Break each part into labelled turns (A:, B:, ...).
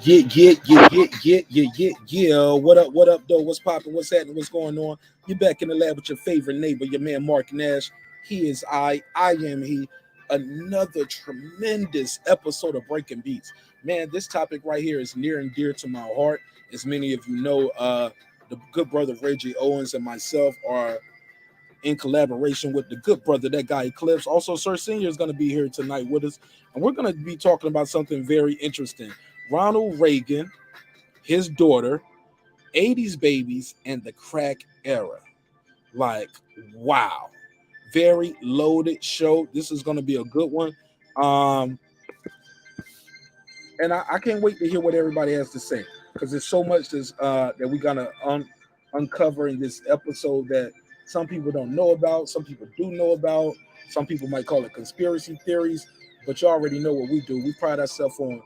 A: Yeah. What up, though? What's popping? What's happening? What's going on? You're back in the lab with your favorite neighbor, your man Marq Nash. He is I am he. Another tremendous episode of Breaking Beats. Man, this topic right here is near and dear to my heart. As many of you know, the good brother Reggie Owens and myself are in collaboration with the good brother, that guy Eclipse. Also, Sir Senior is going to be here tonight with us, and we're going to be talking about something very interesting. Ronald Reagan, his daughter, 80's babies, and the crack era. Like, wow. Very loaded show. This is going to be a good one. Um, and I can't wait to hear what everybody has to say, because there's so much that we're going to uncover in this episode that some people don't know about, some people do know about, some people might call it conspiracy theories, but you already know what we do. We pride ourselves on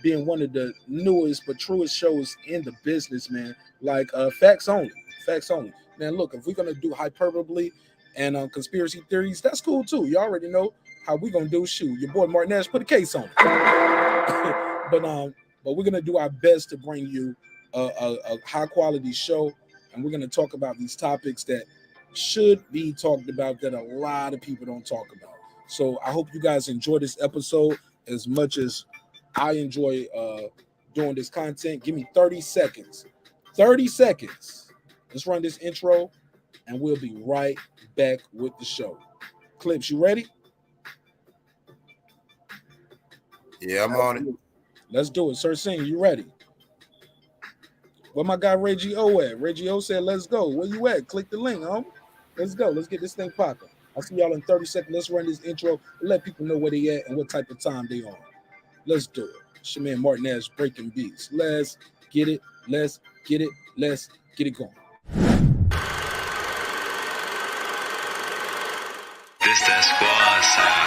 A: being one of the newest but truest shows in the business, man. Like facts only. Man, look, if we're gonna do hyperbole and conspiracy theories, that's cool too. You already know how we're gonna do. Shoot, your boy Marq Nash put a case on it. but we're gonna do our best to bring you a high quality show, and we're gonna talk about these topics that should be talked about that a lot of people don't talk about. So I hope you guys enjoy this episode as much as I enjoy doing this content. Give me 30 seconds. 30 seconds. Let's run this intro, and we'll be right back with the show. Clips, you ready?
B: Yeah, I'm on it.
A: Let's do it. Sir Singh, you ready? Where my guy Reggie O at? Reggie O said, let's go. Where you at? Click the link, homie. Let's go. Let's get this thing popping. I'll see y'all in 30 seconds. Let's run this intro and let people know where they at and what type of time they on. Let's do it. It's your man Marq Nash, Breaking Beats. Let's get it. Let's get it. Let's get it going.
C: This that squad sound.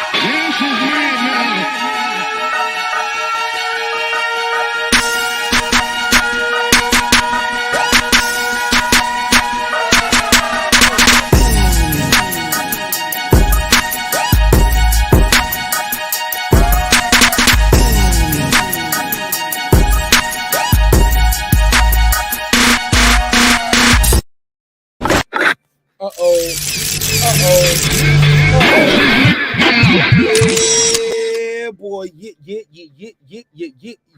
A: Yeah, boy.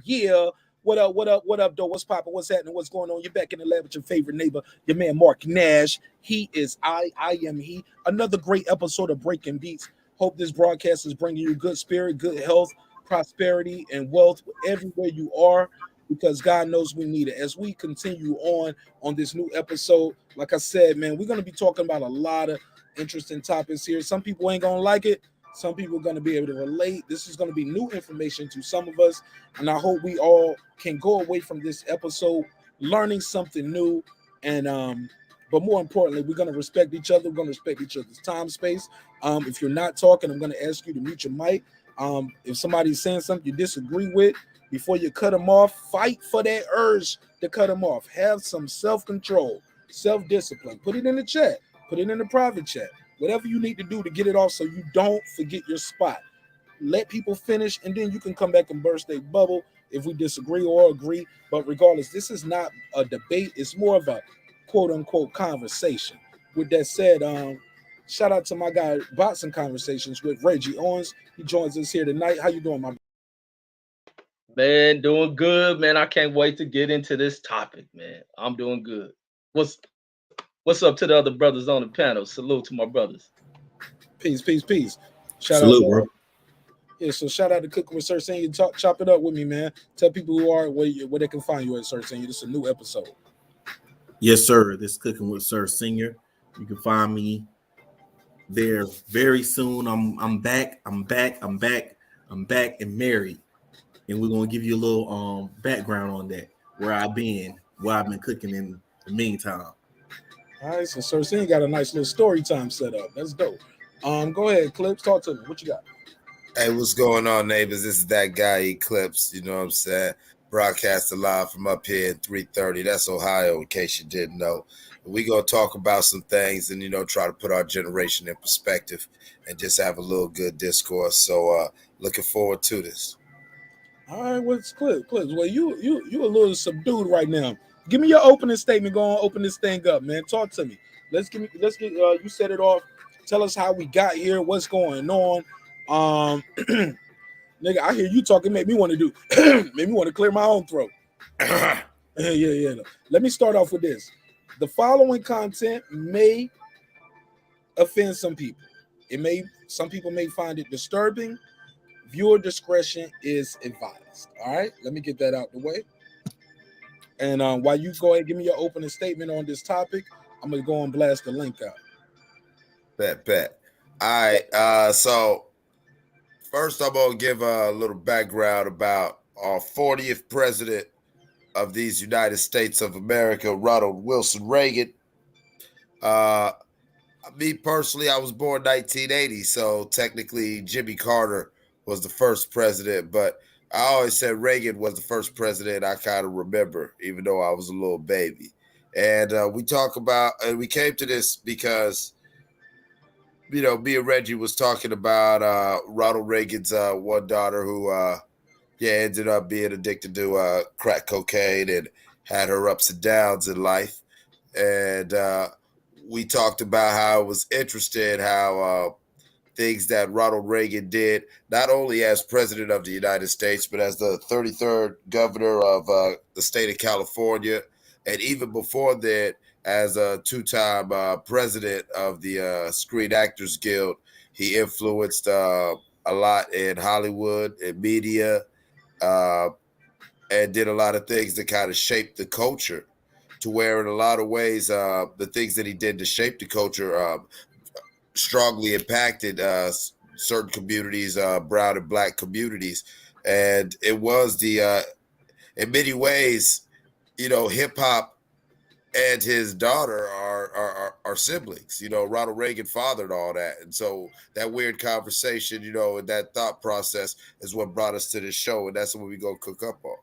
A: Yeah. What up, though? What's poppin'? What's happening? What's going on? You're back in the lab with your favorite neighbor, your man Marq Nash. He is I am he. Another great episode of Breaking Beats. Hope this broadcast is bringing you good spirit, good health, prosperity, and wealth everywhere you are, because God knows we need it. As we continue on this new episode, like I said, man, we're going to be talking about a lot of interesting topics here. Some people ain't going to like it. Some people are going to be able to relate. This is going to be new information to some of us, and I hope we all can go away from this episode learning something new. And but more importantly, we're going to respect each other. We're going to respect each other's time, space. If you're not talking, I'm going to ask you to mute your mic. If somebody's saying something you disagree with, before you cut them off, fight for that urge to cut them off. Have some self-control, self-discipline. Put it in the chat. Put it in the private chat. Whatever you need to do to get it off so you don't forget your spot. Let people finish, and then you can come back and burst a bubble if we disagree or agree. But regardless, this is not a debate. It's more of a quote-unquote conversation. With that said, shout out to my guy, Boxing Conversations with Reggie Owens. He joins us here tonight. How you doing, my
D: man? Doing good, man. I can't wait to get into this topic, man. I'm doing good. What's up to the other brothers on the panel? Salute to my brothers.
A: Peace.
B: Salute, bro.
A: Yeah, so shout out to Cooking with Sir Senior. Chop it up with me, man. Tell people who are where they can find you at, Sir Senior. This is a new episode.
E: Yes, sir. This is Cooking with Sir Senior. You can find me there very soon. I'm back and married. And we're gonna give you a little background on that, where I've been cooking in the meantime.
A: All right, so Sir Senior got a nice little story time set up. That's dope. Go ahead, Clips. Talk to me. What you got?
B: Hey, what's going on, neighbors? This is that guy Eclipse. You know what I'm saying? Broadcasting live from up here in 330. That's Ohio, in case you didn't know. We're going to talk about some things and, try to put our generation in perspective and just have a little good discourse. So looking forward to this.
A: All right, what's Clips? Well, you a little subdued right now. Give me your opening statement. Go on, open this thing up, man. Talk to me. Let's get you set it off. Tell us how we got here, what's going on. Nigga, I hear you talking, make me want to do make me want to clear my own throat. Yeah. Let me start off with this. The following content may offend some people. Some people may find it disturbing. Viewer discretion is advised. All right, let me get that out the way. And while you go ahead and give me your opening statement on this topic, I'm gonna go and blast the link out.
B: Bet. All right. So first, I'm gonna give a little background about our 40th president of these United States of America, Ronald Wilson Reagan. Me personally, I was born 1980, so technically Jimmy Carter was the first president, but I always said Reagan was the first president I kind of remember, even though I was a little baby. And we came to this because, me and Reggie was talking about Ronald Reagan's one daughter who, ended up being addicted to crack cocaine and had her ups and downs in life. And we talked about how it was interesting how things that Ronald Reagan did, not only as president of the United States, but as the 33rd governor of the state of California, and even before that, as a two-time president of the Screen Actors Guild. He influenced a lot in Hollywood and media, and did a lot of things that kind of shaped the culture, to where in a lot of ways, the things that he did to shape the culture strongly impacted certain communities, brown and black communities. And it was in many ways, hip hop and his daughter are siblings. Ronald Reagan fathered all that. And so that weird conversation, and that thought process is what brought us to this show. And that's what we go cook up on.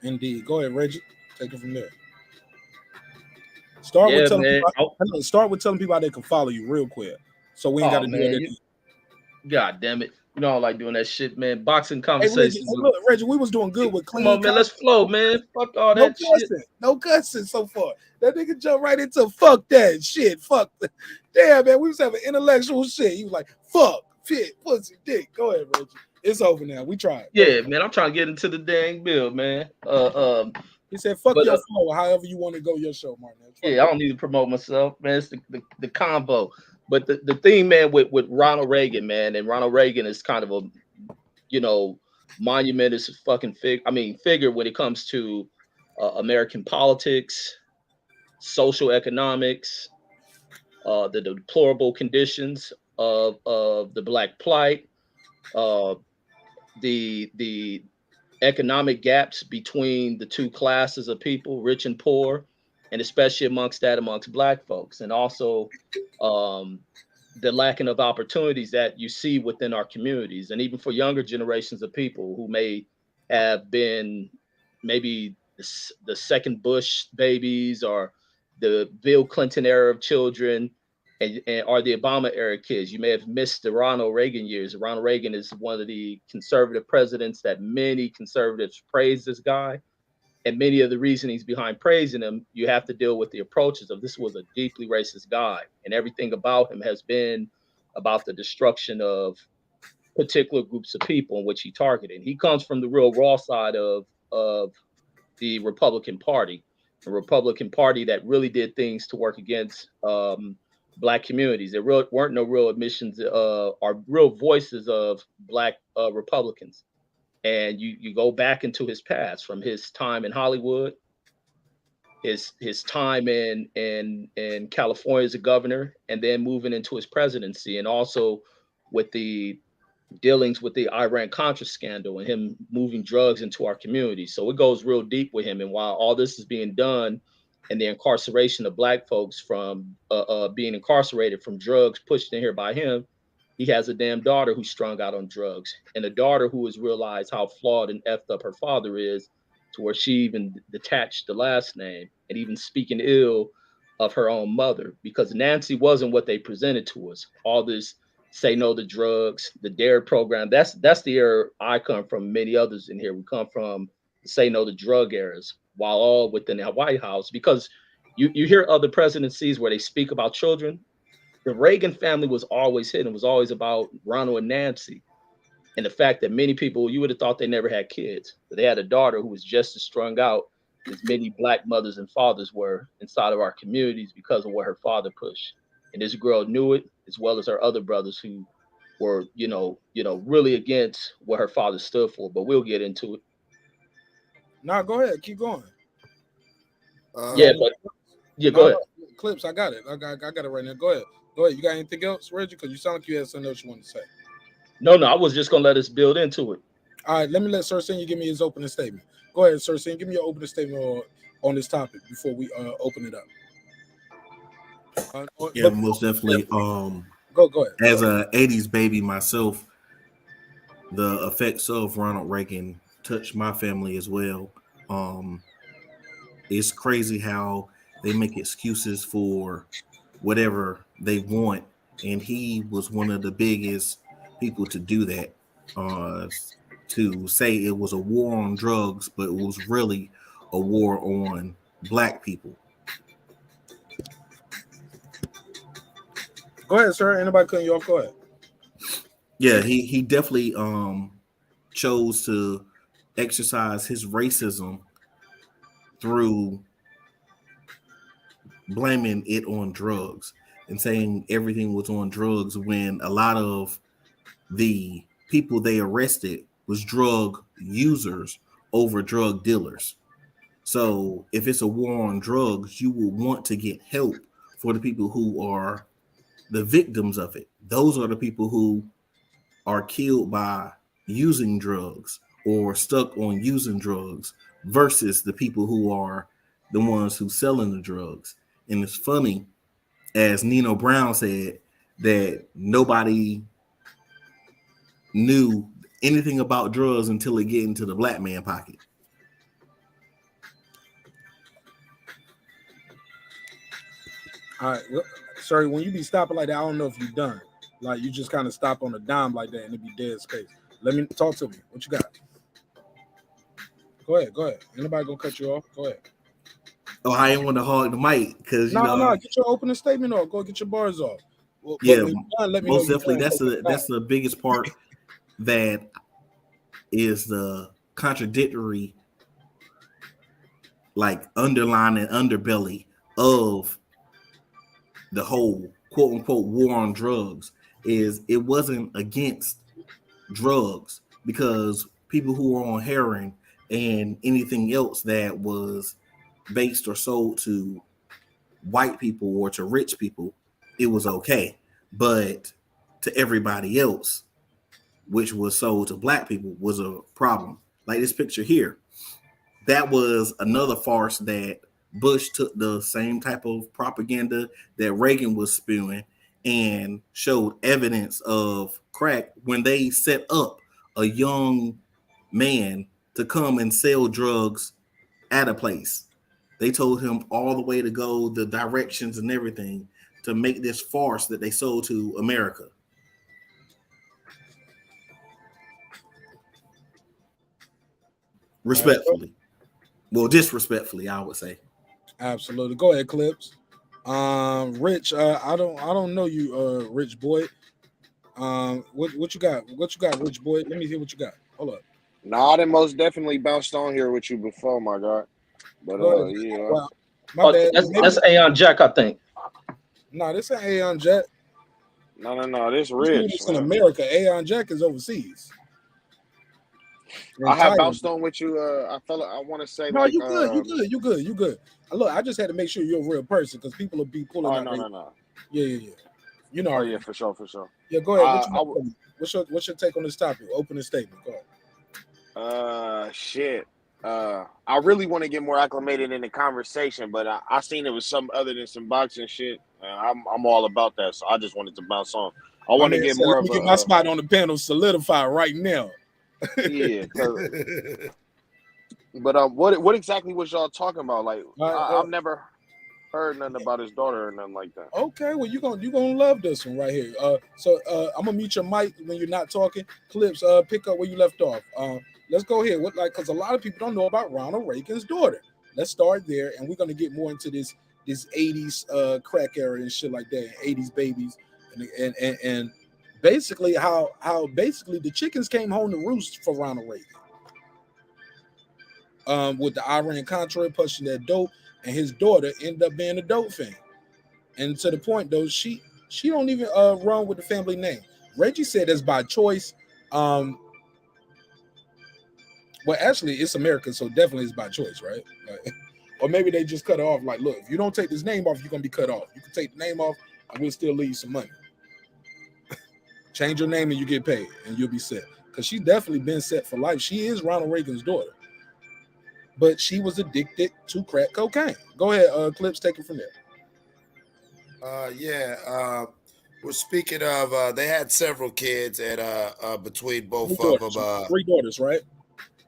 A: Indeed. Go ahead, Reggie. Take it from there. Start with telling people how they can follow you real quick. So we ain't got to do it.
D: God damn it. I don't like doing that shit, man. Boxing conversations.
A: Hey, Reggie, we was doing good with clean.
D: Come on, man. Let's flow, man. Fuck all that shit.
A: No cussing so far. That nigga jumped right into fuck that shit. Fuck. Damn, man. We was having intellectual shit. He was like, fuck, shit, pussy, dick. Go ahead, Reggie. It's over now. We tried.
D: Yeah, man. I'm trying to get into the dang bill, man.
A: He said, fuck your flow, however you want to go your show, Martin.
D: Yeah, I don't need to promote myself, man. It's the combo. But the thing, man, with Ronald Reagan, man, and Ronald Reagan is kind of a, monumentous fucking figure when it comes to American politics, social economics, the deplorable conditions of the Black plight, the economic gaps between the two classes of people, rich and poor, and especially amongst Black folks, and also the lacking of opportunities that you see within our communities, and even for younger generations of people who may have been maybe the second Bush babies or the Bill Clinton era of children, and or the Obama era kids. You may have missed the Ronald Reagan years. Ronald Reagan is one of the conservative presidents that many conservatives praise this guy. And many of the reasonings behind praising him, you have to deal with the approaches of this was a deeply racist guy. And everything about him has been about the destruction of particular groups of people in which he targeted. He comes from the real raw side of the Republican Party, a Republican Party that really did things to work against Black communities. There weren't no real admissions or real voices of Black Republicans. And you go back into his past, from his time in Hollywood, his time in California as a governor, and then moving into his presidency, and also with the dealings with the Iran-Contra scandal and him moving drugs into our community. So it goes real deep with him. And while all this is being done, and the incarceration of Black folks from being incarcerated from drugs pushed in here by him, he has a damn daughter who's strung out on drugs, and a daughter who has realized how flawed and effed up her father is, to where she even detached the last name and even speaking ill of her own mother, because Nancy wasn't what they presented to us. All this Say No to Drugs, the DARE program. That's the era I come from. Many others in here, we come from the Say No to Drug eras, while all within the White House. Because you hear other presidencies where they speak about children. The Reagan family was always hidden. It was always about Ronald and Nancy, and the fact that many people, you would have thought they never had kids, but they had a daughter who was just as strung out as many Black mothers and fathers were inside of our communities because of what her father pushed. And this girl knew it, as well as her other brothers who were, really against what her father stood for. But we'll get into it.
A: Nah, go ahead, keep going.
D: Go
A: No,
D: ahead.
A: Clips, I got it. I got it right now. Go ahead. Go ahead. You got anything else, Reggie? Because you sound like you had something else you want to say.
D: No, I was just gonna let us build into it.
A: All right, let me let Sir Senior give me his opening statement. Go ahead, Sir Senior. Give me your opening statement on this topic before we open it up.
E: Yeah, most definitely.
A: Go ahead.
E: As a 80's baby myself, the effects of Ronald Reagan touched my family as well. It's crazy how they make excuses for whatever they want, and he was one of the biggest people to do that. To say it was a war on drugs, but it was really a war on Black people.
A: Go ahead, sir. Anybody cutting you off? Go ahead.
E: Yeah, he definitely chose to exercise his racism through blaming it on drugs and saying everything was on drugs when a lot of the people they arrested was drug users over drug dealers. So if it's a war on drugs, you will want to get help for the people who are the victims of it. Those are the people who are killed by using drugs or stuck on using drugs versus the people who are the ones who selling the drugs. And it's funny, as Nino Brown said, that nobody knew anything about drugs until it get into the Black man pocket.
A: All right, well, sorry, when you be stopping like that, I don't know if you're done. Like you just kind of stop on a dime like that and it be dead space. Let me talk to me. What you got? Go ahead. Anybody gonna cut you off? Go ahead.
E: Oh, I didn't want to hog the mic because
A: No, get your opening statement off. Go get your bars off. Well,
E: yeah,
A: done, let me
E: most
A: know
E: definitely. That's the biggest part that is the contradictory, like underlying underbelly of the whole quote unquote war on drugs is it wasn't against drugs, because people who were on heroin and anything else that was based or sold to white people or to rich people, it was okay. But to everybody else, which was sold to Black people, was a problem. Like this picture here, that was another farce that Bush took the same type of propaganda that Reagan was spewing and showed evidence of crack when they set up a young man to come and sell drugs at a place. They told him all the way to go, the directions and everything, to make this farce that they sold to America. Respectfully. Well, disrespectfully, I would say.
A: Absolutely. Go ahead, Clips. Rich, I don't know you, Rich boy. What you got? What you got, Rich boy? Let me hear what you got. Hold up.
F: No, I done most definitely bounced on here with you before, my God. But yeah.
A: Well, my bad.
D: That's Aeon Jack, I think.
A: No, this ain't Aeon Jack.
F: No, this Rich.
A: This in America. Aeon Jack is overseas.
F: I have bounced on with you. I want to say,
A: no,
F: like,
A: you good. Look, I just had to make sure you're a real person because people will be pulling out.
F: No.
A: Yeah. You know.
F: Oh yeah, for sure.
A: Yeah, go ahead. What's your take on this topic? Opening statement. Go ahead.
F: Shit. I really want to get more acclimated in the conversation, but I seen it was something other than some boxing shit. I'm all about that, so I just wanted to bounce on. I want to get more of
A: get my spot on the panel solidified right now.
F: Yeah. But what exactly was y'all talking about? Like, I've never heard nothing about his daughter or nothing like that.
A: Okay, well you gonna love this one right here. So I'm gonna mute your mic when you're not talking. Clips, pick up where you left off. Let's go here. What because a lot of people don't know about Ronald Reagan's daughter. Let's start there, and we're gonna get more into this 80s crack era and shit like that, and 80s babies, and basically how basically the chickens came home to roost for Ronald Reagan. With the Iran-Contra pushing that dope, and his daughter ended up being a dope fan. And to the point though, she don't even run with the family name. Reggie said that's by choice. Well, actually, it's America, so definitely it's by choice, right? Like, or maybe they just cut it off. Like, look, if you don't take this name off, you're gonna be cut off. You can take the name off, and we'll still leave you some money. Change your name and you get paid, and you'll be set. Because she's definitely been set for life. She is Ronald Reagan's daughter, but she was addicted to crack cocaine. Go ahead, Clips, take it from there.
B: We're speaking of they had several kids, and between both of them,
A: 3 daughters, right?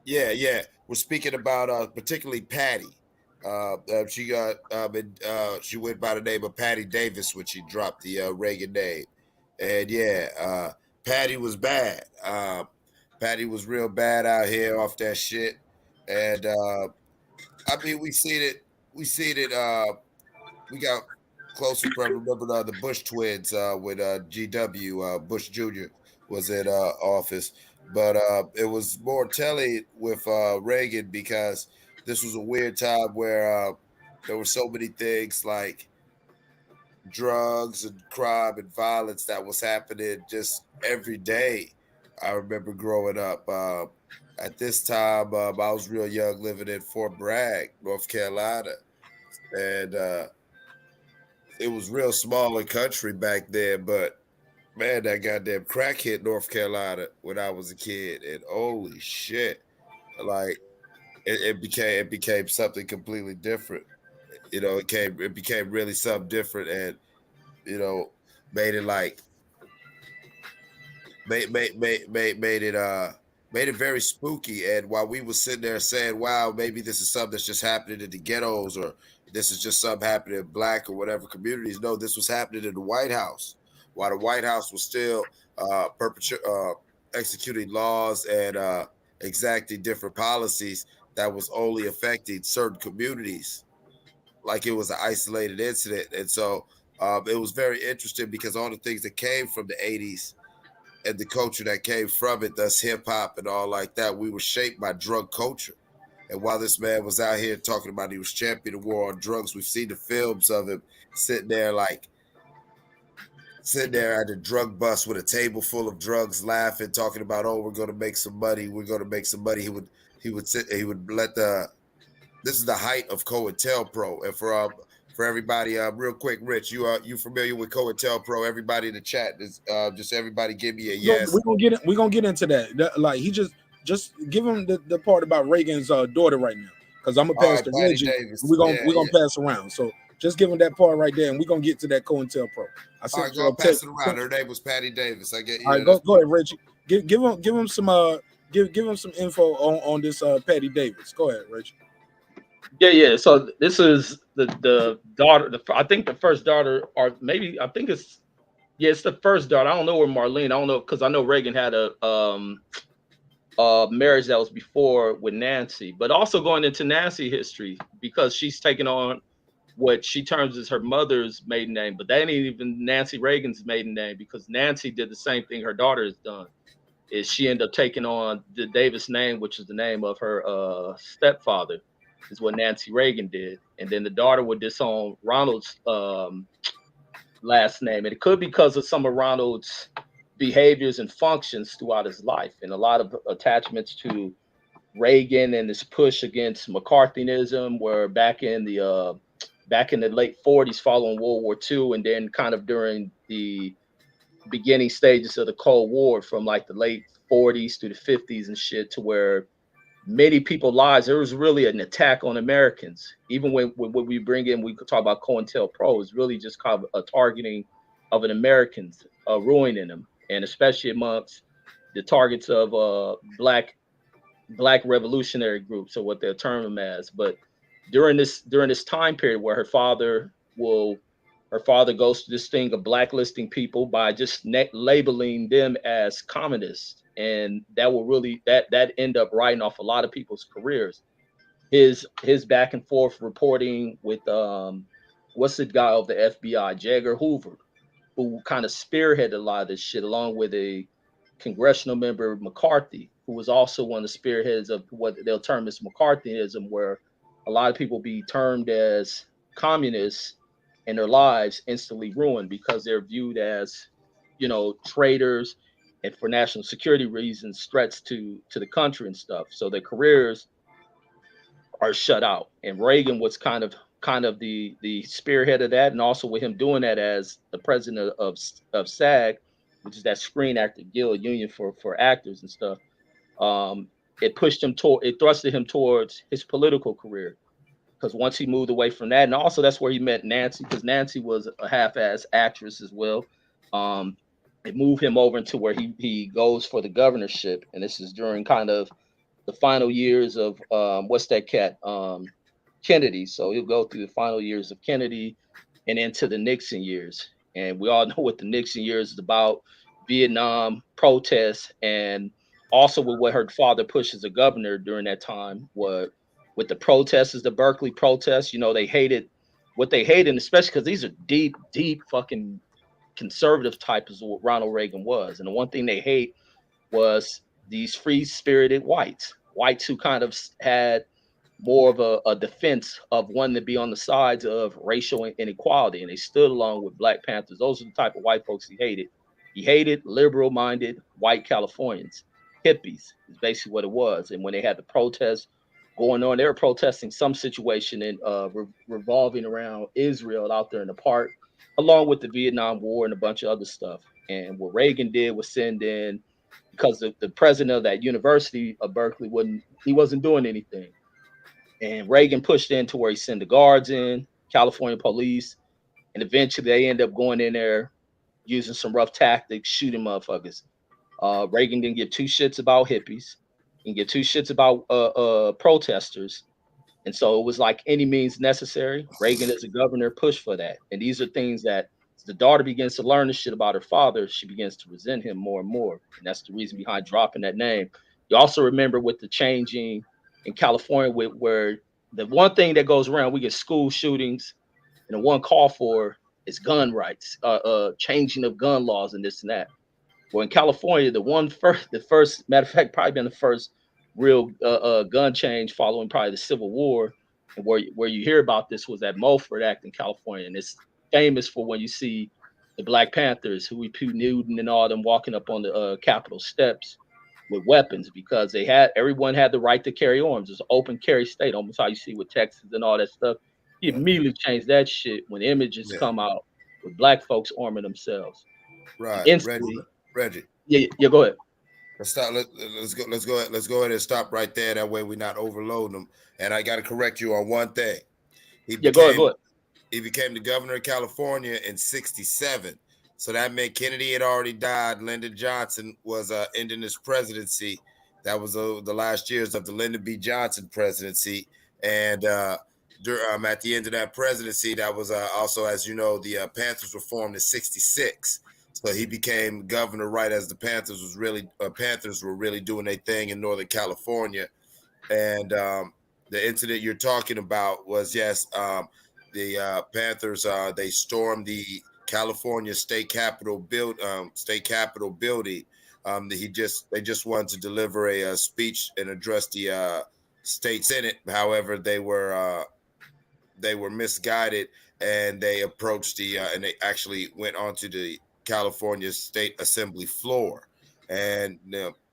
B: Yeah. We're speaking about particularly Patty. She got she went by the name of Patty Davis when she dropped the Reagan name, and Patty was bad. Patty was real bad out here off that shit, and I mean we seen it. We got closer from remember the Bush twins with GW Bush Jr. was in office, but it was more telling with Reagan because this was a weird time where there were so many things like drugs and crime and violence that was happening just every day. I remember growing up. At this time, I was real young, living in Fort Bragg, North Carolina, and it was real small and country back then, but man, that goddamn crack hit North Carolina when I was a kid, and holy shit, like it became something completely different. You know, it became really something different, and you know, made it like made it very spooky. And while we were sitting there saying, "Wow, maybe this is something that's just happening in the ghettos, or this is just something happening in Black or whatever communities," no, this was happening in the White House, while the White House was still executing laws and exacting different policies that was only affecting certain communities, like it was an isolated incident. And so it was very interesting because all the things that came from the 80s and the culture that came from it, thus hip hop and all like that, we were shaped by drug culture. And while this man was out here talking about he was championing the war on drugs, we've seen the films of him sitting there at the drug bus with a table full of drugs, laughing, talking about, "Oh, we're going to make some money. We're going to make some money." He would let this is the height of COINTELPRO. And for everybody, real quick, Rich, you familiar with COINTELPRO? Everybody in the chat, just everybody give me a yes.
A: We're gonna get into that. Like he just give him the part about Reagan's daughter right now, because I'm gonna pass to Reggie. We're gonna pass around. So just give him that part right there, and we're gonna get to that COINTELPRO.
B: All right, go pass it around. Her name was Patty Davis. I get you.
A: All right, go ahead, Reggie. Give him some give him some info on this Patty Davis. Go ahead, Reggie.
D: Yeah. So this is the daughter. I think the first daughter, or maybe I think it's the first daughter. I don't know where Marlene. I don't know, because I know Reagan had a marriage that was before with Nancy. But also going into Nancy history, because she's taken on what she terms as her mother's maiden name, but that ain't even Nancy Reagan's maiden name, because Nancy did the same thing her daughter has done. Is she ended up taking on the Davis name, which is the name of her stepfather, is what Nancy Reagan did. And then the daughter would disown Ronald's last name. And it could be because of some of Ronald's behaviors and functions throughout his life, and a lot of attachments to Reagan and his push against McCarthyism, where back in the late 40s following World War II, and then kind of during the beginning stages of the Cold War from like the late 40s to the 50s and shit, to where many people's lives, there was really an attack on Americans. Even when we bring in, we could talk about COINTELPRO, is really just kind of a targeting of an Americans, ruining them, and especially amongst the targets of black revolutionary groups, or what they'll term them as. But during this time period where her father her father goes to this thing of blacklisting people by just labeling them as communists, and that will really that end up writing off a lot of people's careers. His back and forth reporting with what's the guy of the FBI, J. Edgar Hoover, who kind of spearheaded a lot of this shit, along with a congressional member, McCarthy, who was also one of the spearheads of what they'll term as McCarthyism, where a lot of people be termed as communists and their lives instantly ruined because they're viewed as, traitors and for national security reasons, threats to the country and stuff. So their careers are shut out. And Reagan was kind of the spearhead of that, and also with him doing that as the president of SAG, which is that Screen Actor Guild Union for actors and stuff. It thrusted him towards his political career, because once he moved away from that, and also that's where he met Nancy, because Nancy was a half-ass actress as well. It moved him over into where he goes for the governorship, and this is during kind of the final years of what's that cat Kennedy. So he'll go through the final years of Kennedy and into the Nixon years, and we all know what the Nixon years is about: Vietnam protests, and also with what her father pushed as a governor during that time was with the protesters, the Berkeley protests. They hated what they hated, especially because these are deep, deep fucking conservative type is what Ronald Reagan was. And the one thing they hate was these free-spirited whites who kind of had more of a defense of wanting to be on the sides of racial inequality, and they stood along with Black Panthers. Those are the type of white folks he hated. He hated liberal-minded white Californians, hippies is basically what it was. And when they had the protests going on, they were protesting some situation in revolving around Israel out there in the park, along with the Vietnam War and a bunch of other stuff. And what Reagan did was send in, because the president of that university of Berkeley wasn't doing anything. And Reagan pushed in to where he sent the guards in, California police, and eventually they end up going in there using some rough tactics, shooting motherfuckers. Reagan didn't give two shits about hippies, didn't give two shits about protesters. And so it was like any means necessary. Reagan as a governor pushed for that. And these are things that as the daughter begins to learn this shit about her father, she begins to resent him more and more. And that's the reason behind dropping that name. You also remember with the changing in California, where the one thing that goes around, we get school shootings, and the one call for is gun rights, changing of gun laws and this and that. Well, in California, the first matter of fact, probably been the first real gun change following probably the Civil War, and where you hear about this was that Mulford Act in California, and it's famous for when you see the Black Panthers, Huey P. Newton and all them walking up on the Capitol steps with weapons, because everyone had the right to carry arms. It's an open carry state, almost how you see with Texas and all that stuff. He immediately changed that shit when images come out with Black folks arming themselves.
B: Right,
D: Instantly,
B: Reggie.
D: Yeah, go ahead.
B: Let's stop. Let's go ahead and stop right there. That way we're not overloading them. And I got to correct you on one thing.
D: Go ahead.
B: He became the governor of California in '67. So that meant Kennedy had already died. Lyndon Johnson was ending his presidency. That was the last years of the Lyndon B. Johnson presidency. And at the end of that presidency, that was also, as you know, the Panthers were formed in '66. So he became governor right as the Panthers were really doing their thing in Northern California. And the incident you're talking about was, the Panthers, they stormed the California State Capitol building. They just wanted to deliver a speech and address the state Senate. However, they were misguided, and they approached and they actually went onto the California State Assembly floor. And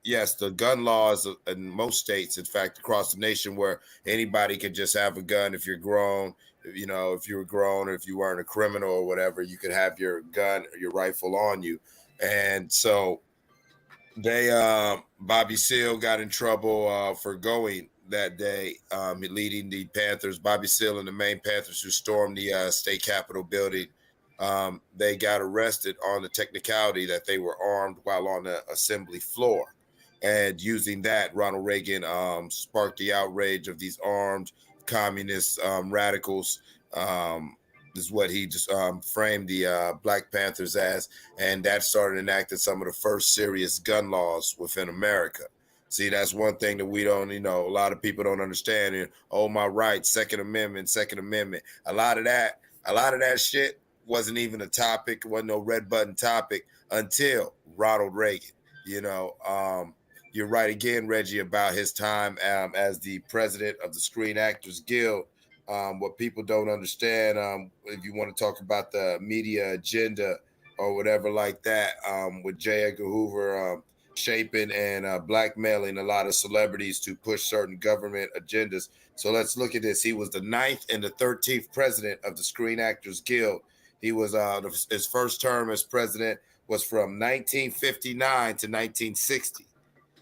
B: yes, the gun laws in most states, in fact, across the nation, where anybody can just have a gun if you're grown. If you were grown, or if you weren't a criminal or whatever, you could have your gun or your rifle on you. And so Bobby Seale got in trouble for going that day, leading the Panthers. Bobby Seale and the main Panthers who stormed the state capitol building, they got arrested on the technicality that they were armed while on the assembly floor. And using that, Ronald Reagan sparked the outrage of these armed communist radicals, is what he just framed the Black Panthers as, and that started enacting some of the first serious gun laws within America. See, that's one thing that we don't, a lot of people don't understand. And, oh, my rights, Second Amendment. A lot of that shit wasn't even a topic, wasn't no red button topic until Ronald Reagan. You're right again, Reggie, about his time as the president of the Screen Actors Guild. What people don't understand, if you want to talk about the media agenda or whatever like that, with J. Edgar Hoover shaping and blackmailing a lot of celebrities to push certain government agendas. So let's look at this. He was the 9th and the 13th president of the Screen Actors Guild. He was his first term as president was from 1959 to 1960.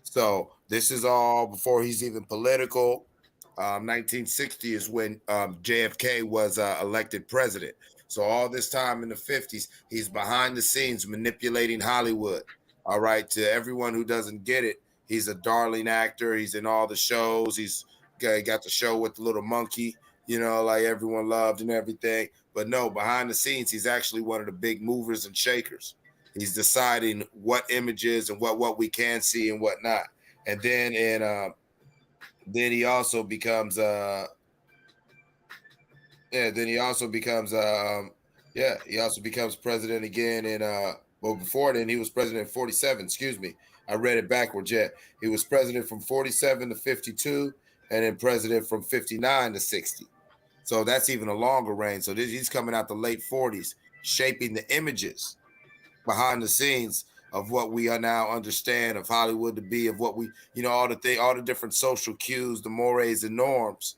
B: So this is all before he's even political. 1960 is when JFK was elected president. So all this time in the 50s, he's behind the scenes manipulating Hollywood. All right, to everyone who doesn't get it, he's a darling actor. He's in all the shows. He's got the show with the little monkey, like everyone loved and everything. But no, behind the scenes, he's actually one of the big movers and shakers. He's deciding what images and what we can see and what not. And then he also becomes president again in before then he was president in 47. Excuse me, I read it backwards. Yeah, he was president from 47 to 52, and then president from 59 to 60. So that's even a longer reign. So he's coming out the late 40s, shaping the images behind the scenes of what we are now understand of Hollywood to be, of what we, all the different social cues, the mores and norms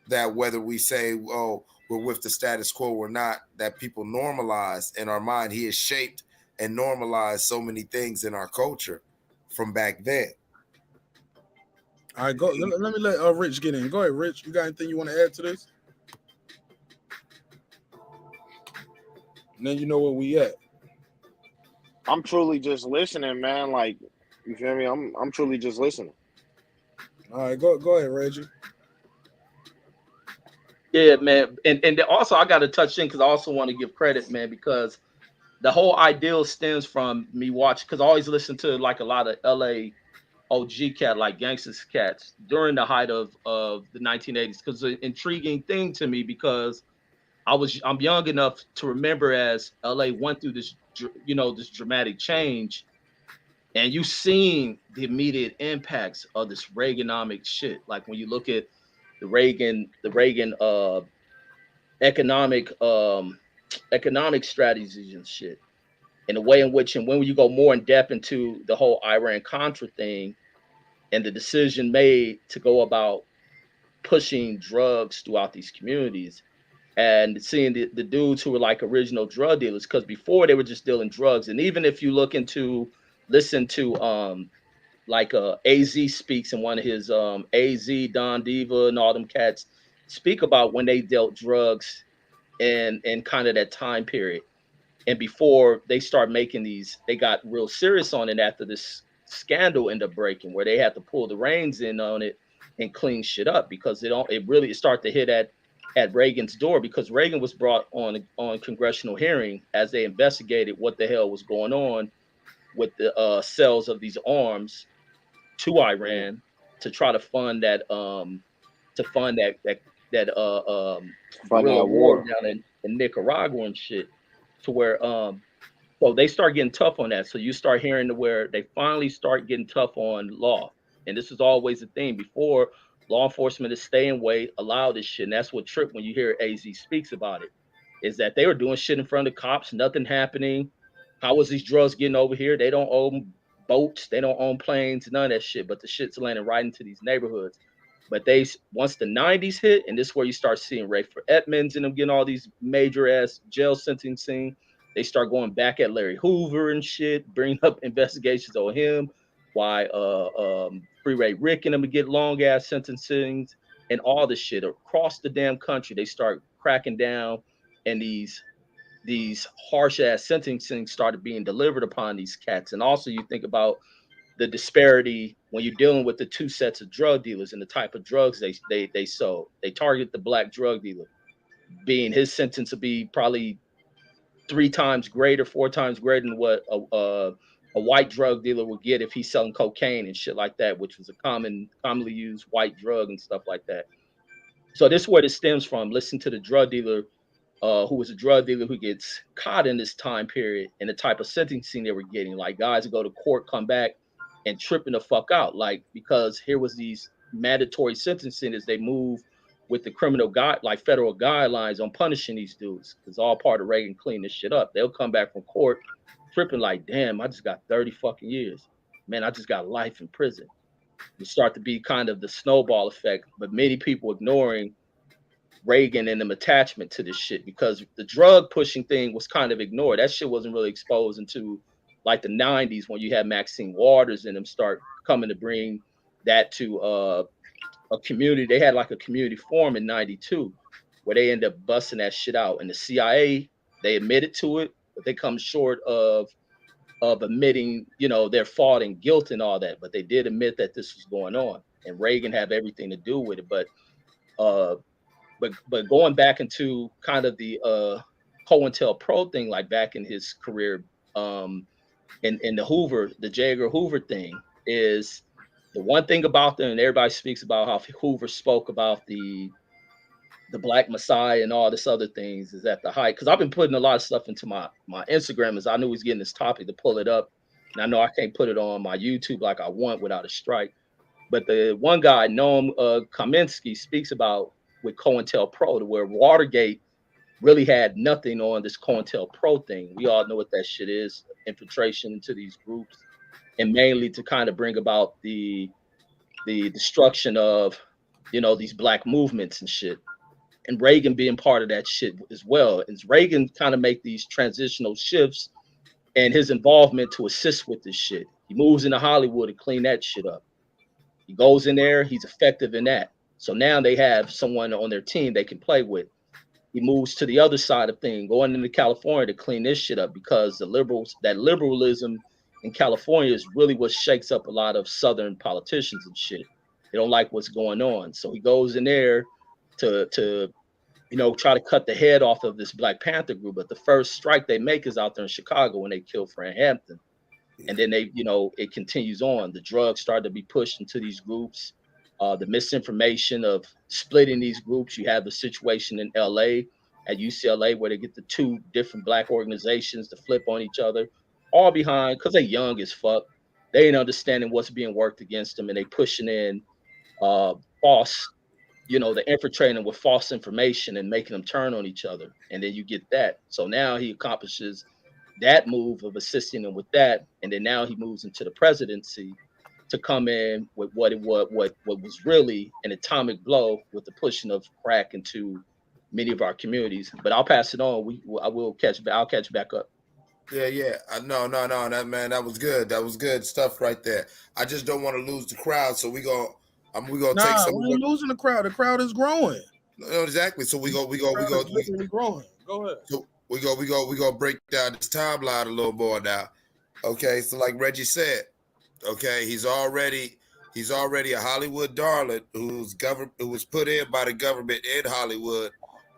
B: that whether we say, oh, we're with the status quo or not, that people normalize in our mind. He has shaped and normalized so many things in our culture from back then.
A: All right, go. Let me let Rich get in. Go ahead, Rich. You got anything you want to add to this? And then you know where we at.
F: I'm truly just listening, man. Like, you feel me? I'm truly just listening.
A: All right, go ahead, Reggie.
D: Yeah, man. And also I got to touch in because I also want to give credit, man, because the whole ideal stems from me watching, because I always listen to like a lot of LA OG cat, like gangsters cats during the height of the 1980s. Because it's an intriguing thing to me because I'm young enough to remember as LA went through this, this dramatic change, and you seen the immediate impacts of this Reaganomic shit. Like when you look at the Reagan economic strategies and shit, and the way in which, and when you go more in depth into the whole Iran-Contra thing and the decision made to go about pushing drugs throughout these communities, and seeing the dudes who were like original drug dealers, because before they were just dealing drugs. And even if you listen to like AZ speaks in one of his AZ, Don Diva, and all them cats speak about when they dealt drugs and kind of that time period. And before they start making these, they got real serious on it after this scandal ended up breaking, where they had to pull the reins in on it and clean shit up, because it really started to hit at Reagan's door, because Reagan was brought on congressional hearing as they investigated what the hell was going on with the sales of these arms to Iran to try to fund that guerrilla war down in Nicaragua and shit, to where so they start getting tough on that. So you start hearing to where they finally start getting tough on law. And this is always a thing. Before, law enforcement is staying away, allow this shit. And that's what tripped when you hear AZ speaks about it, is that they were doing shit in front of cops, nothing happening. How was these drugs getting over here? They don't own boats, they don't own planes, none of that shit, but the shit's landing right into these neighborhoods. But once the 90s hit, and this is where you start seeing Rayford Edmonds and them getting all these major ass jail sentencing, they start going back at Larry Hoover and shit, bringing up investigations on him, why Free Ray Rick and them get long ass sentencing and all this shit across the damn country. They start cracking down, and these harsh ass sentencing started being delivered upon these cats. And also you think about the disparity when you're dealing with the two sets of drug dealers and the type of drugs they sold. They target the black drug dealer. being his sentence to be probably 3 times greater, 4 times greater than what a white drug dealer would get if he's selling cocaine and shit like that, which was a commonly used white drug and stuff like that. So this is where this stems from. Listen to the drug dealer, who was a drug dealer who gets caught in this time period and the type of sentencing they were getting. Like guys who go to court, come back and tripping the fuck out. Like, because here was these mandatory sentencing as they move with the federal guidelines on punishing these dudes. It's all part of Reagan cleaning this shit up. They'll come back from court tripping like, damn, I just got 30 fucking years. Man, I just got life in prison. It start to be kind of the snowball effect, but many people ignoring Reagan and them attachment to this shit because the drug pushing thing was kind of ignored. That shit wasn't really exposed into like the 90s when you had Maxine Waters and them start coming to bring that to a community. They had like a community forum in 92 where they end up busting that shit out. And the CIA, they admitted to it, but they come short of admitting, you know, their fault and guilt and all that. But they did admit that this was going on. And Reagan had everything to do with it. But going back into kind of the COINTELPRO thing, like back in his career, in the J. Edgar Hoover thing, is the one thing about them, and everybody speaks about how Hoover spoke about the Black Messiah and all this other things, is at the height. Because I've been putting a lot of stuff into my Instagram as I knew he was getting this topic to pull it up. And I know I can't put it on my YouTube like I want without a strike. But the one guy, Noam Kaminsky, speaks about with COINTELPRO, to where Watergate really had nothing on this COINTELPRO thing. We all know what that shit is, infiltration into these groups, and mainly to kind of bring about the destruction of, you know, these black movements and shit. And Reagan being part of that shit as well. As Reagan kind of make these transitional shifts and his involvement to assist with this shit. He moves into Hollywood to clean that shit up. He goes in there, he's effective in that. So now they have someone on their team they can play with. He moves to the other side of things, going into California to clean this shit up, because that liberalism in California is really what shakes up a lot of Southern politicians and shit. They don't like what's going on. So he goes in there to you know, try to cut the head off of this Black Panther group. But the first strike they make is out there in Chicago when they kill Fred Hampton. And then they, you know, it continues on. The drugs start to be pushed into these groups. The misinformation of splitting these groups. You have a situation in LA at UCLA where they get the two different black organizations to flip on each other, all behind, because they're young as fuck. They ain't understanding what's being worked against them, and they pushing in false, you know, the infiltrating with false information and making them turn on each other. And then you get that. So now he accomplishes that move of assisting them with that. And then now he moves into the presidency to come in with what was really an atomic blow with the pushing of crack into many of our communities. But I'll pass it on. I'll catch back up.
B: Yeah. No. That was good. That was good stuff right there. I just don't want to lose the crowd, so we gonna take some.
A: We ain't losing the crowd. The crowd is growing.
B: No, exactly. So we go.
A: Growing. Go ahead.
B: So we go break down this timeline a little more now. Okay, so like Reggie said, okay, he's already a Hollywood darling who was put in by the government in Hollywood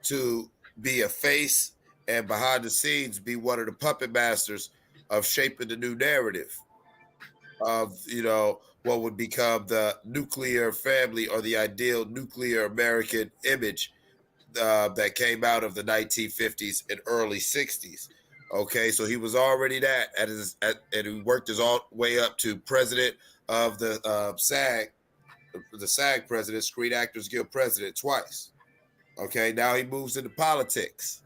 B: to be a face and behind the scenes be one of the puppet masters of shaping the new narrative of, you know, what would become the nuclear family or the ideal nuclear American image that came out of the 1950s and early 60s. Okay, so he was already that, and he worked his all way up to president of the SAG president, Screen Actors Guild president twice. Okay, now he moves into politics.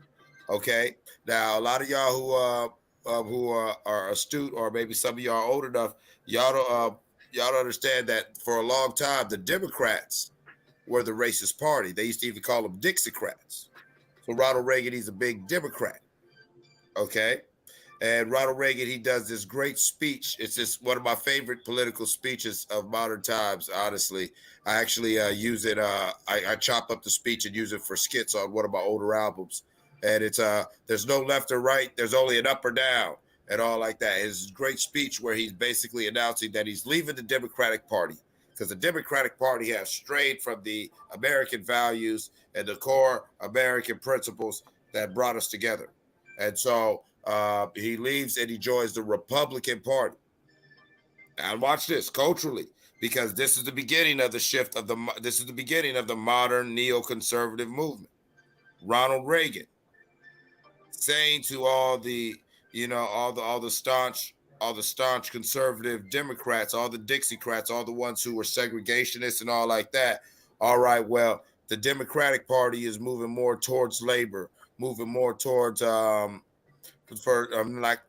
B: Okay, now a lot of y'all who are astute, or maybe some of y'all are old enough, y'all don't understand that for a long time the Democrats were the racist party. They used to even call them Dixiecrats. So Ronald Reagan, he's a big Democrat. Okay. And Ronald Reagan, he does this great speech. It's just one of my favorite political speeches of modern times, honestly. I actually use it. I chop up the speech and use it for skits on one of my older albums. And it's there's no left or right. There's only an up or down and all like that. It's a great speech where he's basically announcing that he's leaving the Democratic Party because the Democratic Party has strayed from the American values and the core American principles that brought us together. And so he leaves and he joins the Republican Party. And watch this culturally, because this is the beginning of the shift of this is the beginning of the modern neoconservative movement. Ronald Reagan saying to all the, all the staunch conservative Democrats, all the Dixiecrats, all the ones who were segregationists and all like that. All right, well, the Democratic Party is moving more towards labor, moving more towards for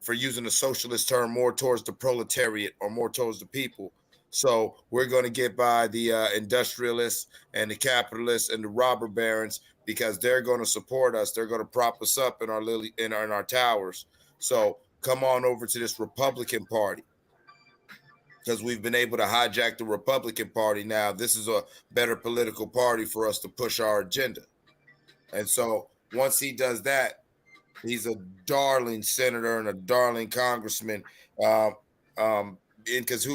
B: using a socialist term, more towards the proletariat or more towards the people. So we're going to get by the industrialists and the capitalists and the robber barons, because they're going to support us. They're going to prop us up in our towers. So come on over to this Republican Party, because we've been able to hijack the Republican Party. Now this is a better political party for us to push our agenda. And so once he does that, he's a darling senator and a darling congressman. Because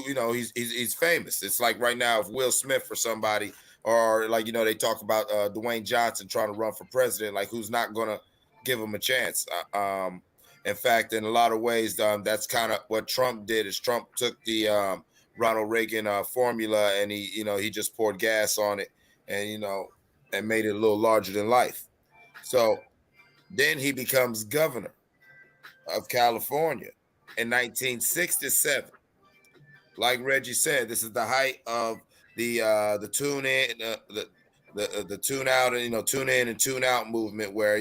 B: he's famous. It's like right now, if Will Smith or somebody, or like, they talk about Dwayne Johnson trying to run for president, like who's not going to give him a chance? In fact, in a lot of ways, that's kind of what Trump did. Is Trump took the Ronald Reagan formula and he just poured gas on it and and made it a little larger than life. So then he becomes governor of California in 1967. Like Reggie said, this is the height of the tune in, the tune out, and tune in and tune out movement, where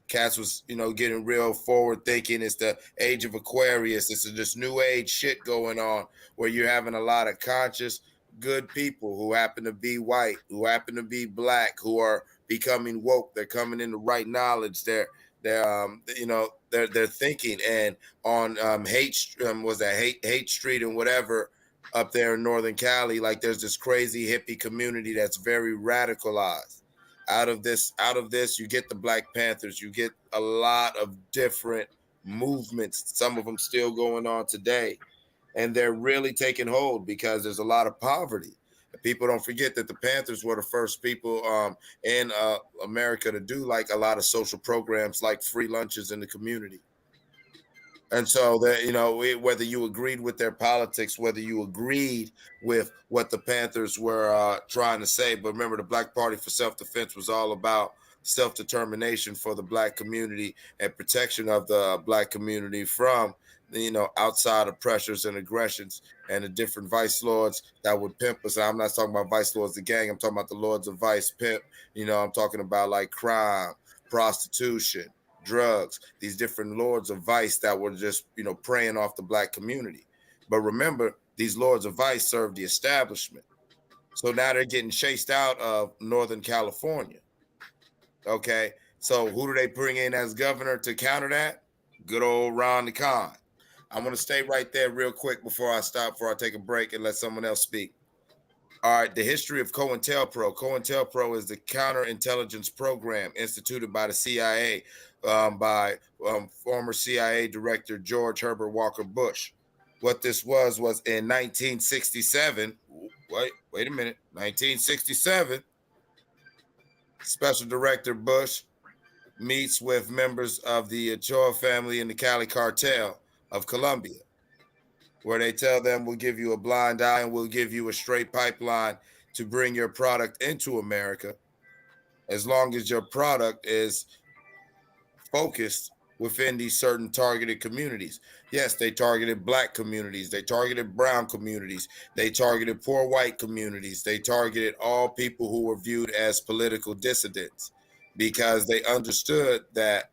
B: cats was getting real forward thinking. It's the age of Aquarius. It's this new age shit going on, where you're having a lot of conscious, good people who happen to be white, who happen to be black, who are becoming woke. They're coming in the right knowledge. They're thinking. And on hate street and whatever up there in Northern Cali, like there's this crazy hippie community that's very radicalized. Out of this, you get the Black Panthers. You get a lot of different movements. Some of them still going on today, and they're really taking hold because there's a lot of poverty. People don't forget that the Panthers were the first people in America to do like a lot of social programs, like free lunches in the community. And so that, whether you agreed with their politics, whether you agreed with what the Panthers were trying to say, but remember, the Black Party for Self-Defense was all about self-determination for the Black community and protection of the Black community from outside of pressures and aggressions and the different vice lords that would pimp us. I'm not talking about vice lords, the gang. I'm talking about the lords of vice, pimp. I'm talking about like crime, prostitution, drugs, these different lords of vice that were just, preying off the Black community. But remember, these lords of vice served the establishment. So now they're getting chased out of Northern California. Okay. So who do they bring in as governor to counter that? Good old Ron the Con. I'm going to stay right there real quick before I take a break and let someone else speak. All right, the history of COINTELPRO. COINTELPRO is the counterintelligence program instituted by the CIA, by former CIA Director George Herbert Walker Bush. What this was in 1967. Wait a minute. 1967, Special Director Bush meets with members of the Ochoa family and the Cali cartel of Colombia, where they tell them, we'll give you a blind eye and we'll give you a straight pipeline to bring your product into America, as long as your product is focused within these certain targeted communities. Yes, they targeted Black communities. They targeted brown communities. They targeted poor white communities. They targeted all people who were viewed as political dissidents, because they understood that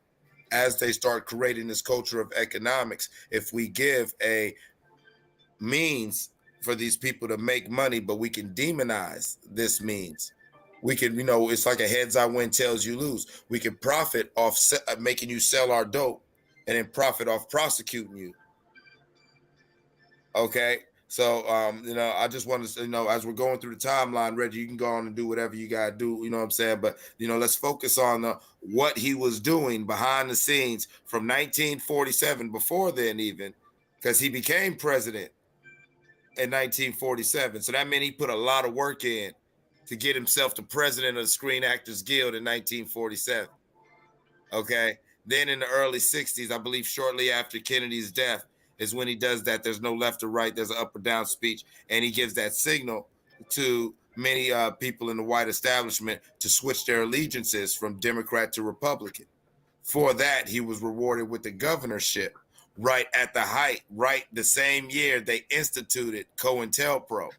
B: as they start creating this culture of economics, if we give a means for these people to make money, but we can demonize this means, we can, it's like a heads I win, tails you lose. We can profit off making you sell our dope, and then profit off prosecuting you. Okay. So, I just want to, as we're going through the timeline, Reggie, you can go on and do whatever you got to do, you know what I'm saying? But, let's focus on what he was doing behind the scenes from 1947, before then even, because he became president in 1947. So that meant he put a lot of work in to get himself the president of the Screen Actors Guild in 1947. Okay. Then in the early 60s, I believe shortly after Kennedy's death, is when he does that. There's no left or right, there's an up or down speech. And he gives that signal to many people in the white establishment to switch their allegiances from Democrat to Republican. For that, he was rewarded with the governorship right at the height, right the same year they instituted COINTELPRO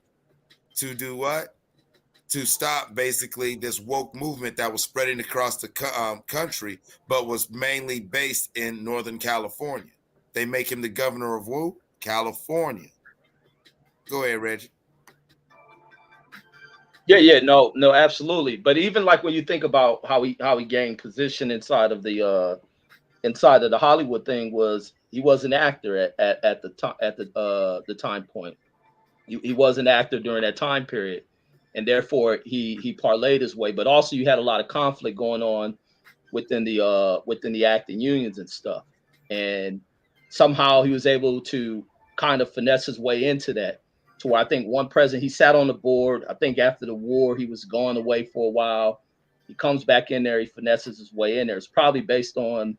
B: to do what? To stop basically this woke movement that was spreading across the country, but was mainly based in Northern California. They make him the governor of who? California. Go ahead, Reggie.
D: Yeah, no, absolutely. But even like when you think about how he gained position inside of the Hollywood thing, was he was an actor at the time point. He was an actor during that time period, and therefore he parlayed his way. But also you had a lot of conflict going on within the acting unions and stuff, and somehow he was able to kind of finesse his way into that. To where I think one president, he sat on the board. I think after the war, he was gone away for a while. He comes back in there. He finesses his way in there. It's probably based on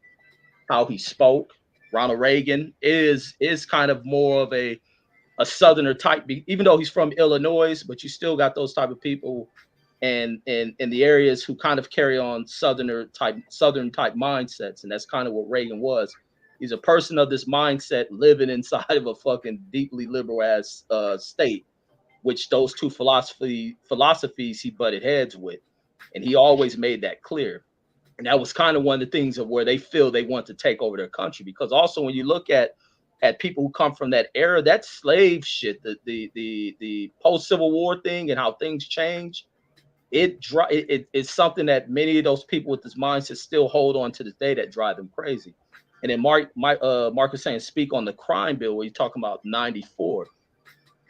D: how he spoke. Ronald Reagan is kind of more of a Southerner type, even though he's from Illinois, but you still got those type of people and in the areas who kind of carry on Southern type mindsets. And that's kind of what Reagan was. He's a person of this mindset living inside of a fucking deeply liberal ass state, which those two philosophies he butted heads with. And he always made that clear. And that was kind of one of the things of where they feel they want to take over their country. Because also when you look at people who come from that era, that slave shit, the post-Civil War thing and how things change, it's something that many of those people with this mindset still hold on to this day, that drive them crazy. And then Mark was saying, speak on the crime bill where you're talking about 94.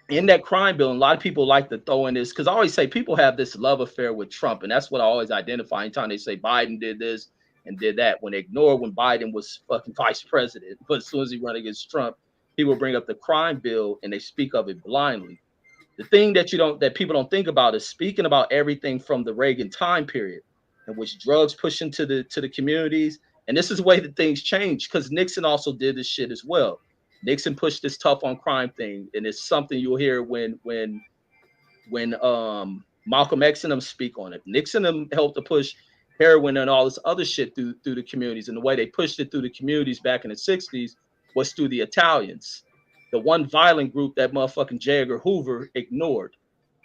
D: In that crime bill, and a lot of people like to throw in this, because I always say people have this love affair with Trump, and that's what I always identify anytime they say Biden did this and did that, when they ignore when Biden was fucking vice president. But as soon as he run against Trump, people bring up the crime bill and they speak of it blindly. The thing that people don't think about is speaking about everything from the Reagan time period, in which drugs push into the communities. And this is the way that things change, because Nixon also did this shit as well. Nixon pushed this tough on crime thing, and it's something you'll hear when Malcolm X and them speak on it. Nixon helped to push heroin and all this other shit through the communities, and the way they pushed it through the communities back in the 60s was through the Italians, the one violent group that motherfucking J. Edgar Hoover ignored.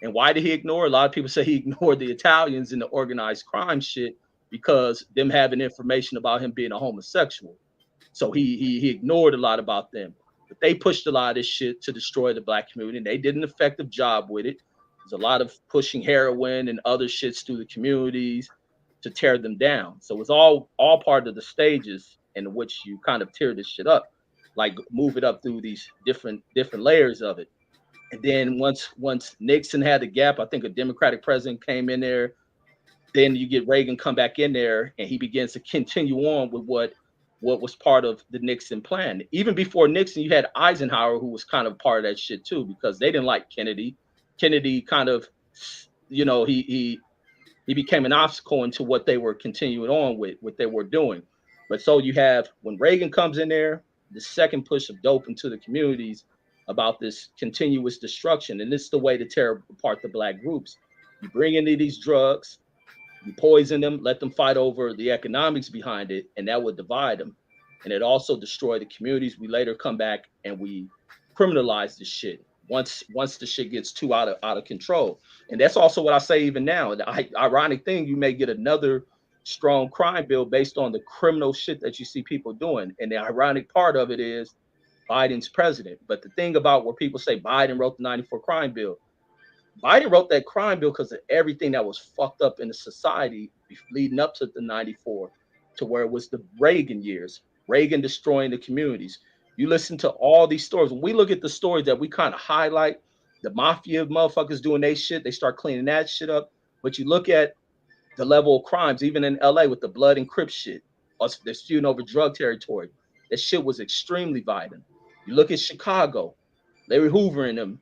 D: And why did he ignore? A lot of people say he ignored the Italians in the organized crime shit because them having information about him being a homosexual. So he ignored a lot about them. But they pushed a lot of this shit to destroy the black community, and they did an effective job with it. There's a lot of pushing heroin and other shits through the communities to tear them down. So it's all part of the stages in which you kind of tear this shit up, like move it up through these different layers of it. And then once Nixon had the gap, I think a Democratic president came in there. Then you get Reagan come back in there, and he begins to continue on with what was part of the Nixon plan. Even before Nixon, you had Eisenhower, who was kind of part of that shit too, because they didn't like Kennedy. Kennedy kind of, he became an obstacle into what they were continuing on with, what they were doing. But so you have, when Reagan comes in there, the second push of dope into the communities about this continuous destruction. And this is the way to tear apart the black groups. You bring in these drugs, you poison them, let them fight over the economics behind it, and that would divide them. And it also destroyed the communities. We later come back and we criminalize the shit once the shit gets too out of control. And that's also what I say even now. The ironic thing, you may get another strong crime bill based on the criminal shit that you see people doing. And the ironic part of it is Biden's president. But the thing about where people say Biden wrote the 94 crime bill, Biden wrote that crime bill because of everything that was fucked up in the society leading up to the 94, to where it was the Reagan years, Reagan destroying the communities. You listen to all these stories. When we look at the stories that we kind of highlight, the mafia motherfuckers doing their shit, they start cleaning that shit up. But you look at the level of crimes, even in LA with the blood and Crip shit, us disputing over drug territory, that shit was extremely violent. You look at Chicago, Larry Hoover and them,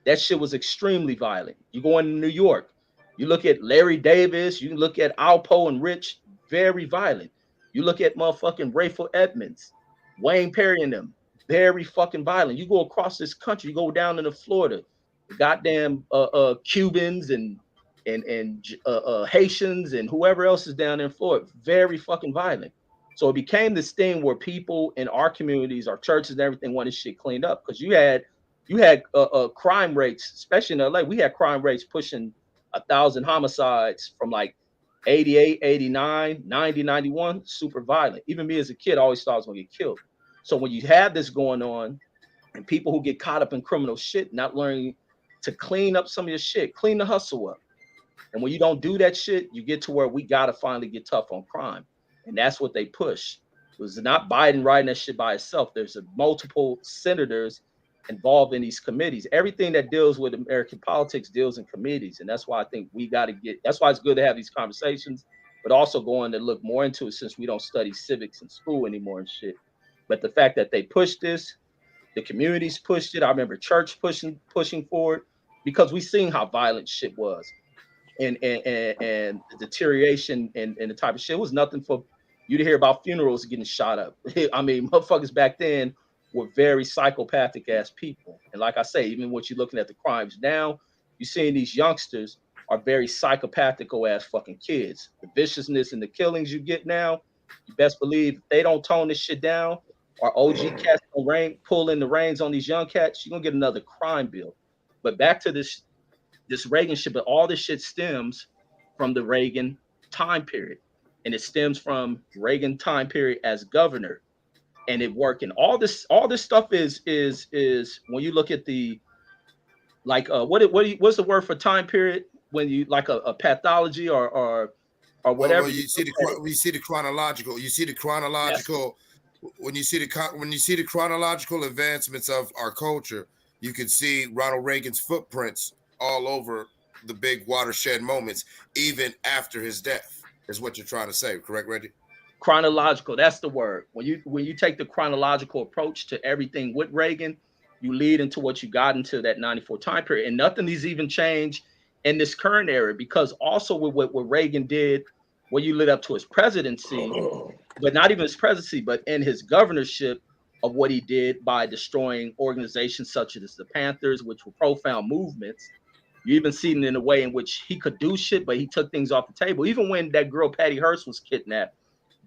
D: that shit was extremely violent. You go into New York, you look at Larry Davis, you look at Alpo and Rich, very violent. You look at motherfucking Rayful Edmonds, Wayne Perry and them, very fucking violent. You go across this country, you go down into Florida, the goddamn Cubans and Haitians and whoever else is down in Florida, very fucking violent. So it became this thing where people in our communities, our churches, and everything wanted shit cleaned up because you had crime rates, especially in LA. We had crime rates pushing 1,000 homicides from like 88, 89, 90, 91, super violent. Even me as a kid, I always thought I was gonna get killed. So when you have this going on, and people who get caught up in criminal shit, not learning to clean up some of your shit, clean the hustle up. And when you don't do that shit, you get to where we gotta finally get tough on crime. And that's what they push. It was not Biden writing that shit by itself. There's multiple senators involved in these committees. Everything that deals with American politics deals in committees. And that's why I think we got to that's why it's good to have these conversations, but also going to look more into it since we don't study civics in school anymore and shit. But the fact that they pushed this, the communities pushed it. I remember church pushing for it because we seen how violent shit was. And the deterioration and the type of shit. It was nothing for you to hear about funerals getting shot up. I mean, motherfuckers back then were very psychopathic ass people. And like I say, even what you're looking at the crimes now, you're seeing these youngsters are very psychopathic ass fucking kids. The viciousness and the killings you get now, you best believe if they don't tone this shit down, or OG cats pull in the reins on these young cats, you're gonna get another crime bill. But back to this Reagan shit, but all this shit stems from the Reagan time period. And it stems from Reagan time period as governor. And it worked. And all this stuff is when you look at the like what's the word for time period when you like a pathology or whatever.
B: Well, you see the chronological. You see the chronological. Yes. When you see the chronological advancements of our culture, you can see Ronald Reagan's footprints all over the big watershed moments, even after his death, is what you're trying to say, correct, Reggie?
D: Chronological, that's the word. When you take the chronological approach to everything with Reagan, you lead into what you got into that 94 time period. And nothing has even changed in this current era, because also with what Reagan did, when you led up to his presidency, but not even his presidency, but in his governorship of what he did by destroying organizations such as the Panthers, which were profound movements. You even seen it in a way in which he could do shit, but he took things off the table. Even when that girl Patty Hearst was kidnapped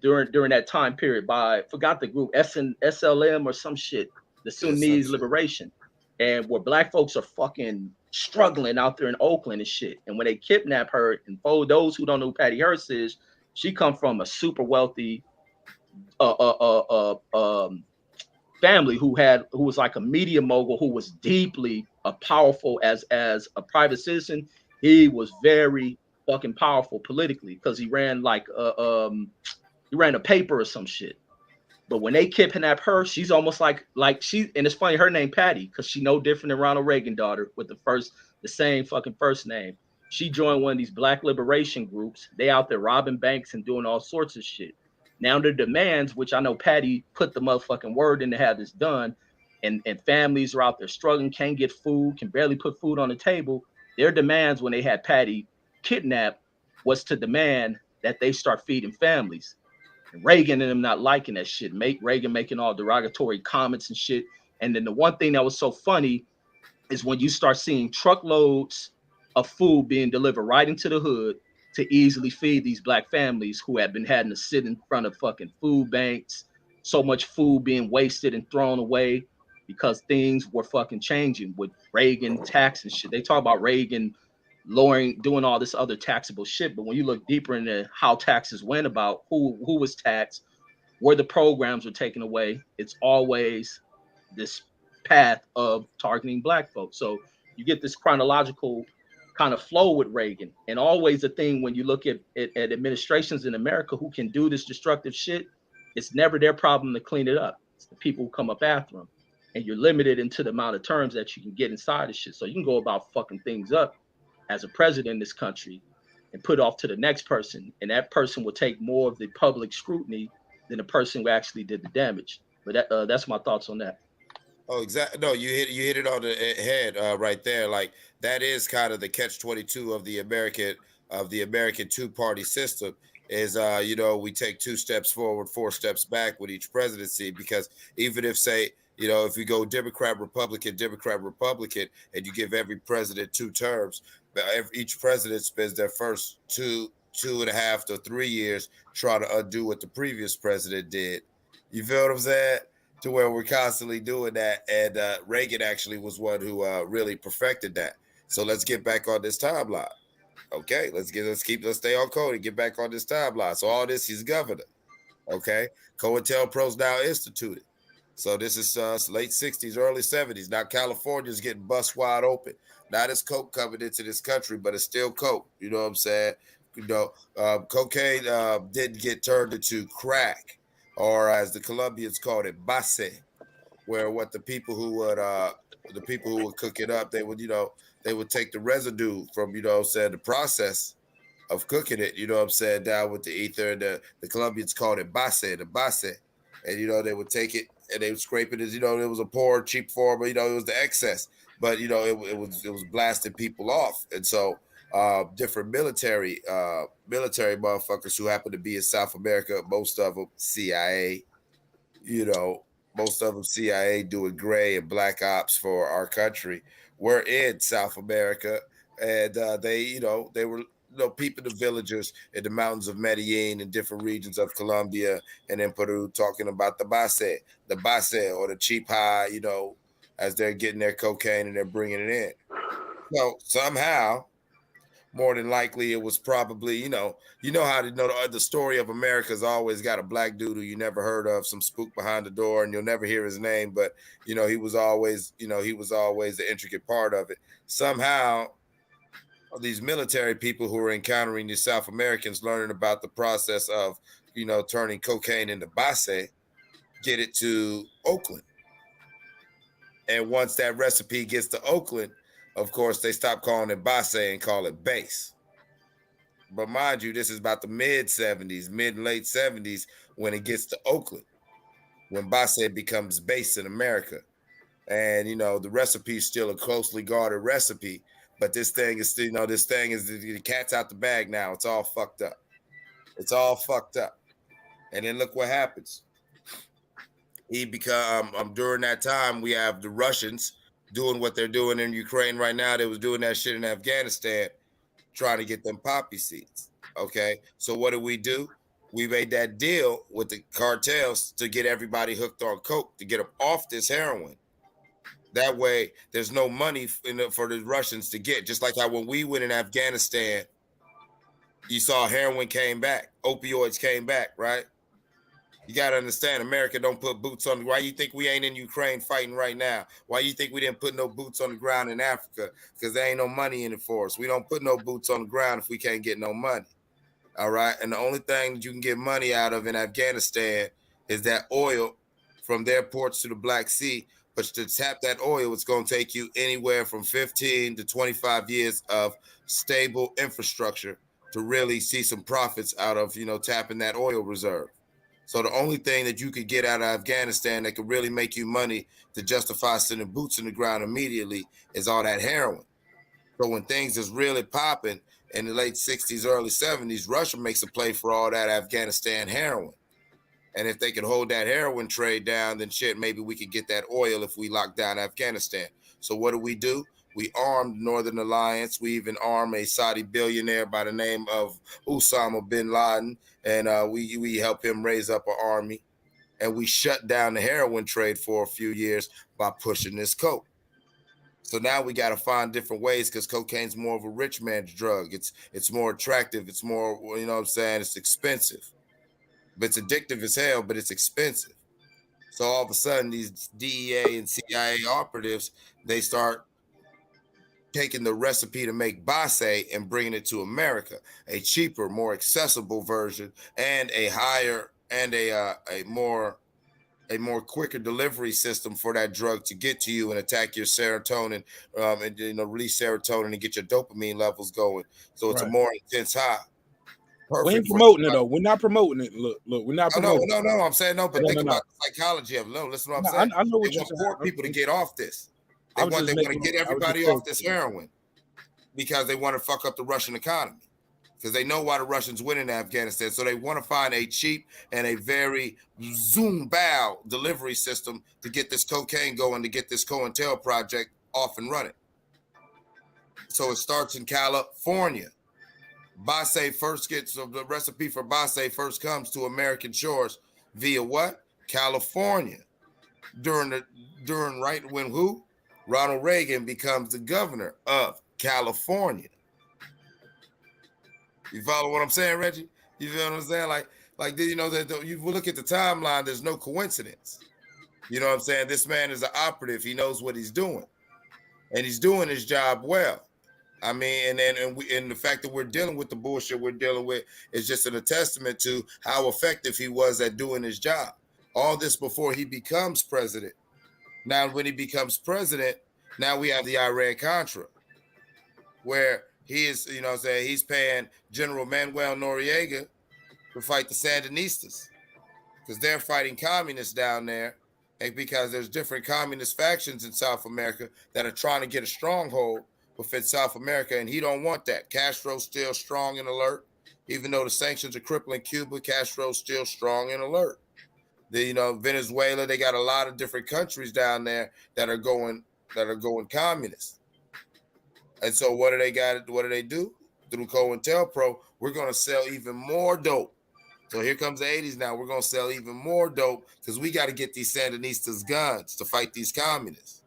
D: during that time period by, forgot the group, SLM or some shit, the Sudanese Liberation, and where black folks are fucking struggling out there in Oakland and shit. And when they kidnap her, and for those who don't know who Patty Hearst is, she come from a super wealthy family who was like a media mogul, who was deeply powerful as a private citizen. He was very fucking powerful politically because he ran like he ran a paper or some shit. But when they kidnap her, she's almost like she, and it's funny, her name Patty, because she no different than Ronald Reagan daughter with the same fucking first name. She joined one of these black liberation groups. They out there robbing banks and doing all sorts of shit. Now their demands, which I know Patty put the motherfucking word in to have this done, and families are out there struggling, can't get food, can barely put food on the table. Their demands when they had Patty kidnapped was to demand that they start feeding families. And Reagan and them not liking that shit. Reagan making all derogatory comments and shit. And then the one thing that was so funny is when you start seeing truckloads of food being delivered right into the hood to easily feed these black families who had been having to sit in front of fucking food banks, so much food being wasted and thrown away because things were fucking changing with Reagan tax and shit. They talk about Reagan doing all this other taxable shit, but when you look deeper into how taxes went about, who was taxed, where the programs were taken away, it's always this path of targeting black folks. So you get this chronological kind of flow with Reagan. And always a thing when you look at administrations in America who can do this destructive shit, it's never their problem to clean it up. It's the people who come up after them. And you're limited into the amount of terms that you can get inside of shit. So you can go about fucking things up as a president in this country and put off to the next person. And that person will take more of the public scrutiny than the person who actually did the damage. But that's my thoughts on that.
B: Oh, exactly. No, you hit it on the head right there. Like that is kind of the catch-22 of the American two-party system. Is we take 2 steps forward, 4 steps back with each presidency, because even if say if you go Democrat Republican, and you give every president 2 terms, but each president spends their first 2.5 to 3 years trying to undo what the previous president did. You feel what I'm saying? To where we're constantly doing that. And Reagan actually was one who really perfected that. So let's get back on this timeline. Okay, let's stay on code and get back on this timeline. So all this, he's governor. Okay, COINTELPRO's now instituted. So this is late 60s, early 70s. Now California's getting bust wide open. Not as coke coming into this country, but it's still coke. You know what I'm saying? Cocaine didn't get turned into crack, or as the Colombians called it, base, where what the people who would cook it up, they would take the residue from the process of cooking it, down with the ether. And the Colombians called it the base. And they would take it and they would scrape it as it was a poor, cheap form, but it was the excess. But it was blasting people off. And so different military motherfuckers who happen to be in South America, most of them CIA, most of them CIA doing gray and black ops for our country, were in South America. And they were peeping the villagers in the mountains of Medellin and different regions of Colombia and in Peru, talking about the base, or the cheap high, as they're getting their cocaine and they're bringing it in. So somehow, more than likely, it was probably, how the story of America's always got a black dude who you never heard of, some spook behind the door, and you'll never hear his name, but he was always the intricate part of it. Somehow, these military people who are encountering these South Americans, learning about the process of, turning cocaine into base, get it to Oakland. And once that recipe gets to Oakland, of course, they stop calling it base and call it base. But mind you, this is about the mid and late 70s when it gets to Oakland, when base becomes base in America. And, the recipe is still a closely guarded recipe. But this thing is still, the cat's out the bag now. It's all fucked up. And then look what happens. During that time, we have the Russians doing what they're doing in Ukraine right now. They was doing that shit in Afghanistan, trying to get them poppy seeds. Okay. So what do? We made that deal with the cartels to get everybody hooked on coke, to get them off this heroin. That way, there's no money for the Russians to get. Just like how when we went in Afghanistan, you saw heroin came back, opioids came back, right? You got to understand, America don't put boots on. Why you think we ain't in Ukraine fighting right now? Why you think we didn't put no boots on the ground in Africa? Because there ain't no money in it for us. We don't put no boots on the ground if we can't get no money. All right? And the only thing that you can get money out of in Afghanistan is that oil from their ports to the Black Sea. But to tap that oil, it's going to take you anywhere from 15 to 25 years of stable infrastructure to really see some profits out of, tapping that oil reserve. So the only thing that you could get out of Afghanistan that could really make you money to justify sending boots in the ground immediately is all that heroin. So when things is really popping in the late 60s, early 70s, Russia makes a play for all that Afghanistan heroin. And if they could hold that heroin trade down, then shit, maybe we could get that oil if we lock down Afghanistan. So what do? We armed Northern Alliance. We even armed a Saudi billionaire by the name of Osama bin Laden. And we help him raise up an army. And we shut down the heroin trade for a few years by pushing this coke. So now we got to find different ways, because cocaine's more of a rich man's drug. It's more attractive. It's more, it's expensive. But it's addictive as hell, but it's expensive. So all of a sudden, these DEA and CIA operatives, they start taking the recipe to make base and bringing it to America, a cheaper, more accessible version, and a higher and a more quicker delivery system for that drug to get to you and attack your serotonin, and release serotonin and get your dopamine levels going. So it's a more intense high.
A: We ain't
B: perfect for
A: promoting it
B: somebody.
A: though. We're not promoting it. Look, we're not promoting.
B: No. I'm saying no, but
A: No,
B: think
A: no, no.
B: about the psychology of it. No, listen to what
A: No,
B: I'm saying.
A: I know what
B: They
A: you're
B: want
A: saying.
B: poor people to get off this. They
A: I was
B: want
A: just
B: to
A: making.
B: get
A: I was just
B: everybody
A: saying
B: off this heroin because they want to fuck up the Russian economy. Because they know why the Russians win in Afghanistan. So they want to find a cheap and a very zoom bow delivery system to get this cocaine going, to get this COINTEL project off and running. So it starts in California. Basse first gets the recipe for Basse first comes to American shores via what? California. During right when who? Ronald Reagan becomes the governor of California. You follow what I'm saying, Reggie? You feel what I'm saying? Like you know that you look at the timeline. There's no coincidence. You know what I'm saying? This man is an operative. He knows what he's doing, and he's doing his job well. I mean, and the fact that we're dealing with the bullshit we're dealing with is just a testament to how effective he was at doing his job. All this before he becomes president. Now, when he becomes president, now we have the Iran-Contra, where he is, you know what I'm saying, he's paying General Manuel Noriega to fight the Sandinistas because they're fighting communists down there, and because there's different communist factions in South America that are trying to get a stronghold within South America, and he don't want that. Castro's still strong and alert. Even though the sanctions are crippling Cuba, Castro's still strong and alert. Venezuela, they got a lot of different countries down there that are going communist. And so what do they do? Through COINTELPRO, we're going to sell even more dope. So here comes the 80s now. We're going to sell even more dope because we got to get these Sandinistas guns to fight these communists.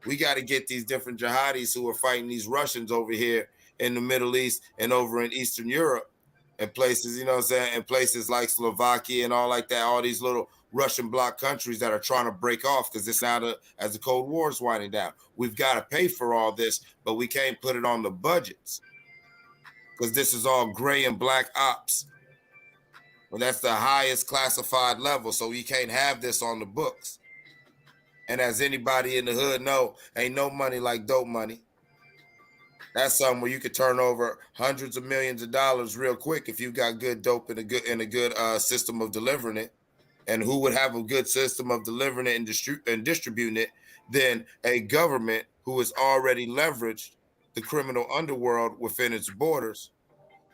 B: We got to get these different jihadis who are fighting these Russians over here in the Middle East and over in Eastern Europe and places, you know what I'm saying, and places like Slovakia and all like that, all these little Russian bloc countries that are trying to break off because it's now as the Cold War is winding down. We've got to pay for all this, but we can't put it on the budgets because this is all gray and black ops. Well, that's the highest classified level, so you can't have this on the books. And as anybody in the hood know, ain't no money like dope money. That's something where you could turn over hundreds of millions of dollars real quick if you got good dope and a good system of delivering it. And who would have a good system of delivering it and distributing it than a government who has already leveraged the criminal underworld within its borders?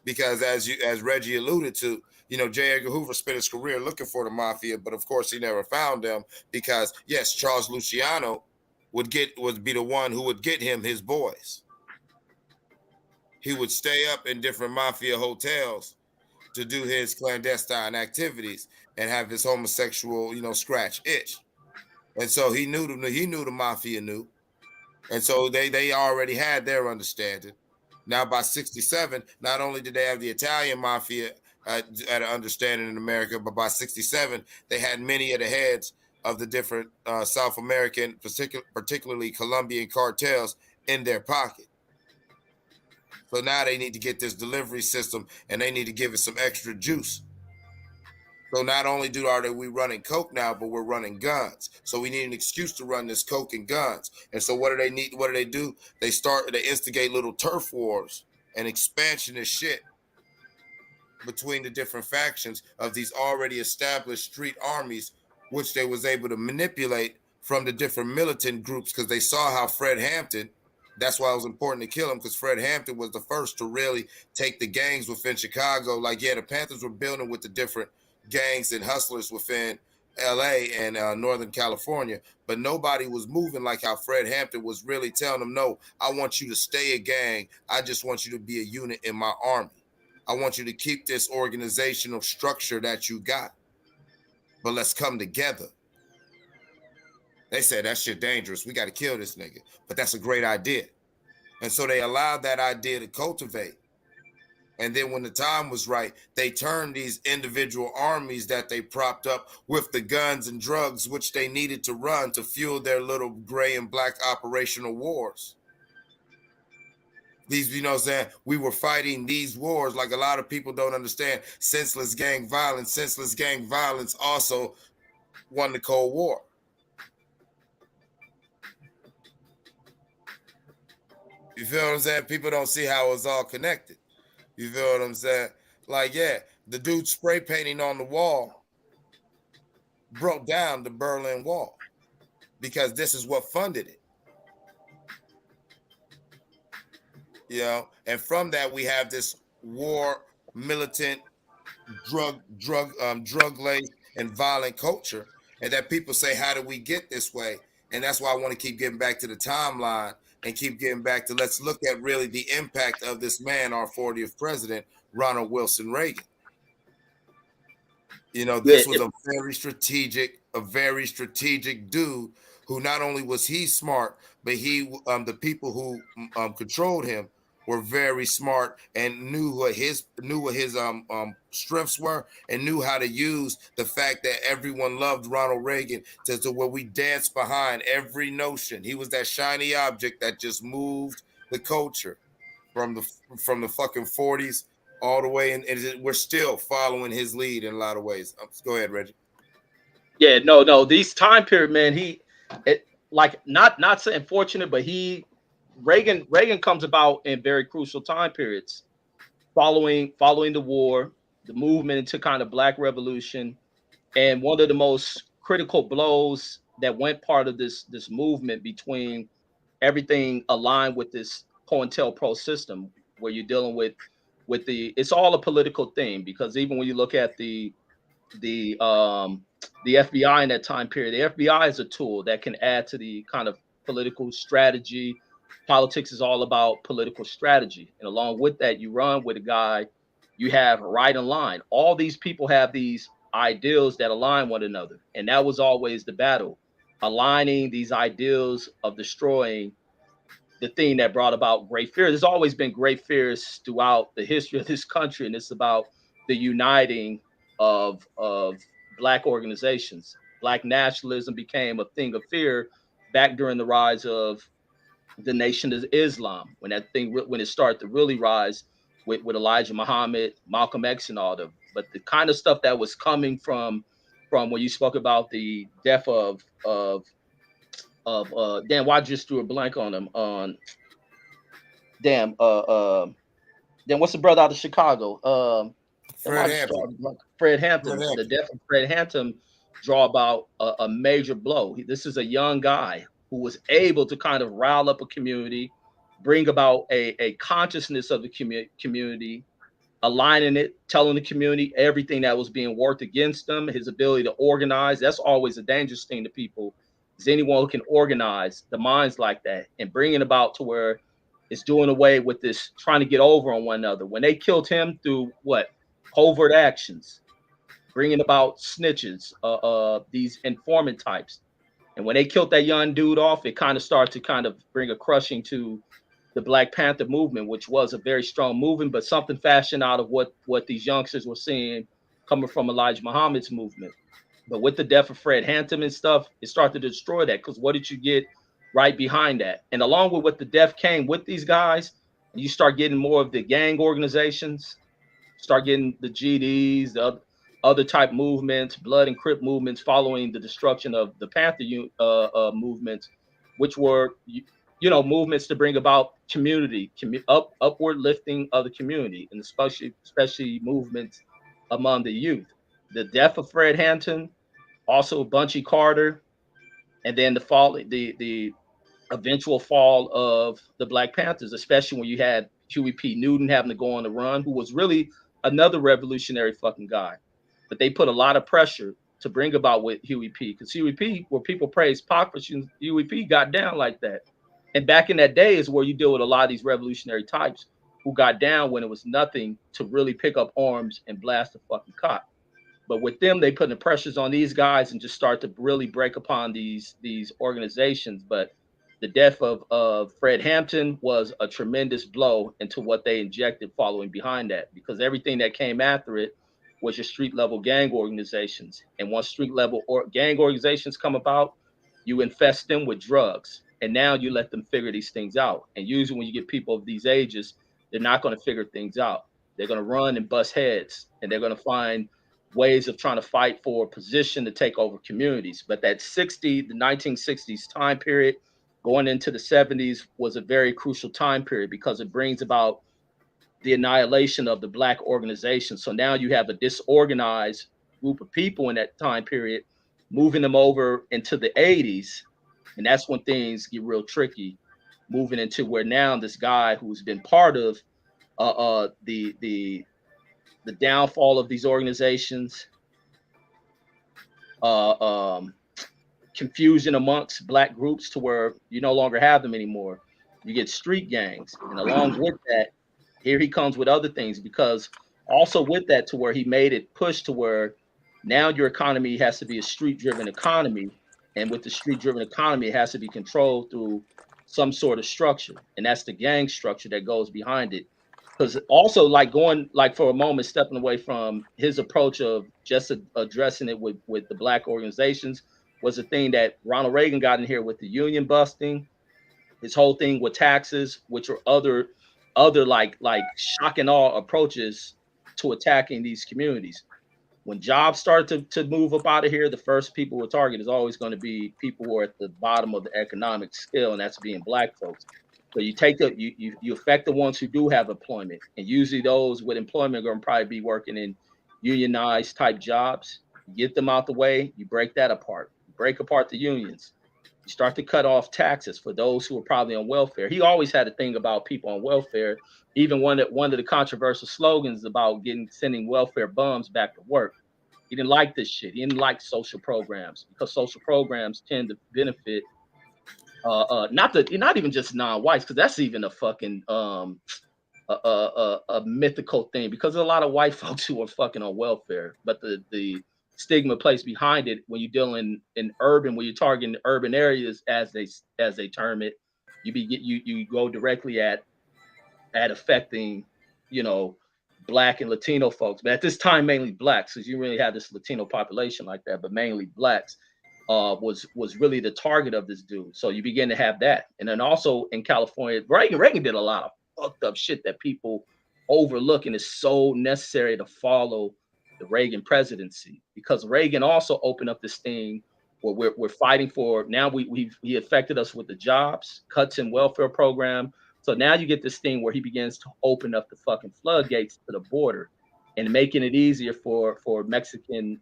B: Because as Reggie alluded to, you know, J. Edgar Hoover spent his career looking for the mafia, but of course he never found them because, yes, Charles Luciano would be the one who would get him his boys. He would stay up in different mafia hotels to do his clandestine activities and have his homosexual, you know, scratch itch. And so he knew the mafia knew. And so they already had their understanding. Now by 1967, not only did they have the Italian mafia at an understanding in America, but by 1967, they had many of the heads of the different South American, particularly Colombian cartels in their pocket. So now they need to get this delivery system and they need to give it some extra juice. So not only are we running coke now, but we're running guns. So we need an excuse to run this coke and guns. And so what do they need? What do they do? They instigate little turf wars and expansionist shit between the different factions of these already established street armies, which they was able to manipulate from the different militant groups because they saw how Fred Hampton, that's why it was important to kill him, because Fred Hampton was the first to really take the gangs within Chicago. Like, yeah, the Panthers were building with the different gangs and hustlers within LA and Northern California, but nobody was moving like how Fred Hampton was really telling them, no, I want you to stay a gang. I just want you to be a unit in my army. I want you to keep this organizational structure that you got, but let's come together. They said that shit dangerous. We got to kill this nigga, but that's a great idea. And so they allowed that idea to cultivate. And then when the time was right, they turned these individual armies that they propped up with the guns and drugs, which they needed to run to fuel their little gray and black operational wars. These, you know what I'm saying? We were fighting these wars like a lot of people don't understand. Senseless gang violence also won the Cold War. You feel what I'm saying? People don't see how it's all connected. You feel what I'm saying? Like, yeah, the dude spray painting on the wall broke down the Berlin Wall because this is what funded it. You know, and from that we have this war, militant, drug laced and violent culture, and that people say, how did we get this way? And that's why I want to keep getting back to the timeline and keep getting back to, let's look at really the impact of this man, our 40th president, Ronald Wilson Reagan. You know, this was a very strategic dude who not only was he smart, but the people who controlled him were very smart and knew what his strengths were, and knew how to use the fact that everyone loved Ronald Reagan to where we danced behind every notion. He was that shiny object that just moved the culture from the fucking 40s all the way, and we're still following his lead in a lot of ways. Go ahead, Reggie.
D: Yeah, no, these time period, man. Not saying fortunate, but Reagan comes about in very crucial time periods, following the war, the movement into kind of Black Revolution, and one of the most critical blows that went part of this movement between everything aligned with this COINTELPRO system, where you're dealing with it's all a political thing, because even when you look at the FBI in that time period, the FBI is a tool that can add to the kind of political strategy. Politics is all about political strategy, and along with that, you run with a guy you have right in line. All these people have these ideals that align one another, and that was always the battle, aligning these ideals of destroying the thing that brought about great fear. There's always been great fears throughout the history of this country, and it's about the uniting of Black organizations. Black nationalism became a thing of fear back during the rise of the Nation of Islam, when it started to really rise with Elijah Muhammad, Malcolm X, and all them. But the kind of stuff that was coming from when you spoke about the death of damn, why I just drew a blank on him, on damn then what's the brother out of Chicago?
B: Fred Hampton.
D: Fred Hampton. The death of Fred Hampton draw about a major blow. This is a young guy who was able to kind of rile up a community, bring about a consciousness of the community, aligning it, telling the community everything that was being worked against them, his ability to organize. That's always a dangerous thing to people, is anyone who can organize the minds like that and bring it about to where it's doing away with this trying to get over on one another. When they killed him through what? Covert actions, bringing about snitches, these informant types. And when they killed that young dude off, it kind of started to kind of bring a crushing to the Black Panther movement, which was a very strong movement, but something fashioned out of what these youngsters were seeing coming from Elijah Muhammad's movement. But with the death of Fred Hampton and stuff, it started to destroy that, because what did you get right behind that? And along with what the death came with these guys, you start getting more of the gang organizations, start getting the GDs, the other type movements, Blood and Crip movements, following the destruction of the Panther movements, which were movements to bring about upward lifting of the community, and especially movements among the youth. The death of Fred Hampton, also Bunchy Carter, and then the eventual fall of the Black Panthers, especially when you had Huey P. Newton having to go on the run, who was really another revolutionary fucking guy. But they put a lot of pressure to bring about with Huey P. Because Huey P., where people praise Pac, but Huey P. got down like that. And back in that day is where you deal with a lot of these revolutionary types who got down when it was nothing to really pick up arms and blast a fucking cop. But with them, they put the pressures on these guys and just start to really break upon these organizations. But the death of Fred Hampton was a tremendous blow into what they injected following behind that, because everything that came after it was your street level gang organizations. And once street level gang organizations come about, you infest them with drugs. And now you let them figure these things out. And usually when you get people of these ages, they're not going to figure things out. They're going to run and bust heads, and they're going to find ways of trying to fight for a position to take over communities. But the 1960s time period going into the 70s was a very crucial time period, because it brings about the annihilation of the Black organization. So now you have a disorganized group of people in that time period, moving them over into the 80s. And that's when things get real tricky, moving into where now this guy who's been part of the downfall of these organizations, confusion amongst Black groups to where you no longer have them anymore. You get street gangs, and along with that, here he comes with other things, because also with that, to where he made it push to where now your economy has to be a street-driven economy, and with the street-driven economy, it has to be controlled through some sort of structure, and that's the gang structure that goes behind it. Because also, like, going, like, for a moment, stepping away from his approach of just addressing it with the Black organizations, was the thing that Ronald Reagan got in here with the union busting, his whole thing with taxes, which are other like shock and awe approaches to attacking these communities. When jobs start to move up out of here, the first people we'll target is always going to be people who are at the bottom of the economic scale, and that's being Black folks. So you take you affect the ones who do have employment, and usually those with employment are going to probably be working in unionized type jobs. You get them out the way, you break that apart, you break apart the unions. You start to cut off taxes for those who are probably on welfare. He always had a thing about people on welfare. Even one of the controversial slogans about sending welfare bums back to work. He didn't like this shit. He didn't like social programs, because social programs tend to benefit not even just non-whites, because that's even a fucking a mythical thing, because there's a lot of white folks who are fucking on welfare, but the stigma placed behind it when you're dealing in urban, when you're targeting urban areas, as they term it, you go directly at affecting, Black and Latino folks. But at this time, mainly Blacks, because you really had this Latino population like that, but mainly Blacks was really the target of this dude. So you begin to have that. And then also in California, Reagan did a lot of fucked up shit that people overlook, and is so necessary to follow the Reagan presidency, because Reagan also opened up this thing where we're fighting for. Now he affected us with the jobs cuts in welfare program. So now you get this thing where he begins to open up the fucking floodgates to the border, and making it easier for Mexican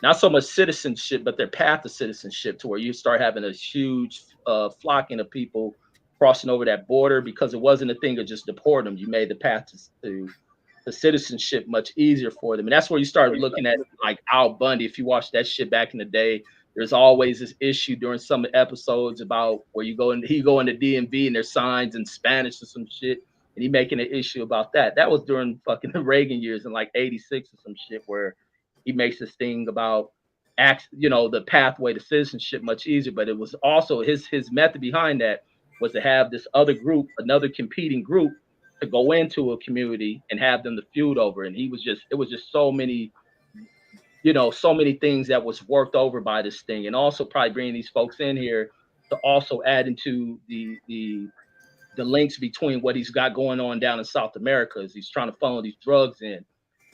D: not so much citizenship, but their path to citizenship, to where you start having a huge flocking of people crossing over that border, because it wasn't a thing of just deport them. You made the path to citizenship much easier for them. And that's where you start looking at, like, Al Bundy. If you watch that shit back in the day, there's always this issue during some episodes about where he go into DMV and there's signs in Spanish or some shit, and he making an issue about that. That was during fucking the Reagan years in like 86 or some shit, where he makes this thing about the pathway to citizenship much easier. But it was also his method behind that was to have this other group, another competing group, to go into a community and have them to feud over. And it was just so many, so many things that was worked over by this thing. And also probably bringing these folks in here to also add into the links between what he's got going on down in South America, as he's trying to funnel these drugs in,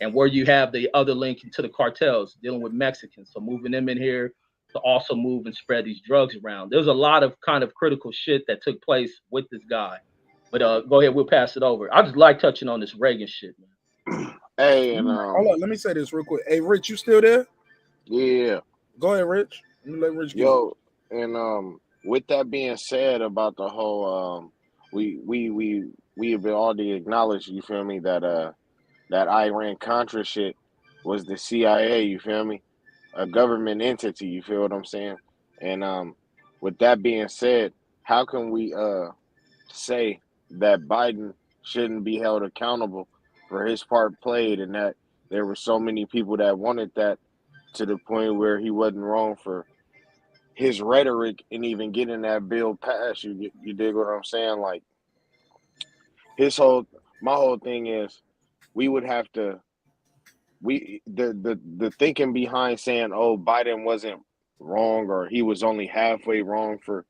D: and where you have the other link into the cartels dealing with Mexicans. So moving them in here to also move and spread these drugs around. There's a lot of kind of critical shit that took place with this guy. But go ahead, we'll pass it over. I just like touching on this Reagan shit, man.
F: Hey, and
A: hold on, let me say this real quick. Hey, Rich, you still there?
F: yeah,
A: Go ahead, Rich. Let me let Rich go.
F: yo, and with that being said about the whole we have already acknowledged, you feel me, that that Iran Contra shit was the CIA, you feel me, a government entity, you feel what I'm saying? And with that being said, how can we say that Biden shouldn't be held accountable for his part played, and that there were so many people that wanted that, to the point where he wasn't wrong for his rhetoric and even getting that bill passed? You dig what I'm saying? Like, my whole thing is, we would have to, the thinking behind saying, oh, Biden wasn't wrong, or he was only halfway wrong for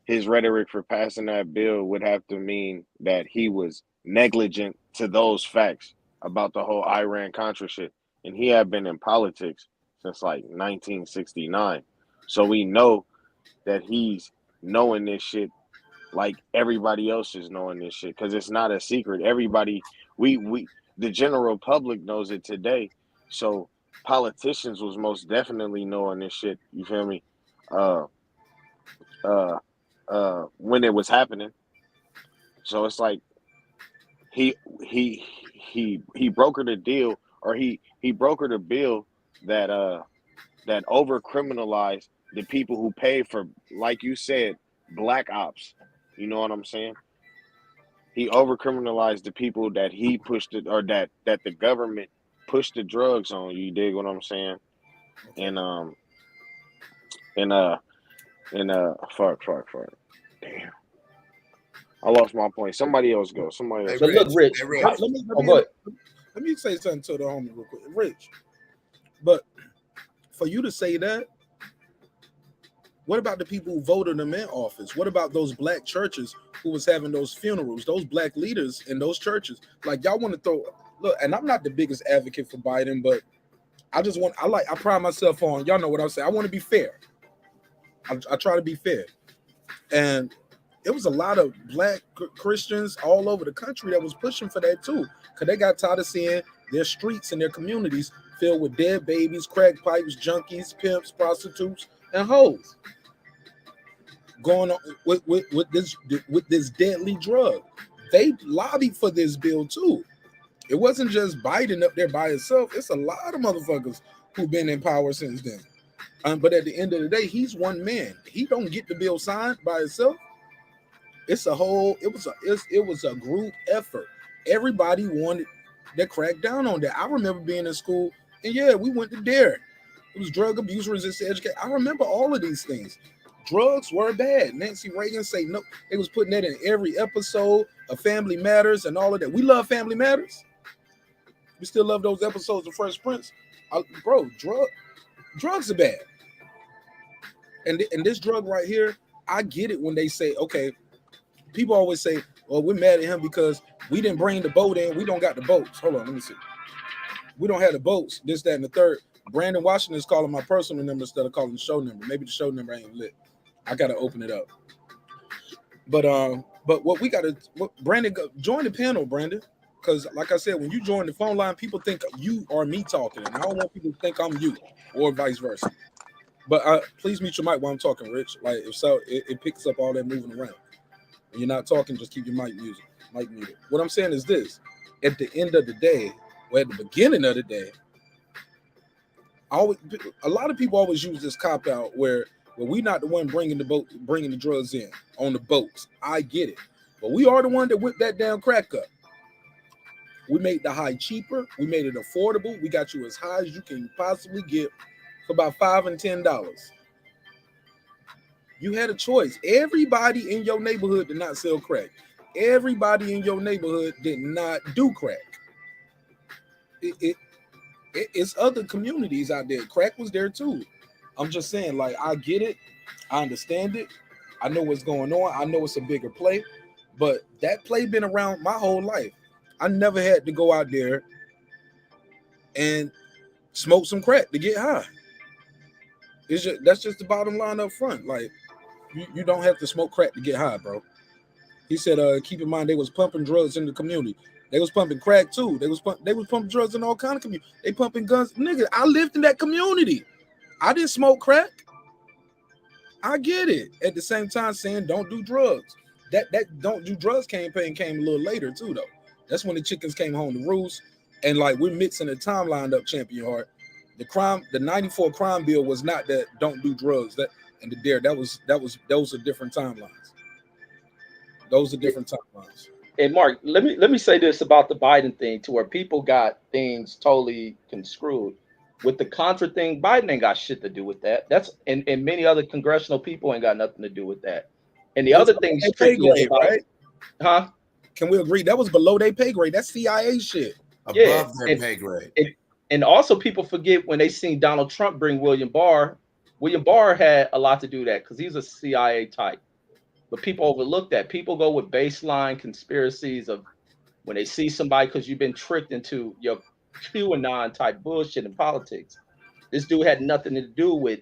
F: his rhetoric for passing that bill, would have to mean that he was negligent to those facts about the whole Iran Contra shit. And he had been in politics since like 1969. So we know that he's knowing this shit like everybody else is knowing this shit, because it's not a secret. Everybody, the general public knows it today. So politicians was most definitely knowing this shit. You feel me? Uh, uh, when it was happening. So it's like he he brokered a deal, or he brokered a bill that that over criminalized the people who pay for, like you said, black ops. You know what I'm saying? He over criminalized the people that he pushed it, or that the government pushed the drugs on. You dig what I'm saying? And and uh fuck. Damn. I lost my point. Somebody else go. Somebody
B: Hey,
F: else
D: But
F: go.
D: look, Rich.
B: Hey, Rich.
D: Oh, go ahead.
A: Let me say something to the homie real quick, Rich. But for you to say that, what about the people who voted him in office? What about those black churches who was having those funerals? Those black leaders in those churches? Like, y'all want to throw look, and I'm not the biggest advocate for Biden, but I pride myself on, y'all know what I'm saying. I want to be fair. I try to be fair. And it was a lot of black Christians all over the country that was pushing for that too, because they got tired of seeing their streets and their communities filled with dead babies, crack pipes, junkies, pimps, prostitutes, and hoes going on with this deadly drug. They lobbied for this bill too. It wasn't just Biden up there by himself. It's a lot of motherfuckers who've been in power since then. But at the end of the day, he's one man. He don't get the bill signed by himself. It was a group effort. Everybody wanted to crack down on that. I remember being in school, and yeah, we went to DARE. It was drug abuse resistant education. I remember all of these things. Drugs were bad. Nancy Reagan say no. They was putting that in every episode of Family Matters and all of that. We love Family Matters. We still love those episodes of Fresh Prince. Bro, drugs are bad. And this drug right here, I get it when they say, okay, people always say, well, we're mad at him because we didn't bring the boat in. We don't got the boats. Hold on, let me see. We don't have the boats, this, that, and the third. Brandon Washington is calling my personal number instead of calling the show number. Maybe the show number ain't lit. I got to open it up. But what we got to, Brandon, join the panel, Brandon. Because like I said, when you join the phone line, people think you are me talking. And I don't want people to think I'm you or vice versa. But please mute your mic while I'm talking, Rich. Like, if so, it picks up all that moving around. When you're not talking, just keep your mic muted. What I'm saying is this. At the end of the day, or at the beginning of the day, a lot of people always use this cop out where we're not the one bringing the drugs in on the boats. I get it. But we are the one that whipped that damn crack up. We made the high cheaper. We made it affordable. We got you as high as you can possibly get for about $5 and $10. You had a choice. Everybody in your neighborhood did not sell crack. Everybody in your neighborhood did not do crack. It's other communities out there. Crack was there too. I'm just saying, like, I get it. I understand it. I know what's going on. I know it's a bigger play, but that play been around my whole life. I never had to go out there and smoke some crack to get high. That's just the bottom line up front. Like, you don't have to smoke crack to get high, bro. He said, keep in mind, they was pumping drugs in the community. They was pumping crack too. They was pumping drugs in all kind of community. They pumping guns. Nigga, I lived in that community. I didn't smoke crack. I get it. At the same time, saying don't do drugs. That don't do drugs campaign came a little later too, though. That's when the chickens came home to roost. And like, we're mixing the timeline up, Champion Heart. The 94 crime bill was not that don't do drugs. And the DARE, those are different timelines. Those are different timelines.
D: And Mark, let me say this about the Biden thing, to where people got things totally construed. With the Contra thing, Biden ain't got shit to do with that. That's and many other congressional people ain't got nothing to do with that. And the other thing strictly is about,
A: right?
D: Huh?
A: Can we agree that was below their pay grade? That's CIA shit.
B: Above their pay grade.
D: And also, people forget when they seen Donald Trump bring William Barr. William Barr had a lot to do with that because he's a CIA type. But people overlook that. People go with baseline conspiracies of when they see somebody because you've been tricked into your QAnon type bullshit in politics. This dude had nothing to do with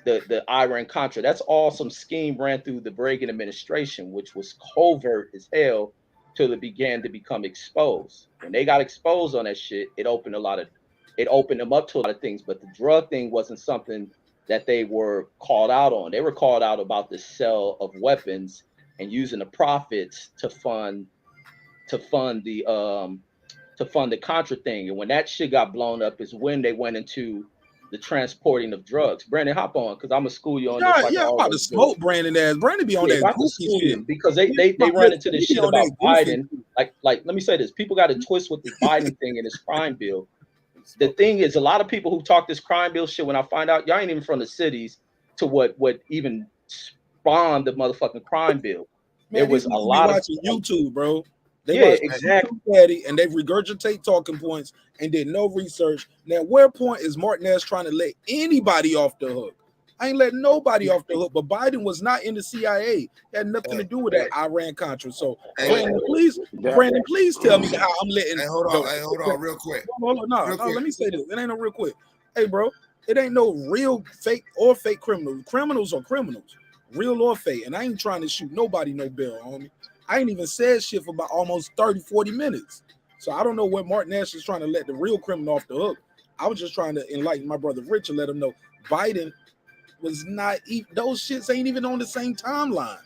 D: the Iran-Contra. That's all some scheme ran through the Reagan administration, which was covert as hell till it began to become exposed. When they got exposed on that shit, it opened them up to a lot of things. But the drug thing wasn't something that they were called out on. They were called out about the sale of weapons and using the profits to fund the Contra thing. And when that shit got blown up is when they went into the transporting of drugs. Brandon, hop on, because I'm gonna school you on this. Like
A: I'm about to smoke Brandon ass. Brandon be on that goofy shit
D: because they run into this shit about Biden. Like let me say this: people got to twist with the Biden thing and his crime bill. The thing is, a lot of people who talk this crime bill shit, when I find out y'all ain't even from the cities to what even spawned the motherfucking crime bill.
A: Man, there was a lot of YouTube, bro. They
D: exactly.
A: And they regurgitate talking points and did no research. Now, where point is Marq Nash trying to let anybody off the hook? I ain't letting nobody off the hook, but Biden was not in the CIA. It had nothing to do with that Iran-Contra. So, Brandon, please tell me how I'm letting.
B: Hey, hold on, real quick.
A: No, let me say this. It ain't no real quick. Hey, bro, it ain't no real fake criminals. Criminals are criminals, real or fake. And I ain't trying to shoot nobody no bill, homie. I ain't even said shit for about almost 30, 40 minutes. So I don't know what Marq Nash is trying to let the real criminal off the hook. I was just trying to enlighten my brother Rich and let him know Biden was not, those shits ain't even on the same timeline.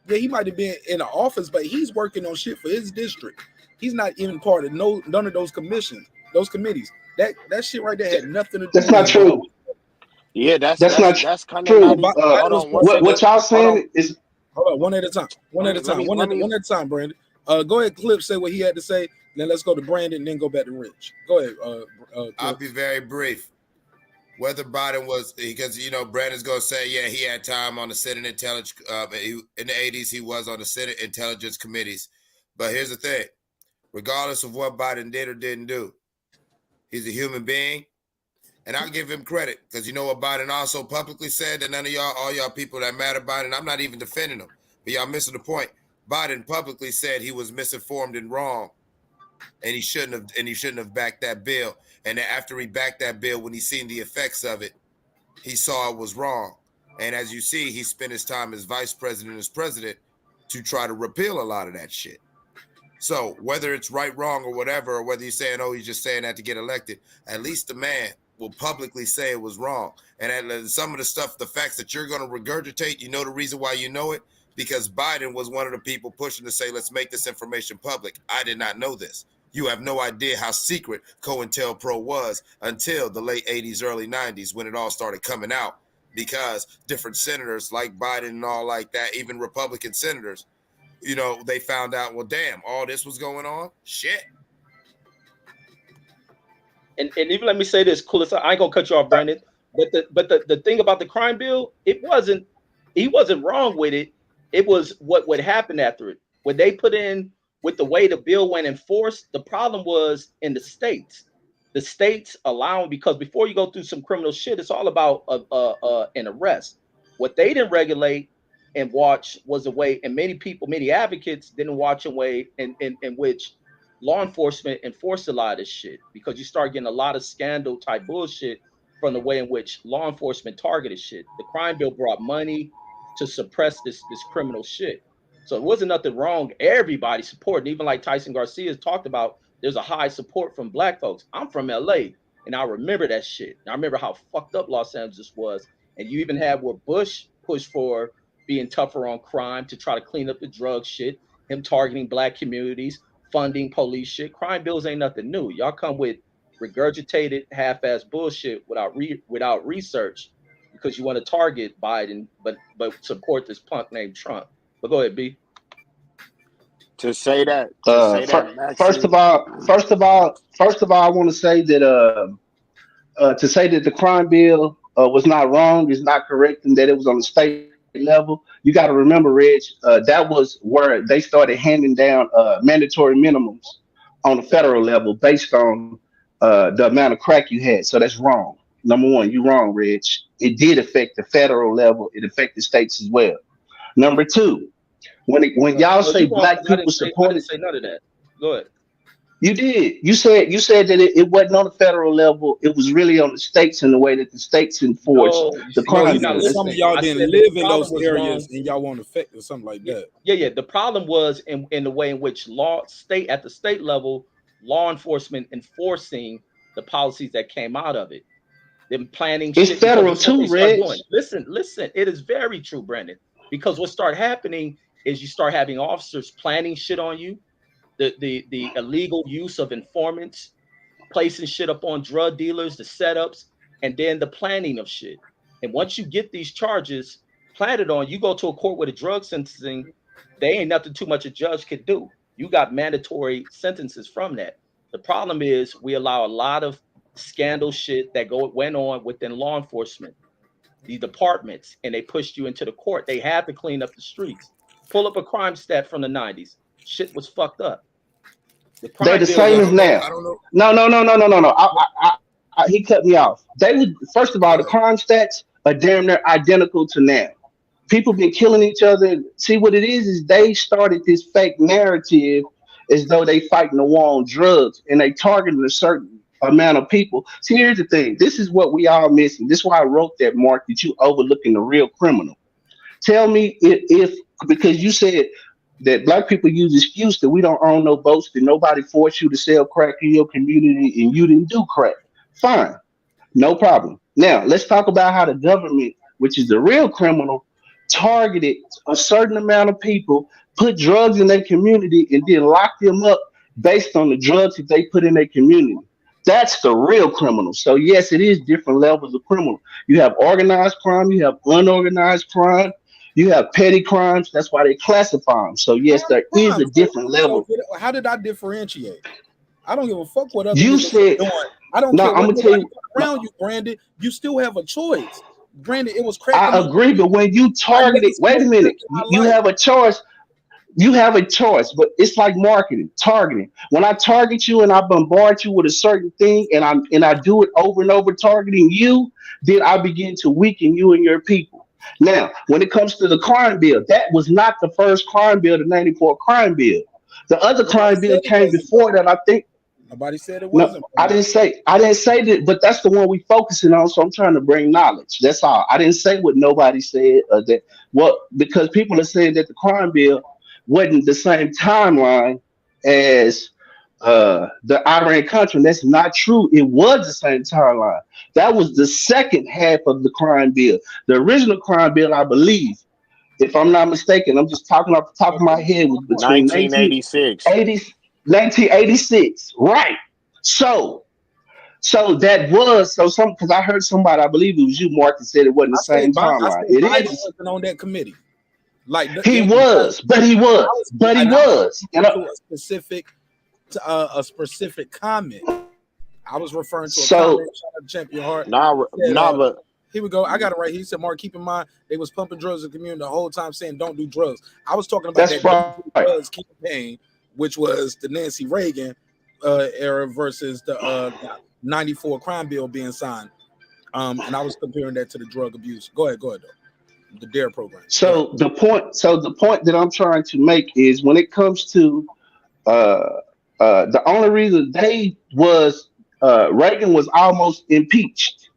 A: Yeah, he might have been in the office, but he's working on shit for his district. He's not even part of none of those committees. That shit right there had nothing to do with
G: That's not true.
F: Yeah, that's
G: not
F: kind
G: true.
F: of not
G: what y'all saying is
A: hold on, one at a time. One at a time, Brandon. Go ahead, Clip, say what he had to say. Then let's go to Brandon, and then go back to Rich. Go ahead.
B: I'll be very brief. Whether Biden was, because Brandon's gonna say, yeah, he had time on the Senate Intelligence. In the 80s, he was on the Senate Intelligence committees. But here's the thing: regardless of what Biden did or didn't do, he's a human being, and I'll give him credit because you know what Biden also publicly said that none of y'all, all y'all people that matter Biden, I'm not even defending him, but y'all missing the point. Biden publicly said he was misinformed and wrong, and he shouldn't have backed that bill. And then after he backed that bill, when he seen the effects of it, he saw it was wrong. And as you see, he spent his time as vice president, as president, to try to repeal a lot of that shit. So whether it's right, wrong, or whatever, or whether you're saying, oh, he's just saying that to get elected, at least the man will publicly say it was wrong. And some of the stuff, the facts that you're going to regurgitate, you know the reason why you know it? Because Biden was one of the people pushing to say, let's make this information public. I did not know this. You have no idea how secret COINTELPRO was until the late 80s, early 90s when it all started coming out, because different senators like Biden and all like that, even Republican senators, they found out, well, damn, all this was going on? Shit.
D: And even let me say this, coolest. I ain't gonna cut you off, Brandon. But the thing about the crime bill, he wasn't wrong with it. It was what would happen after it. When they put in with the way the bill went enforced, the problem was in the states. The states allowing, because before you go through some criminal shit, it's all about an arrest. What they didn't regulate and watch was a way, and many advocates didn't watch a way in which law enforcement enforced a lot of this shit, because you start getting a lot of scandal type bullshit from the way in which law enforcement targeted shit. The crime bill brought money to suppress this criminal shit. So it wasn't nothing wrong. Everybody supporting, even like Tyson Garcia talked about, there's a high support from black folks. I'm from LA, and I remember that shit. And I remember how fucked up Los Angeles was. And you even had where Bush pushed for being tougher on crime to try to clean up the drug shit, him targeting black communities, funding police shit. Crime bills ain't nothing new. Y'all come with regurgitated half-ass bullshit without research, because you want to target Biden, but support this punk named Trump. But go ahead, B.
F: To say that.
G: First of all, I want to say that to say that the crime bill was not wrong is not correct, and that it was on the state level. You got to remember, Reg, that was where they started handing down mandatory minimums on the federal level based on the amount of crack you had. So that's wrong. Number one, you're wrong, Reg. It did affect the federal level. It affected states as well. Number two, when y'all say black people supported,
D: I didn't say none of that. Go ahead.
G: You did. You said that it wasn't on the federal level. It was really on the states in the way that the states enforced
D: No, you
G: the
D: see,
A: No,
G: crime
A: he
D: you're
A: said
D: not
G: bill.
A: some of
D: listening.
A: y'all
D: I
A: didn't
D: said that the
A: live in those
D: problem was
A: areas
D: wrong.
A: and y'all want to affect or something like
D: Yeah,
A: that.
D: yeah. The problem was in the way in which at the state level, law enforcement enforcing the policies that came out of it. Them planning
G: It's
D: shit because
G: federal
D: this is what
G: too,
D: they start
G: Reg.
D: doing. Listen. It is very true, Brandon. Because what start happening is you start having officers planning shit on you. The illegal use of informants, placing shit up on drug dealers, the setups, and then the planning of shit. And once you get these charges planted on, you go to a court with a drug sentencing, they ain't nothing too much a judge could do. You got mandatory sentences from that. The problem is we allow a lot of scandal shit that went on within law enforcement, the departments, and they pushed you into the court. They had to clean up the streets. Pull up a crime stat from the 90s. Shit was fucked up. The
G: They
D: crime
G: the
D: bill
B: I
G: same as
B: don't
D: wasn't
B: know.
G: now.
B: I don't know.
G: No. He cut me off. They would first of all,
B: Go
G: the
B: ahead.
G: crime stats are damn near identical to now. People been killing each other. See what it is they started this fake narrative as though they fighting the war on drugs and they targeting a certain amount of people. See, here's the thing. This is what we all missing. This is why I wrote that, Mark, that you overlooking the real criminal. Tell me if because you said that black people use excuse that we don't own no boats, that nobody forced you to sell crack in your community and you didn't do crack. Fine. No problem. Now, let's talk about how the government, which is the real criminal, targeted a certain amount of people, put drugs in their community, and then lock them up based on the drugs that they put in their community. That's the real criminal. So, yes, it is different levels of criminal. You have organized crime, you have unorganized crime, you have petty crimes. That's why they classify them. So, yes,
A: Crime,
G: there is
A: crime.
G: a different level.
A: How did I differentiate? I don't give a fuck what other
G: You
A: niggas are
G: said,
A: doing. I don't
G: no,
A: care
G: I'm
A: what
G: going to tell
A: nobody
G: you,
A: put around you, Brandon. You still have a choice. Brandon, it was crack in
G: I
A: my
G: agree,
A: life.
G: but when you
A: I never
G: targeted, wait a
A: smoked crack
G: minute,
A: in my
G: you
A: life.
G: have a choice. You have a choice, but it's like marketing, targeting. When I target you and I bombard you with a certain thing, and I do it over and over, targeting you, then I begin to weaken you and your people. Now, when it comes to the crime bill, that was not the first crime bill, the '94 crime bill. The other
A: Nobody
G: crime bill
A: said it
G: came
A: wasn't
G: before
A: though.
G: that. I think
A: Nobody said it
G: no,
A: wasn't,
G: I
A: Brandon.
G: didn't say I didn't say that, but that's the one we focusing on. So I'm trying to bring knowledge. That's all. I didn't say what nobody said. That what because people are saying that the crime bill wasn't the same timeline as the Iran Contra. That's not true. It was the same timeline. That was the second half of the crime bill. The original crime bill, I believe, if I'm not mistaken, I'm just talking off the top of my
A: Okay.
G: head, was between
F: 1986.
G: 1986. Right. So that was some because I heard somebody, I believe it was you, Mark, that said it wasn't the same
A: I
G: timeline.
A: said
G: It
A: Biden
G: is.
A: wasn't on that committee. Like
G: He
A: them,
G: was, but he
A: I
G: was,
A: was,
G: but he
A: and I was
G: was.
A: referring to a specific comment. I was referring to a
G: So
A: comment. Shout out to Champion Heart.
F: Nah,
A: Said,
F: nah, but
A: here we go. I got it right. He said, Mark, keep in mind they was pumping drugs in the community the whole time, saying don't do drugs. I was talking about
G: that's
A: that don't do
G: right.
A: drugs campaign, which was the Nancy Reagan era versus the 94 crime bill being signed. And I was comparing that to the drug abuse. Go ahead, though. The DARE program. Go ahead.
G: So the point that I'm trying to make is when it comes to uh, the only reason Reagan was almost impeached.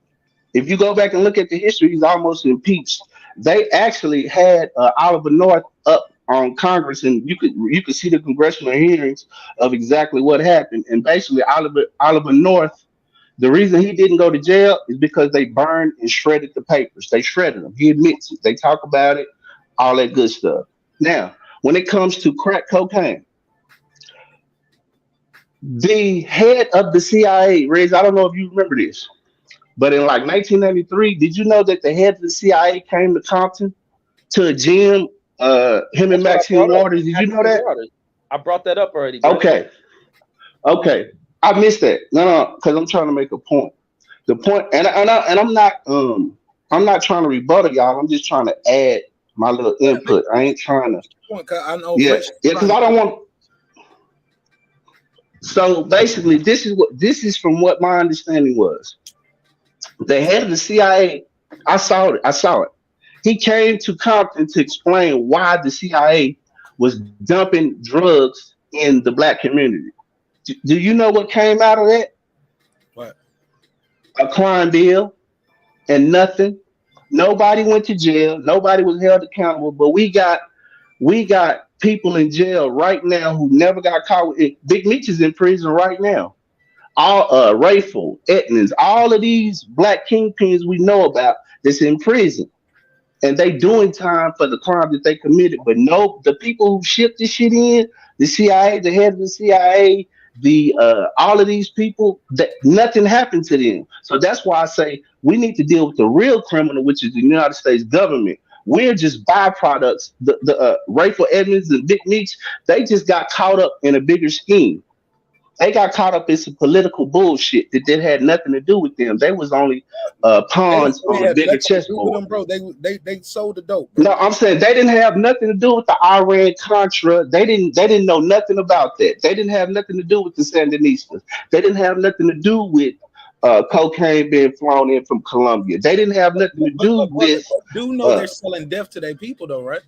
G: If you go back and look at the history, he's almost impeached. They actually had Oliver North up on Congress, and you could see the congressional hearings of exactly what happened. And basically, Oliver North, the reason he didn't go to jail is because they burned and shredded the papers. They shredded them. He admits it. They talk about it, all that good stuff. Now, when it comes to crack cocaine, the head of the CIA, Reg, I don't know if you remember this, but in like 1993, did you know that the head of the CIA came to Compton to a gym? Him and
D: That's what I
G: Maxine
D: brought up.
G: Waters. Did you know
D: Maxine
G: that?
D: Waters. I brought that up already, Brandon.
G: Okay, okay. I missed that. No, because I'm trying to make a point. The point, I'm not trying to rebuttal y'all. I'm just trying to add my little input. I ain't trying to.
A: I know
G: Yeah,
A: Rich
G: yeah,
A: trying
G: because
A: to
G: I don't want. So basically, this is from what my understanding was. The head of the CIA, I saw it. I saw it. He came to Compton to explain why the CIA was dumping drugs in the black community. Do you know what came out of that?
A: What?
G: A crime bill and nothing. Nobody went to jail. Nobody was held accountable. But we got people in jail right now who never got caught. Big Meech is in prison right now. All Rayful, Etnins, all of these black kingpins we know about that's in prison. And they doing time for the crime that they committed. But no, the people who shipped this shit in, the CIA, the head of the CIA, the all of these people, that nothing happened to them. So that's why I say we need to deal with the real criminal, which is the United States government. We're just byproducts. The Rayful Edmonds and Big Meech, they just got caught up in a bigger scheme. They got caught up in some political bullshit that had nothing to do with them. They was only
A: They didn't
G: pawns
A: say they
G: on a
A: had
G: bigger
A: nothing to do with
G: chessboard.
A: them, bro. They sold the dope,
G: No,
A: bro.
G: I'm saying they didn't have nothing to do with the Iran Contra. They didn't know nothing about that. They didn't have nothing to do with the Sandinistas. They didn't have nothing to do with cocaine being flown in from Colombia. They didn't have nothing to do
A: But
G: with
A: they do know
G: uh,
A: they're selling death to their people, though, right?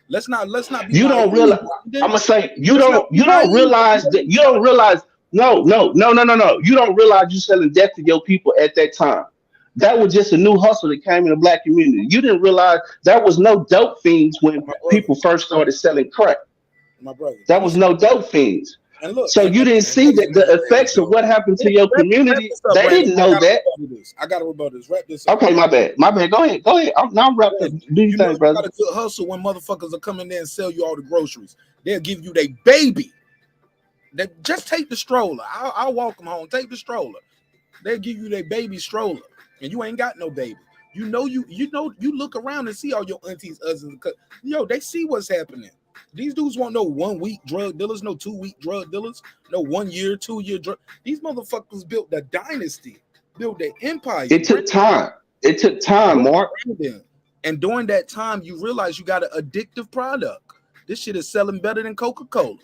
A: Let's not be
G: you don't
A: naive.
G: realize. I'm gonna say you
A: Let's
G: don't
A: not be
G: you don't
A: naive.
G: realize that you don't realize. No. You don't realize you selling death to your people at that time. That was just a new hustle that came in the black community. You didn't realize there was no dope fiends when
A: My brother,
G: people first started selling crack.
A: my brother.
G: There
A: Let me
G: was
A: say,
G: no dope fiends.
A: and look,
G: So you didn't see that the effects of what happened to your
A: wrap
G: community.
A: this up,
G: They
A: Brandon.
G: didn't know that.
A: I gotta rebuttal this. Wrap this up.
G: Okay, my bad. My bad. Go ahead. Go ahead. I'm wrapped up.
A: Brandon,
G: Do your
A: you know
G: thing,
A: you
G: brother.
A: got a good hustle when motherfuckers are coming there and sell you all the groceries. They'll give you their baby. They just take the stroller. I'll walk them home. Take the stroller. They'll give you their baby stroller, and you ain't got no baby. You know you look around and see all your aunties, cousins. Yo, they see what's happening. These dudes want no 1 week drug dealers, no 2 week drug dealers, no 1 year, 2 year drug. These motherfuckers built the dynasty, built their empire.
G: It took time. It took time, Mark.
A: And during that time, you realize you got an addictive product. This shit is selling better than Coca-Cola.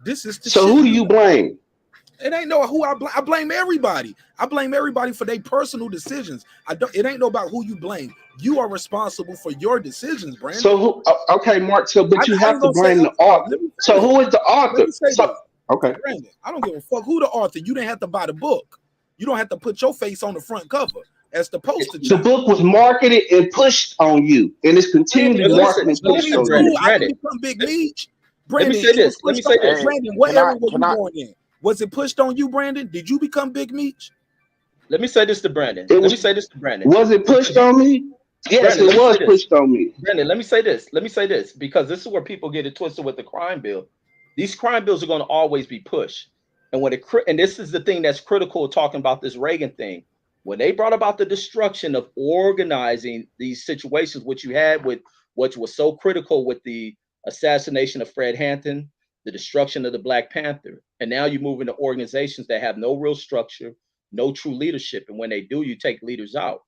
A: This is the
G: So
A: shit.
G: who do you blame?
A: It ain't no who I blame everybody. I blame everybody for their personal decisions. It ain't no about who you blame. You are responsible for your decisions, Brandon.
G: So who? Okay, Mark. So, but you
A: I
G: have
A: ain't
G: to
A: gonna say.
G: blame the author. So who is the
A: Let
G: author?
A: me say
G: So,
A: this,
G: okay.
A: Brandon. I don't give a fuck who the author. You didn't have to buy the book. You don't have to put your face on the front cover as the poster
G: The
A: child.
G: book was marketed and pushed on you, and it's continually
A: Brandon,
G: marketed and
D: But
G: pushed
D: listen,
G: on
D: Brandon,
G: you.
A: I can
D: Brandon.
A: become Big Meech.
D: Let me
A: Brandon,
D: say
A: it was
D: this. Let me
A: pushed
D: say
A: on
D: this.
A: Brandon. What
F: Can I?
A: era was
F: Can
A: you
F: I?
A: born in? Was it pushed on you, Brandon? Did you become Big Meech?
D: Let me say this to Brandon.
G: It
D: Let
G: was.
D: me say this to Brandon.
G: Was it pushed on me? Yes,
D: Brandon, let
G: it
D: me say
G: was
D: this.
G: pushed on me.
D: Brandon, let me say this. Let me say this because this is where people get it twisted with the crime bill. These crime bills are going to always be pushed, and and this is the thing that's critical talking about this Reagan thing. When they brought about the destruction of organizing these situations, which you had with which was so critical with the assassination of Fred Hampton, the destruction of the Black Panther, and now you move into organizations that have no real structure, no true leadership, and when they do, you take leaders out.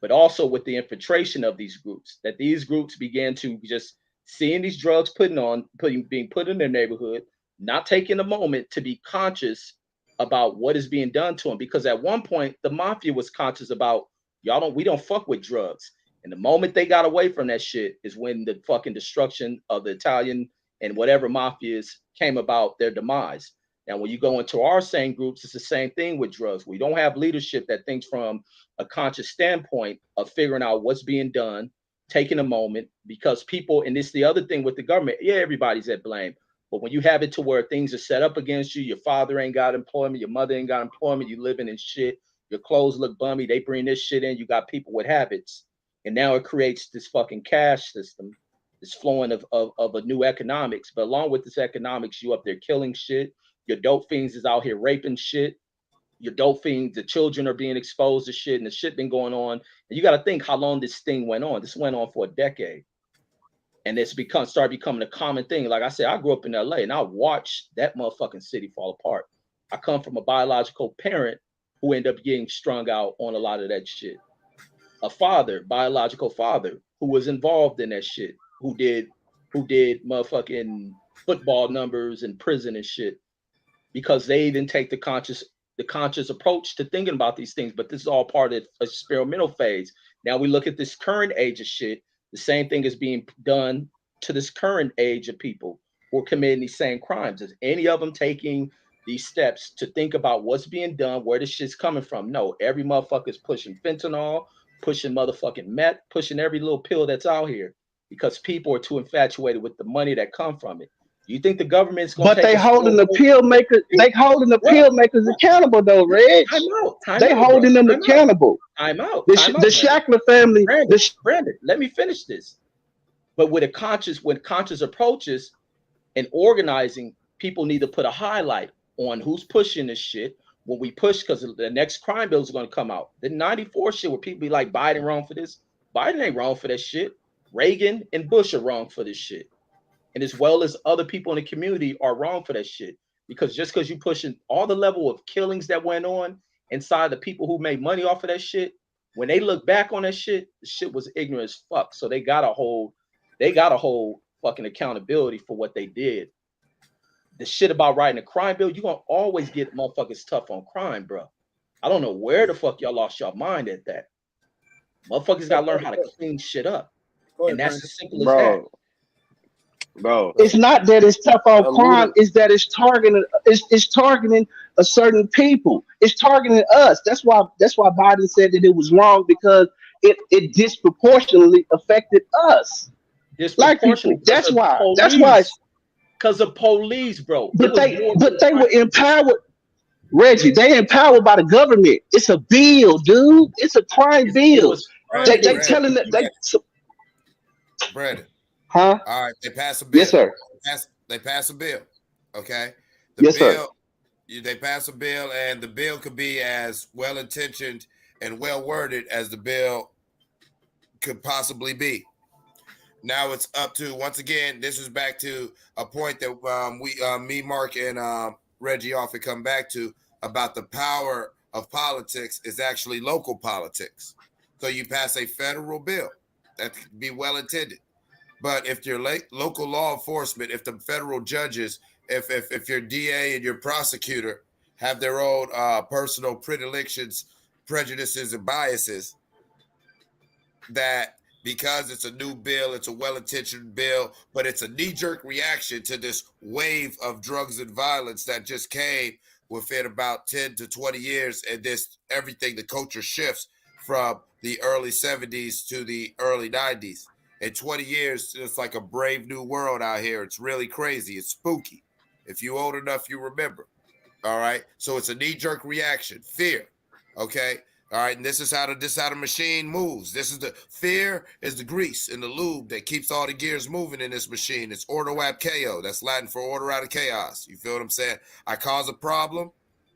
D: But also with the infiltration of these groups, that these groups began to just seeing these drugs being put in their neighborhood, not taking a moment to be conscious about what is being done to them. Because at one point, the mafia was conscious about we don't fuck with drugs. And the moment they got away from that shit is when the fucking destruction of the Italian and whatever mafias came about their demise. Now, when you go into our same groups, it's the same thing with drugs. We don't have leadership that thinks from a conscious standpoint of figuring out what's being done, taking a moment, because people, and this is the other thing with the government, yeah, everybody's at blame. But when you have it to where things are set up against you, your father ain't got employment, your mother ain't got employment, you living in shit, your clothes look bummy, they bring this shit in, you got people with habits. And now it creates this fucking cash system, this flowing of a new economics. But along with this economics, you up there killing shit. Your dope fiends is out here raping shit. Your dope fiends, the children are being exposed to shit, and the shit been going on. And you got to think how long this thing went on. This went on for a decade. And it's started becoming a common thing. Like I said, I grew up in LA and I watched that motherfucking city fall apart. I come from a biological parent who ended up getting strung out on a lot of that shit. A biological father, who was involved in that shit, who did motherfucking football numbers in prison and shit, because they didn't take the conscious approach to thinking about these things. But this is all part of a experimental phase. Now we look at this current age of shit. The same thing is being done to this current age of people who are committing these same crimes. Is any of them taking these steps to think about what's being done, where this shit's coming from. No, every motherfucker's pushing fentanyl, pushing motherfucking meth, pushing every little pill that's out here because people are too infatuated with the money that come from it. You think the government's gonna
G: But
D: take
G: they
D: a
G: holding
D: slow
G: the
D: vote?
G: pill makers. They holding the
D: Bro,
G: pill makers accountable though, Reg.
D: time
G: They
D: out, bro.
G: holding them
D: Time out.
G: accountable.
D: Time out.
G: The
D: Time
G: the
D: out, Brandon.
G: Shackler family.
D: Brandon, let me finish this. But with when conscious approaches and organizing, people need to put a highlight on who's pushing this shit. When we push, because the next crime bill is going to come out. The 94 shit where people be like, Biden wrong for this. Biden ain't wrong for that shit. Reagan and Bush are wrong for this shit. And as well as other people in the community are wrong for that shit. Because just because you pushing all the level of killings that went on inside the people who made money off of that shit, when they look back on that shit, the shit was ignorant as fuck. So they got a whole fucking accountability for what they did. The shit about writing a crime bill, you're gonna always get motherfuckers tough on crime, bro. I don't know where the fuck y'all lost your mind at that. Motherfuckers gotta learn how to clean shit up. And that's as simple as that.
F: Bro,
G: It's not that it's tough on crime.
F: alluding,
G: It's that it's targeting. It's targeting a certain people. It's targeting us. That's why Biden said that it was wrong because it disproportionately affected us, black people.
D: Disproportionate because
G: That's
D: of
G: why. That's why.
D: police. Because of police, bro.
G: But they were empowered. Reggie, they empowered by the government. It's a bill, dude. It's a crime bill. They telling that they.
B: Brandon.
G: Huh?
B: All right, they pass a bill.
G: Yes, sir.
B: They pass a bill. Okay.
G: Yes, sir.
B: They pass a bill, and the bill could be as well intentioned and well worded as the bill could possibly be. Now it's up to, once again, this is back to a point that me, Mark, and Reggie often come back to about the power of politics is actually local politics. So you pass a federal bill that could be well intended. But if your local law enforcement, if the federal judges, if your DA and your prosecutor have their own personal predilections, prejudices, and biases, that because it's a new bill, it's a well-intentioned bill, but it's a knee-jerk reaction to this wave of drugs and violence that just came within about 10 to 20 years, and the culture shifts from the early 70s to the early 90s. In 20 years, it's like a brave new world out here. It's really crazy. It's spooky. If you're old enough, you remember. All right. So it's a knee-jerk reaction, fear. Okay. All right. And this is how the machine moves. This is the fear is the grease and the lube that keeps all the gears moving in this machine. It's ordo ab chaos. That's Latin for order out of chaos. You feel what I'm saying? I cause a problem,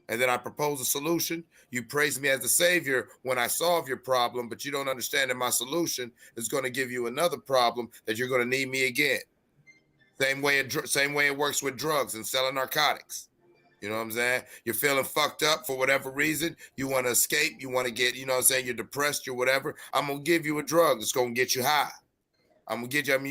B: and then I propose a solution. You praise me as the savior when I solve your problem, but you don't understand that my solution is going to give you another problem that you're going to need me again. Same way it works with drugs and selling narcotics. You know what I'm saying? You're feeling fucked up for whatever reason. You want to escape. You want to get, you know what I'm saying? You're depressed or whatever. I'm going to give you a drug that's going to get you high. You're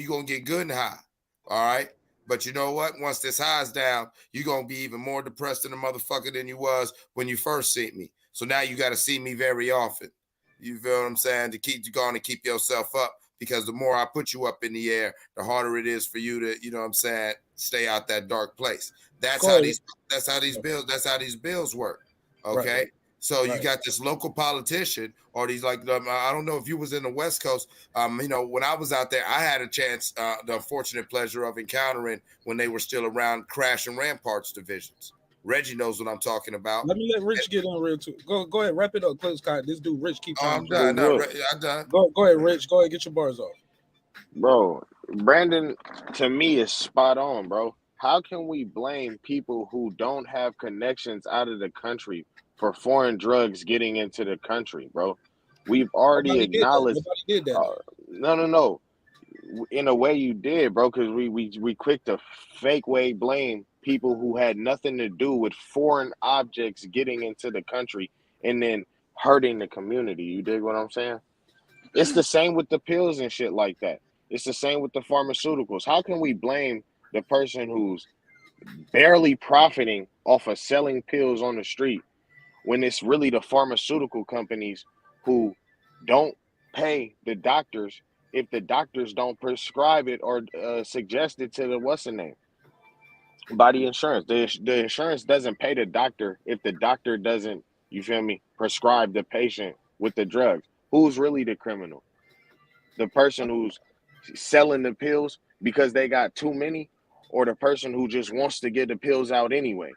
B: going to get good and high. All right? But you know what? Once this high's down, you're going to be even more depressed than a motherfucker than you was when you first seen me. So now you got to see me very often. You feel what I'm saying? To keep you going and keep yourself up, because the more I put you up in the air, the harder it is for you to, you know what I'm saying, stay out that dark place. That's how these bills work. Okay. Right. So you got this local politician or these I don't know if you was in the West Coast. You know, when I was out there, I had a chance, the unfortunate pleasure of encountering when they were still around Crash and Ramparts divisions. Reggie knows what I'm talking about.
A: Let me let Rich get on real too. Go ahead, wrap it up, close. This dude Rich keep trying.
B: I'm done. No, I'm done.
A: Go ahead, Rich. Go ahead, get your bars off.
F: Bro, Brandon to me is spot on, bro. How can we blame people who don't have connections out of the country for foreign drugs getting into the country, bro? We've already acknowledged.
A: Nobody did that.
F: No. In a way, you did, bro, because we quick to fake way blame people who had nothing to do with foreign objects getting into the country and then hurting the community. You dig what I'm saying? It's the same with the pills and shit like that. It's the same with the pharmaceuticals. How can we blame the person who's barely profiting off of selling pills on the street when it's really the pharmaceutical companies who don't pay the doctors if the doctors don't prescribe it or suggest it to the what's the name? By the insurance. The insurance doesn't pay the doctor if the doctor doesn't, you feel me, prescribe the patient with the drugs. Who's really the criminal? The person who's selling the pills because they got too many, or the person who just wants to get the pills out anyway?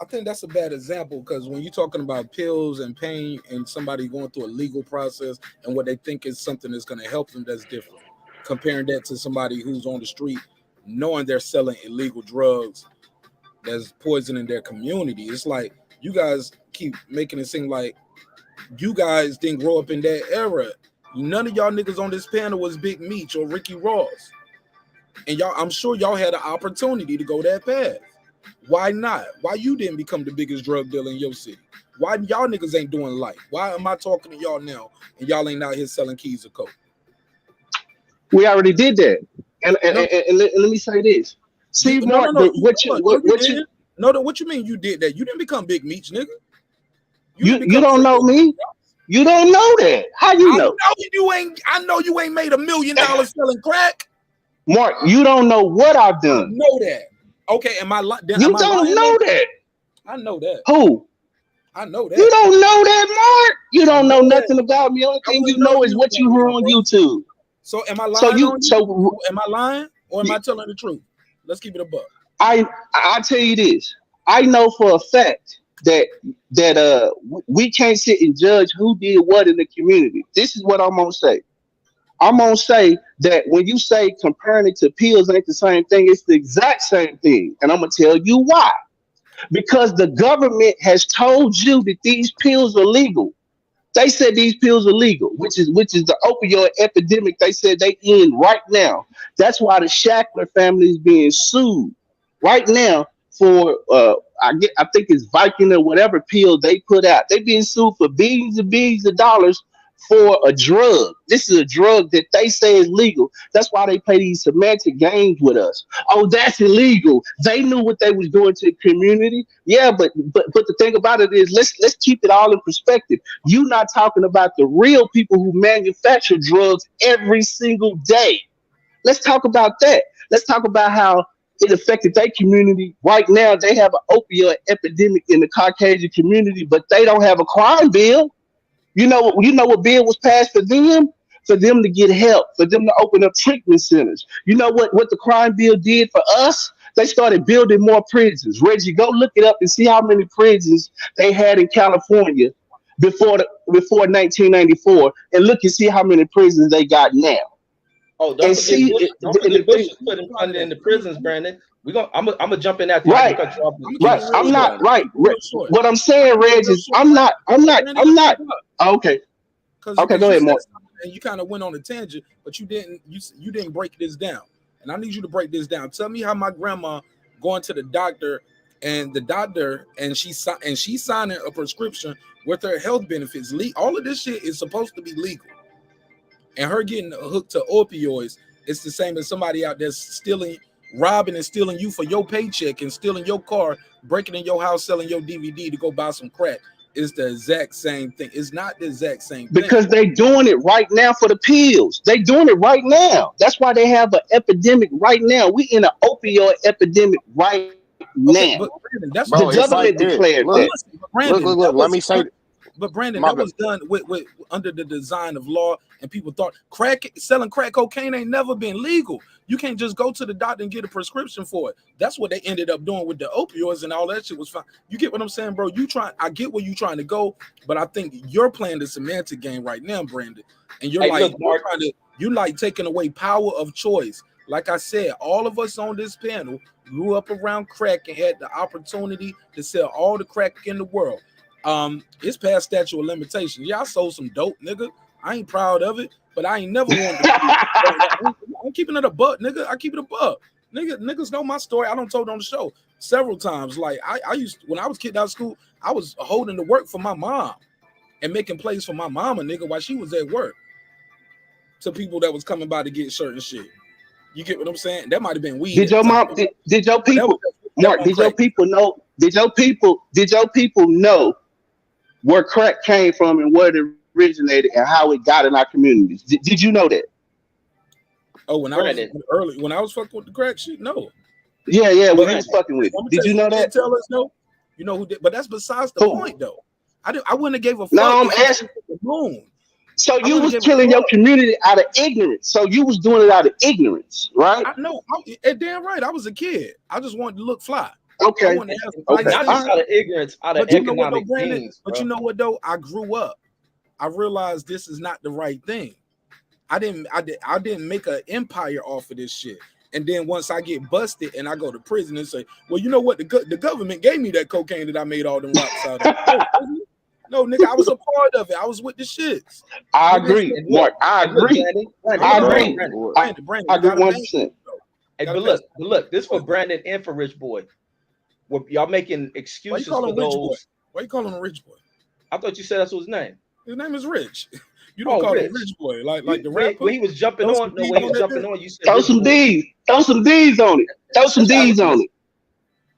A: I think that's a bad example because when you're talking about pills and pain and somebody going through a legal process and what they think is something that's going to help them, that's different. Comparing that to somebody who's on the street knowing they're selling illegal drugs that's poisoning their community. It's like you guys keep making it seem like you guys didn't grow up in that era. None of y'all niggas on this panel was Big Meech or Ricky Ross. And y'all, I'm sure y'all had an opportunity to go that path. Why not? Why you didn't become the biggest drug dealer in your city? Why y'all niggas ain't doing life? Why am I talking to y'all now and y'all ain't out here selling keys of coke?
G: We already did that. And let me say this. See, Mark, what
A: you mean you did that? You didn't become Big Meech, nigga.
G: You don't know me. You don't know that. How you know?
A: I know you ain't made $1 million selling crack.
G: Mark, you don't know what I've done.
A: I know that. Okay, am I lying?
G: You don't know that.
A: I know that.
G: Who?
A: I know that.
G: You don't know that, Mark. You don't know nothing about me. Only thing you know is what you heard on YouTube.
A: So am I lying? So am I lying or am I telling the truth? Let's keep it a buck.
G: I tell you this. I know for a fact that we can't sit and judge who did what in the community. This is what I'm gonna say. I'm gonna say that when you say comparing it to pills ain't the same thing, it's the exact same thing. And I'm gonna tell you why. Because the government has told you that these pills are legal. They said these pills are legal, which is the opioid epidemic they said they in right now. That's why the Shackler family is being sued right now for I think it's Viking or whatever pill they put out. They being sued for billions of dollars for a drug. This is a drug that they say is legal. That's why they play these semantic games with us. Oh, that's illegal. They knew what they was doing to the community. Yeah, but the thing about it is let's keep it all in perspective. You're not talking about the real people who manufacture drugs every single day. Let's talk about that. Let's talk about how it affected their community. Right now, they have an opioid epidemic in the Caucasian community, but they don't have a crime bill. You know what bill was passed for them? For them to get help, for them to open up treatment centers. You know what the crime bill did for us? They started building more prisons. Reggie, go look it up and see how many prisons they had in California before 1994, and look and see how many prisons they got now.
D: Oh, don't forget Bush is putting funding in the prisons, Brandon. I'm gonna jump in that.
G: Right. I'm not right. What I'm saying, Reg, is I'm not. Okay. Okay, go ahead, Mark.
A: And you kind of went on a tangent, but you didn't break this down. And I need you to break this down. Tell me how my grandma going to the doctor and she's signing a prescription with her health benefits. All of this shit is supposed to be legal. And her getting hooked to opioids, it's the same as somebody out there robbing and stealing you for your paycheck and stealing your car, breaking in your house, selling your DVD to go buy some crack. It's the exact same thing. It's not the exact same thing.
G: Because they doing it right now for the pills. They doing it right now. That's why they have an epidemic right now. We in an opioid epidemic right now.
A: But Brandon, that's
G: the government declared that.
F: Look, let me say.
A: But Brandon, that was done with under the design of law, and people thought selling crack cocaine ain't never been legal. You can't just go to the doctor and get a prescription for it. That's what they ended up doing with the opioids, and all that shit was fine. You get what I'm saying, bro? I get where you're trying to go, but I think you're playing the semantic game right now, Brandon. And you're you're like taking away power of choice. Like I said, all of us on this panel grew up around crack and had the opportunity to sell all the crack in the world. It's past statute of limitations. Yeah, I sold some dope, nigga. I ain't proud of it, but I ain't never wanted to. I'm keeping it a buck, nigga. I keep it a buck. Niggas know my story. I don't told it on the show several times. Like I used, when I was kicked out of school, I was holding the work for my mom and making plays for my mama, nigga, while she was at work to people that was coming by to get certain shit. You get what I'm saying? That might have been weed.
G: Did your mom? Did your people? Mark, did your people know? Did your people know where crack came from and where it originated and how it got in our communities? Did you know that?
A: Oh, when I was fucking with the crack shit, no.
G: Yeah, yeah, what he
A: But
G: was fucking with.
A: I'm gonna
G: Did
A: tell
G: you
A: you
G: know
A: who did
G: that?
A: tell us though. You know who did? But that's besides the
G: Who?
A: point though. I wouldn't have gave a
G: No,
A: fuck
G: I'm
A: if he
G: asking.
A: took the moon.
G: So
A: I
G: you
A: wouldn't
G: was
A: have gave a
G: killing your
A: fuck.
G: community out of ignorance. So you was doing it out of ignorance, right?
A: I know. Damn right. I was a kid. I just wanted to look fly. I
G: Okay.
A: wanted to have some
D: And
A: nice
G: Okay.
D: not
G: All
D: just
A: things.
G: right.
D: out of ignorance, out of
A: But you know what though,
D: economic
A: Brandon?
D: means,
A: But
D: bro.
A: you know what though? I grew up. I realized this is not the right thing. I didn't make an empire off of this shit. And then once I get busted and I go to prison and say, well, you know what? The government gave me that cocaine that I made all them rocks out of. No, nigga, I was a part of it. I was with the shits.
G: I
A: Nigga,
G: agree,
D: And look,
G: Mark. I
D: and look,
G: agree.
D: Brandon,
G: I
A: hold on,
G: agree.
D: Brandon.
A: Brandon,
G: I
A: you
G: agree
A: gotta pass
G: 100%.
A: though.
D: Hey,
A: Gotta
D: but
A: pass.
D: look, this for Brandon and for Rich Boy. Y'all making
A: Why you
D: excuses
A: call
D: for
A: him Rich Boy?
D: those.
A: Why you call him a Rich Boy?
D: I thought you said that's his name.
A: His name is Rich. You don't
D: Oh,
A: call him
D: Rich.
A: Rich Boy like the rapper.
D: When he was jumping
A: Throw
D: on,
A: some
D: no,
A: D's
D: when he
A: on
D: was
A: that
D: jumping
A: bitch.
D: on, you said
G: Throw
D: Rich
G: some
D: Boy.
G: D's. Throw some D's on it. Throw some
D: That's how
G: D's
D: it
G: on
D: is.
G: it.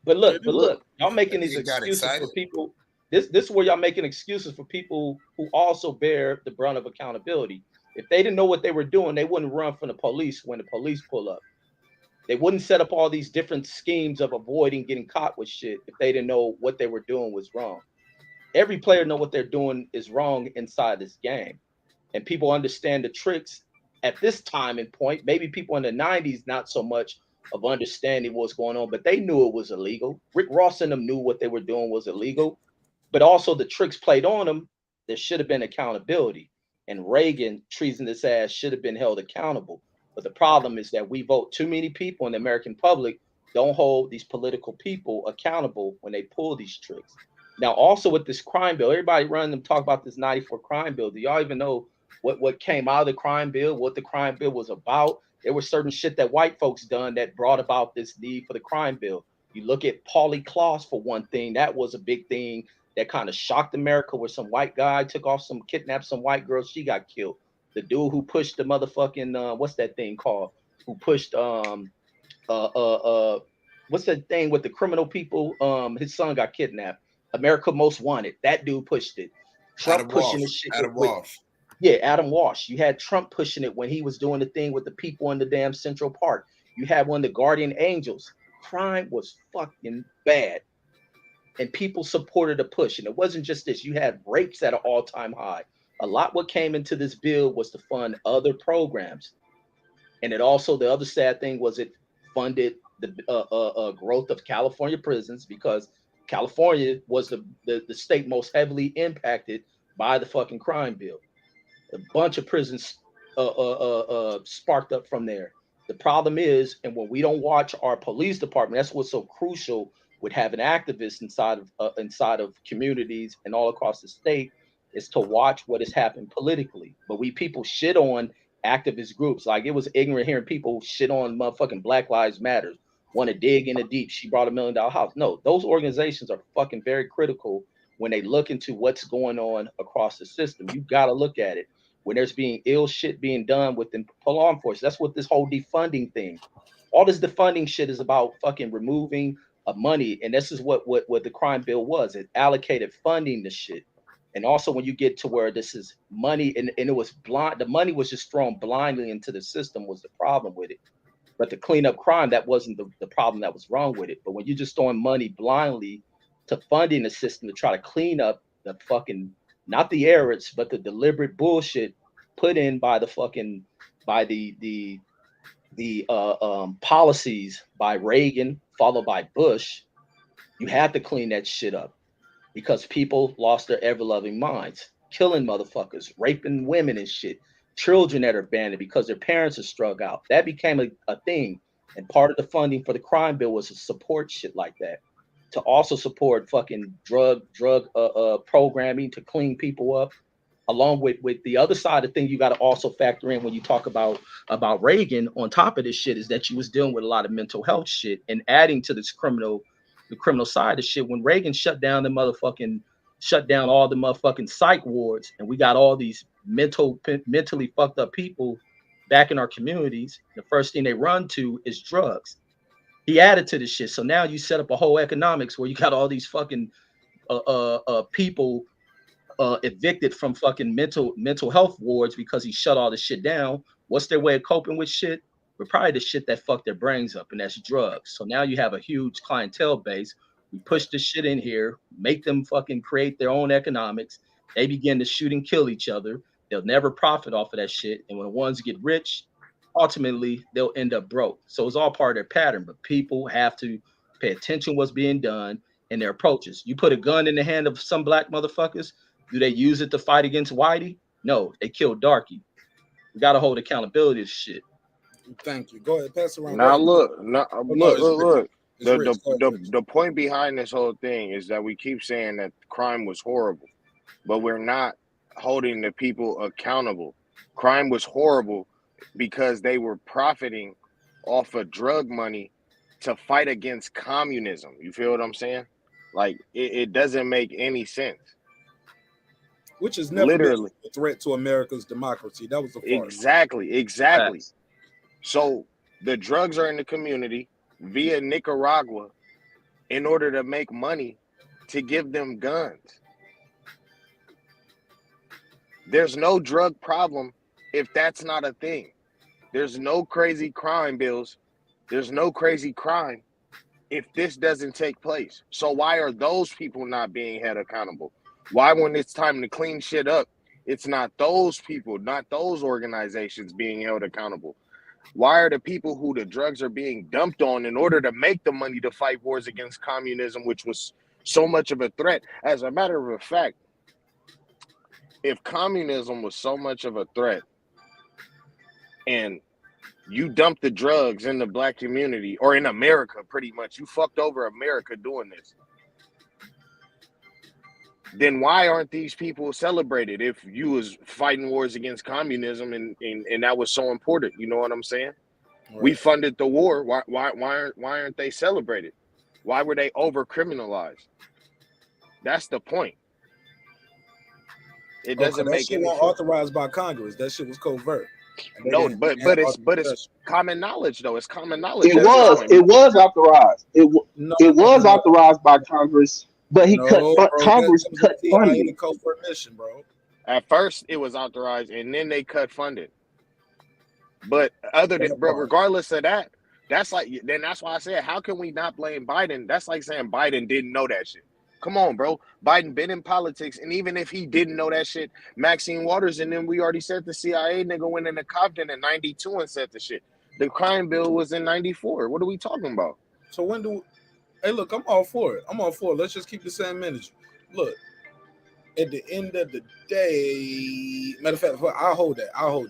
D: But
A: Yeah,
D: look, y'all making
B: That
D: these
B: nigga got
D: excuses for
B: excited.
D: people. This is where y'all making excuses for people who also bear the brunt of accountability. If they didn't know what they were doing, they wouldn't run from the police when the police pull up. They wouldn't set up all these different schemes of avoiding getting caught with shit if they didn't know what they were doing was wrong. Every player know what they're doing is wrong inside this game, and people understand the tricks at this time and point. Maybe people in the 90s not so much of understanding what's going on, but they knew it was illegal. Rick Ross and them knew what they were doing was illegal, but also the tricks played on them. There should have been accountability, and Reagan, treasonous ass, should have been held accountable. But the problem is that we vote too many people in the American public don't hold these political people accountable when they pull these tricks. Now, also with this crime bill, everybody running them talk about this 94 crime bill. Do y'all even know what came out of the crime bill, what the crime bill was about? There was certain shit that white folks done that brought about this need for the crime bill. You look at Paulie Claus for one thing, that was a big thing that kind of shocked America, where some white guy took off kidnapped some white girl, she got killed. The dude who pushed the motherfucking what's that thing called? Who pushed what's that thing with the criminal people? His son got kidnapped. America Most Wanted. That dude pushed it. Trump
B: Adam
D: pushing
B: Walsh.
D: this shit
B: Adam
D: with
B: Walsh.
D: yeah, Adam Walsh. You had Trump pushing it when he was doing the thing with the people in the damn Central Park. You had one of the Guardian Angels. Crime was fucking bad, and people supported a push. And it wasn't just this. You had rapes at an all-time high. A lot what came into this bill was to fund other programs, and it also, the other sad thing was it funded the growth of California prisons, because California was the state most heavily impacted by the fucking crime bill. A bunch of prisons sparked up from there. The problem is, and when we don't watch our police department, that's what's so crucial with having activists inside of communities and all across the state, is to watch what has happened politically. But we people shit on activist groups. Like, it was ignorant hearing people shit on motherfucking Black Lives Matter, want to dig in the deep. She brought $1 million house. No, those organizations are fucking very critical when they look into what's going on across the system. You got to look at it when there's being ill shit being done within law enforcement. That's what this whole defunding thing, all this defunding shit is about, fucking removing money. And this is what the crime bill was. It allocated funding to shit. And also when you get to where this is money and it was blind, the money was just thrown blindly into the system was the problem with it. But to clean up crime, that wasn't the problem that was wrong with it. But when you're just throwing money blindly to funding the system to try to clean up the fucking, not the errors, but the deliberate bullshit put in by the fucking, by the policies by Reagan, followed by Bush, you had to clean that shit up because people lost their ever-loving minds, killing motherfuckers, raping women and shit, children that are abandoned because their parents are strung out. That became a thing. And part of the funding for the crime bill was to support shit like that, to also support fucking drug programming to clean people up, along with the other side of the thing you got to also factor in when you talk about Reagan. On top of this shit is that you was dealing with a lot of mental health shit and adding to this the criminal side of shit. When Reagan shut down all the motherfucking psych wards, and we got all these mentally fucked up people back in our communities, the first thing they run to is drugs. He added to this shit. So now you set up a whole economics where you got all these fucking people evicted from fucking mental health wards because he shut all this shit down. What's their way of coping with shit? but probably the shit that fucked their brains up, and that's drugs. So now you have a huge clientele base. We push this shit in here, make them fucking create their own economics. They begin to shoot and kill each other. They'll never profit off of that shit. And when ones get rich, ultimately they'll end up broke. So it's all part of their pattern. But people have to pay attention to what's being done and their approaches. You put a gun in the hand of some black motherfuckers, do they use it to fight against Whitey? No, they killed Darky. We gotta hold accountability to shit.
A: Thank you. Go ahead, pass it around.
F: Now
A: Go ahead.
F: look.
A: It's rich. Go ahead, Rich.
F: The point behind this whole thing is that we keep saying that crime was horrible, but we're not holding the people accountable. Crime was horrible because they were profiting off of drug money to fight against communism. You feel what I'm saying? Like it doesn't make any sense.
A: Which is never
F: Literally
A: been a threat to America's democracy. That was the farce.
F: Exactly.
D: Facts.
F: So the drugs are in the community via Nicaragua in order to make money to give them guns. There's no drug problem if that's not a thing. There's no crazy crime bills. There's no crazy crime if this doesn't take place. So why are those people not being held accountable? Why, when it's time to clean shit up, it's not those people, not those organizations being held accountable? Why are the people who the drugs are being dumped on in order to make the money to fight wars against communism, which was so much of a threat? As a matter of fact, if communism was so much of a threat and you dump the drugs in the black community or in America, pretty much, you fucked over America doing this, then why aren't these people celebrated if you was fighting wars against communism and that was so important? You know what I'm saying? Right. We funded the war. Why aren't they celebrated? Why were they over criminalized? That's the point. It doesn't make
A: any sense. Authorized by Congress. That shit was covert.
F: No, but it's common knowledge though. It's common knowledge.
G: It was authorized. It was authorized by Congress. But Congress cut funding.
A: Covert mission, bro.
F: At first, it was authorized, and then they cut funding. But regardless of that, that's why I said, how can we not blame Biden? That's like saying Biden didn't know that shit. Come on, bro. Biden been in politics, and even if he didn't know that shit, Maxine Waters and then we already said the CIA nigga went into Compton in '92 and said the shit. The crime bill was in '94. What are we talking about?
A: So when do? Hey, look, I'm all for it. Let's just keep the same energy. Look, at the end of the day, matter of fact, I'll hold that. I'll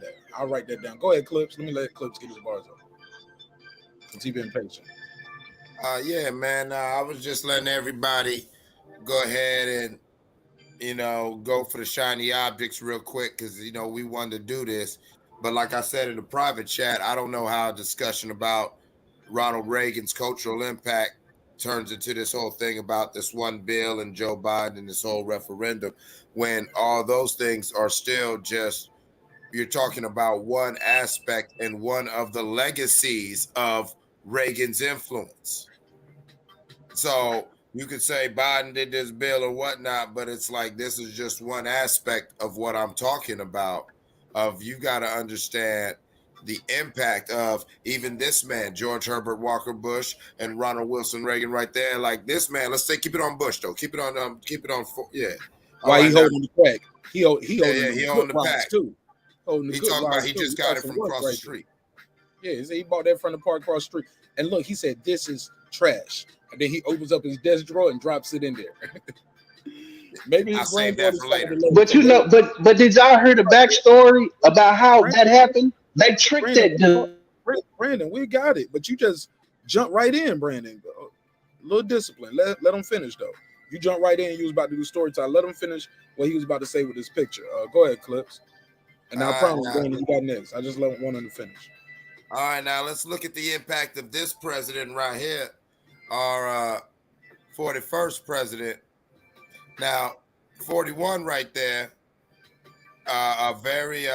A: write that down. Go ahead, Clips. Let me let Clips get his bars up. Since he's been patient.
B: Yeah, man. I was just letting everybody go ahead and, go for the shiny objects real quick because, we wanted to do this. But like I said in the private chat, I don't know how a discussion about Ronald Reagan's cultural impact turns into this whole thing about this one bill and Joe Biden and this whole referendum when all those things are still just, you're talking about one aspect and one of the legacies of Reagan's influence. So you could say Biden did this bill or whatnot, but it's like, this is just one aspect of what I'm talking about. You got to understand the impact of even this man, George Herbert Walker Bush and Ronald Wilson Reagan right there. Like this man, let's say, keep it on Bush though. Keep it on, yeah.
A: Why he holding the crack? He holding
B: the pack
A: too.
B: He talking about he just got it from across the street.
A: Yeah, he bought that from the park across the street. And look, he said, this is trash. And then he opens up his desk drawer and drops it in there. Maybe
B: I'll save that for later.
G: But did y'all hear the backstory about how that happened? They tricked that dude.
A: Brandon, we got it, but you just jump right in, Brandon. A little discipline. Let him finish though. You jump right in. You was about to do story time. Let him finish what he was about to say with his picture. Go ahead, Clips. And I promise, Brandon, you got next. I just want him to finish.
B: All right, now let's look at the impact of this president right here, our 41st president. Now, 41 right there. A very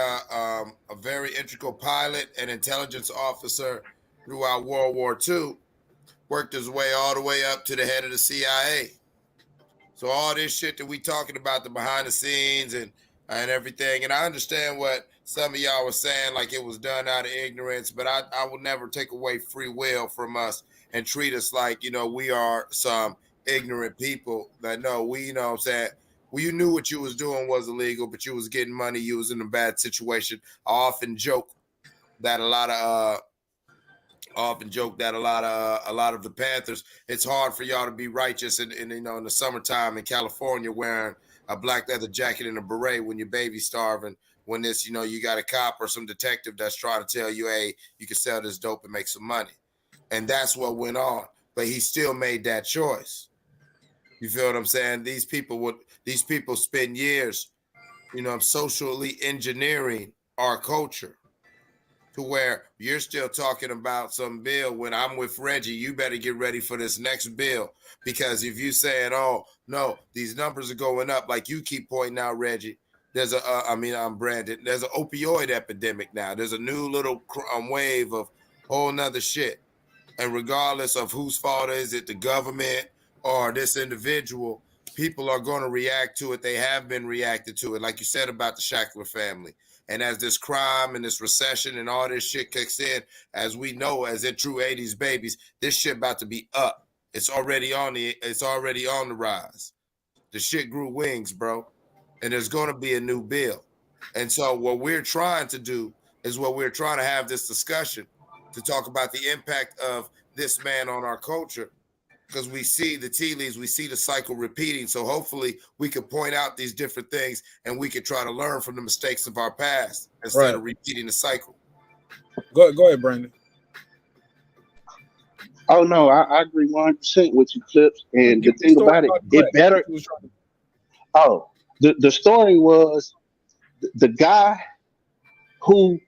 B: integral pilot and intelligence officer throughout World War II, worked his way all the way up to the head of the CIA. So all this shit that we talking about, the behind the scenes and everything, and I understand what some of y'all were saying like it was done out of ignorance, but I will never take away free will from us and treat us like, we are some ignorant people that know we, what I'm saying, well, you knew what you was doing was illegal, but you was getting money, you was in a bad situation. I often joke that a lot of the Panthers, it's hard for y'all to be righteous in the summertime in California wearing a black leather jacket and a beret when your baby's starving, when this, you got a cop or some detective that's trying to tell you, hey, you can sell this dope and make some money. And that's what went on. But he still made that choice. You feel what I'm saying? These people spend years, socially engineering our culture to where you're still talking about some bill when I'm with Reggie. You better get ready for this next bill, because if you saying, oh no, these numbers are going up, like you keep pointing out, Reggie, there's I'm Brandon, there's an opioid epidemic now. There's a new little wave of whole nother shit. And regardless of whose fault is it, the government or this individual, people are going to react to it. They have been reacted to it, like you said about the Shackler family. And as this crime and this recession and all this shit kicks in, as we know, as in true 80s babies, this shit about to be up. It's already on the rise. The shit grew wings, bro. And there's going to be a new bill. And so what we're trying to do is we're trying to have this discussion to talk about the impact of this man on our culture, because we see the tea leaves, we see the cycle repeating. So hopefully we can point out these different things and we can try to learn from the mistakes of our past instead of repeating the cycle.
A: Go ahead, Brandon.
G: Oh no, I agree 100% with you, Clips. And the thing about it better. Oh, the story was the guy who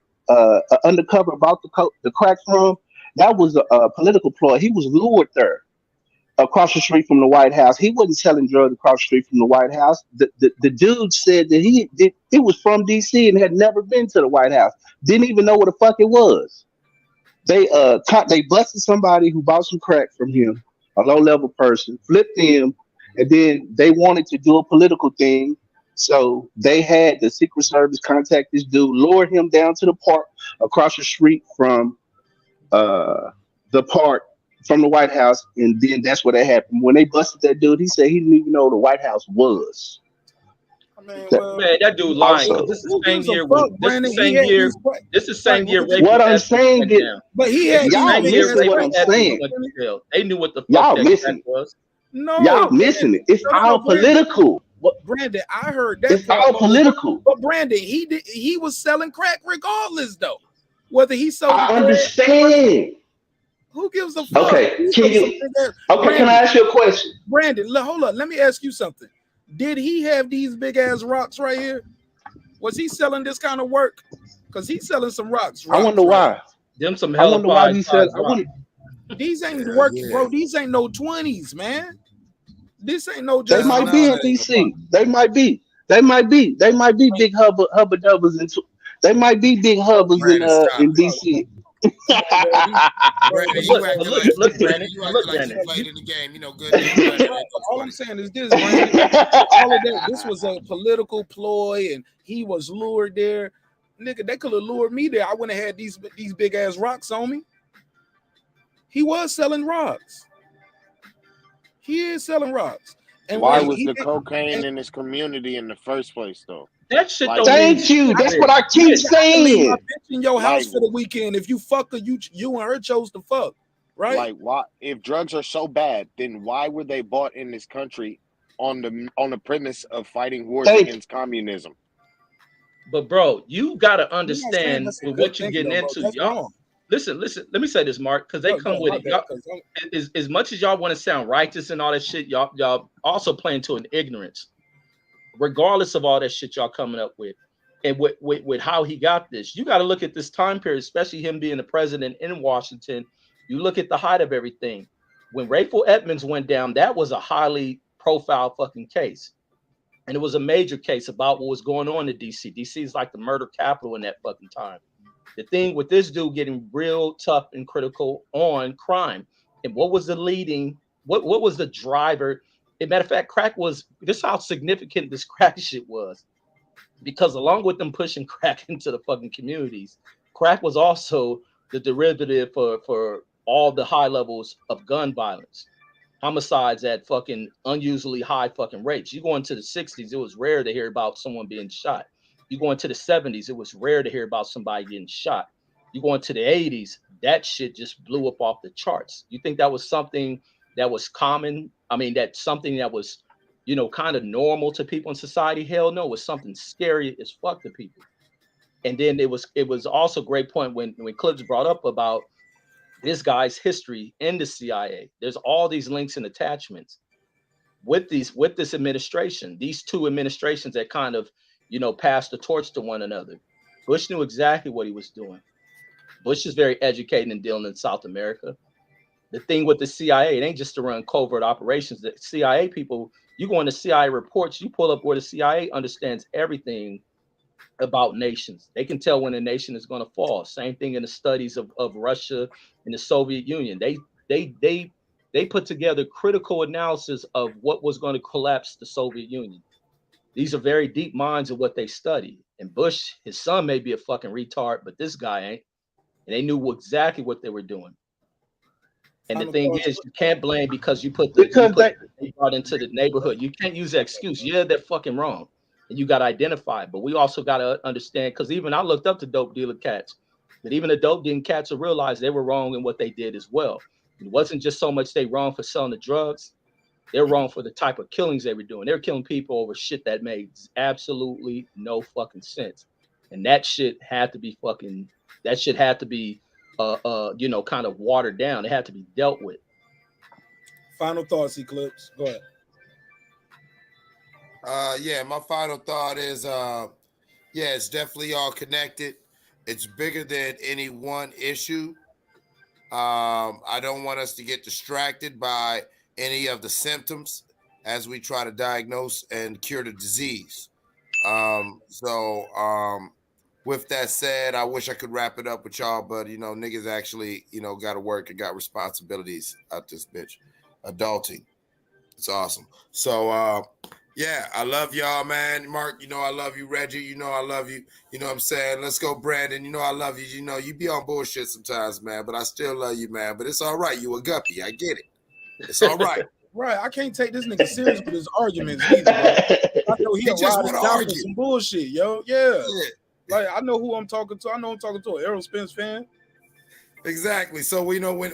G: undercover about the crack from, that was a political ploy. He was lured there across the street from the White House. He wasn't selling drugs across the street from the White House. The dude said that he was from DC and had never been to the White House. Didn't even know what the fuck it was. They busted somebody who bought some crack from him, a low level person, flipped him, and then they wanted to do a political thing. So they had the Secret Service contact this dude, lower him down to the park across the street from the park from the White House, and then that's what happened. When they busted that dude, he said he didn't even know what the White House was.
D: Man, that dude lying.
G: Also,
D: This is the same year. This is the same year.
G: What I'm saying is,
A: but he had
G: y'all missing what I'm saying.
D: They knew what the fuck
G: y'all
D: that
G: missing
D: was.
A: No,
G: y'all missing it. It's all political.
A: Brandon, I heard that.
G: It's all political.
A: But Brandon, he was selling crack regardless, though. Whether he sold,
G: I understand.
A: Who gives a fuck?
G: Okay, can I ask you a question?
A: Brandon, hold up. Let me ask you something. Did he have these big ass rocks right here? Was he selling this kind of work? Because he's selling some rocks.
G: I wonder why.
D: Them some
G: I wonder why he said.
A: These ain't work, bro. These ain't no 20s, man. This ain't no.
G: They might be in DC. They might be. They might be big hubba dubbers into. They might be big hubbers in DC.
B: Brandon, look, Brandon, you played in the game. You know, good.
A: All I'm saying is this, Brandon. All of that. This was a political ploy, and he was lured there. Nigga, they could have lured me there. I wouldn't have had these big ass rocks on me. He was selling rocks. He is selling rocks. And
F: why was the cocaine in his community in the first place, though?
D: That shit don't
G: thank you. That's what I keep saying.
A: In your house for the weekend. If you fuck her, you and her chose to fuck, right?
F: Like, why? If drugs are so bad, then why were they bought in this country on the premise of fighting wars against communism?
D: But bro, you gotta understand with what you're getting into, y'all. Listen. Let me say this, Mark, because they come with it. Y'all, as much as y'all want to sound righteous and all that shit, y'all also playing to an ignorance. Regardless of all that shit y'all coming up with, and with how he got this, you got to look at this time period, especially him being the president in Washington. You look at the height of everything. When Rayful Edmonds went down, that was a highly profile fucking case, and it was a major case about what was going on in DC. DC is like the murder capital in that fucking time. The thing with this dude getting real tough and critical on crime, and what was the leading? What was the driver? As a matter of fact, crack was, this is how significant this crack shit was. because along with them pushing crack into the fucking communities, crack was also the derivative for all the high levels of gun violence, homicides at fucking unusually high fucking rates. You go into the 60s, it was rare to hear about someone being shot. You go into the 70s, it was rare to hear about somebody getting shot. You go into the 80s, that shit just blew up off the charts. You think that was something that was common? I mean, that's something that was, you know, kind of normal to people in society? Hell no, it was something scary as fuck to people. And then it was also a great point when Clips brought up about this guy's history in the CIA. There's all these links and attachments with this administration, these two administrations that kind of, you know, passed the torch to one another. Bush knew exactly what he was doing. Bush is very educated in dealing in South America. The thing with the CIA, it ain't just to run covert operations. The CIA people, you go into CIA reports, you pull up where the CIA understands everything about nations. They can tell when a nation is going to fall. Same thing in the studies of Russia and the Soviet Union. They put together critical analysis of what was going to collapse the Soviet Union. These are very deep minds of what they study. And Bush, his son may be a fucking retard, but this guy ain't. And they knew exactly what they were doing. And the thing is, you can't blame because they brought into the neighborhood. You can't use that excuse. Yeah, they're fucking wrong. And you got to identify it. But we also got to understand, because even I looked up to dope dealer cats, but even the dope dealing cats will realize they were wrong in what they did as well. It wasn't just so much they wrong for selling the drugs. They're wrong for the type of killings they were doing. They were killing people over shit that made absolutely no fucking sense. And that shit had to be you know, kind of watered down. It had to be dealt with.
A: Final thoughts, Eclipse. Go ahead.
B: Yeah, my final thought is it's definitely all connected. It's bigger than any one issue. I don't want us to get distracted by any of the symptoms as we try to diagnose and cure the disease. With that said, I wish I could wrap it up with y'all, but you know, niggas actually, you know, got to work and got responsibilities out this bitch. Adulting. It's awesome. So yeah, I love y'all, man. Mark, you know I love you. Reggie, you know I love you. You know what I'm saying? Let's go, Brandon. You know I love you. You know, you be on bullshit sometimes, man, but I still love you, man. But it's all right. You a guppy. I get it. It's all right.
A: Right. I can't take this nigga serious with his arguments either, bro. I know he
B: just
A: riding
B: want to
A: down
B: argue.
A: with some bullshit, yo. Yeah. Like, I know who I'm talking to. I know I'm talking to an Errol Spence fan.
B: Exactly. So we know when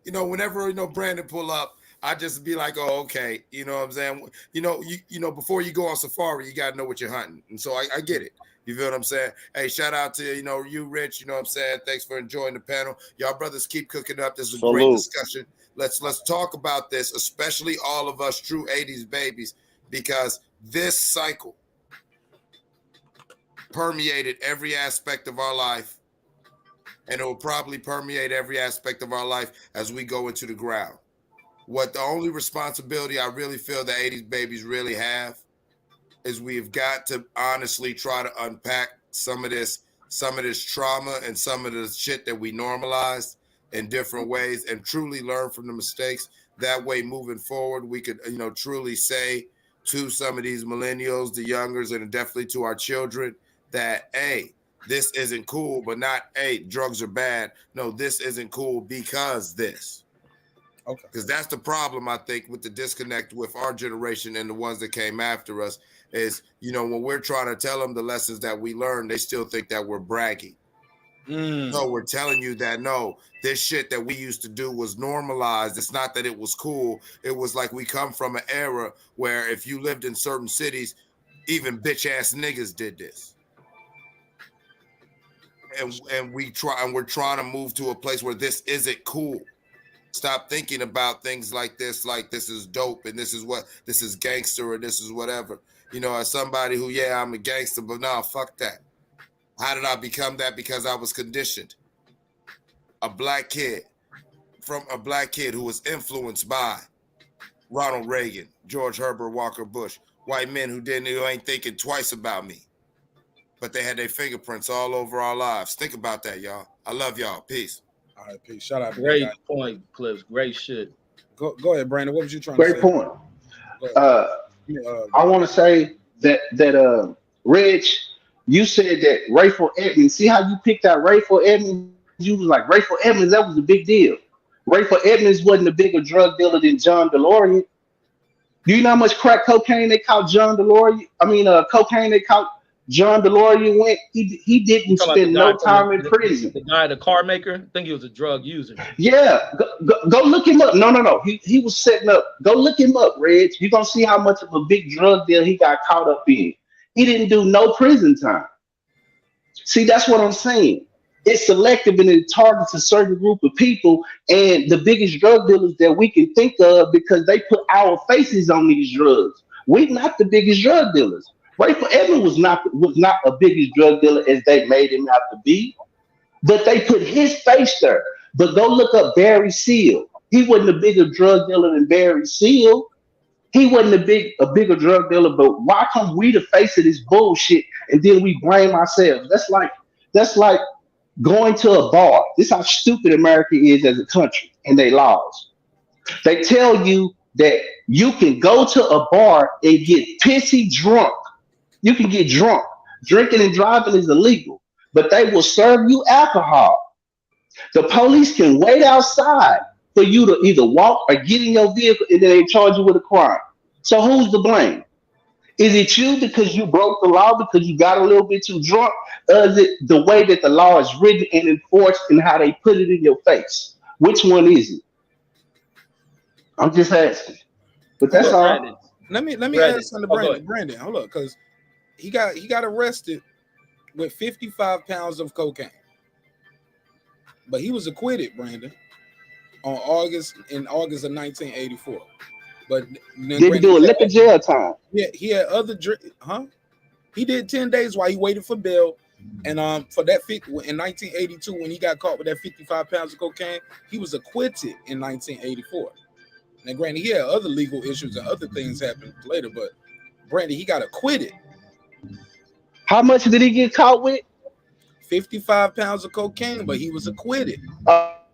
B: you know, whenever you know Brandon pull up, I just be like, oh, okay. You know what I'm saying? You know, before you go on safari, you gotta know what you're hunting. And so I get it. You feel what I'm saying? Hey, shout out to you, Rich. You know what I'm saying? Thanks for enjoying the panel. Y'all brothers keep cooking up. This is a great discussion. Let's talk about this, especially all of us true 80s babies, because this cycle permeated every aspect of our life, and it will probably permeate every aspect of our life as we go into the ground. What the only responsibility I really feel the 80s babies really have is we've got to honestly try to unpack some of this trauma and some of the shit that we normalized in different ways and truly learn from the mistakes. That way, moving forward, we could, truly say to some of these millennials, the youngers, and definitely to our children that, hey, this isn't cool, but not, hey, drugs are bad. No, this isn't cool because this. Okay. Because that's the problem, I think, with the disconnect with our generation and the ones that came after us is, when we're trying to tell them the lessons that we learned, they still think that we're bragging. No, we're telling you that, no, this shit that we used to do was normalized. It's not that it was cool. It was like we come from an era where if you lived in certain cities, even bitch-ass niggas did this. And we're trying to move to a place where this isn't cool. Stop thinking about things like this is dope and this is gangster or this is whatever. As somebody who, yeah, I'm a gangster, but no, fuck that. How did I become that? Because I was conditioned. A black kid who was influenced by Ronald Reagan, George Herbert Walker Bush, white men who ain't thinking twice about me. But they had their fingerprints all over our lives. Think about that, y'all. I love y'all. Peace.
A: All right, peace. Shout out.
D: Great point, Clips. Great shit.
A: Go ahead, Brandon. What was you trying
G: to say?
A: Great
G: point. I want to say that Rich, you said that Rayful Edmonds. See how you picked out Rayful Edmonds? You was like Rayful Edmonds. That was a big deal. Rayful Edmonds wasn't a bigger drug dealer than John DeLorean. Do you know how much crack cocaine they caught John DeLorean? I mean, cocaine they caught John DeLorean went. He
D: You
G: didn't
D: talking about the
G: spend
D: guy
G: no
D: from
G: time in prison.
D: the guy, the car maker? I think he was a drug user.
G: Yeah, go look him up. No. He was setting up. Go look him up, Reg. You're gonna see how much of a big drug deal he got caught up in. He didn't do no prison time. See, that's what I'm saying. It's selective and it targets a certain group of people and the biggest drug dealers that we can think of because they put our faces on these drugs. We're not the biggest drug dealers. Rayful Edmonds was not a biggest drug dealer as they made him out to be, but they put his face there. But go look up Barry Seal. He wasn't a bigger drug dealer than Barry Seal. He wasn't a bigger drug dealer, but why come we the face of this bullshit and then we blame ourselves? That's like going to a bar. This is how stupid America is as a country and they laws. They tell you that you can go to a bar and get pissy drunk. You can get drunk. Drinking and driving is illegal, but they will serve you alcohol. The police can wait outside for you to either walk or get in your vehicle and then they charge you with a crime. So who's to blame? Is it you because you broke the law because you got a little bit too drunk? Or is it the way that the law is written and enforced and how they put it in your face? Which one is it? I'm just asking. But that's all.
D: Brandon,
A: Let me
D: Brandon.
A: ask something to
D: Oh, go
A: Brandon.
D: ahead.
A: Brandon, hold up, because he got arrested with 55 pounds of cocaine. But he was acquitted, Brandon, in August of 1984. But then
G: Did he do a liquor jail time?
A: Yeah, he had other He did 10 days while he waited for bail. And for that in 1982, when he got caught with that 55 pounds of cocaine, he was acquitted in 1984. Now, granted, he had other legal issues and other things happened later, but Brandon, he got acquitted.
G: How much did he get caught with?
A: 55 pounds of cocaine, but he was acquitted.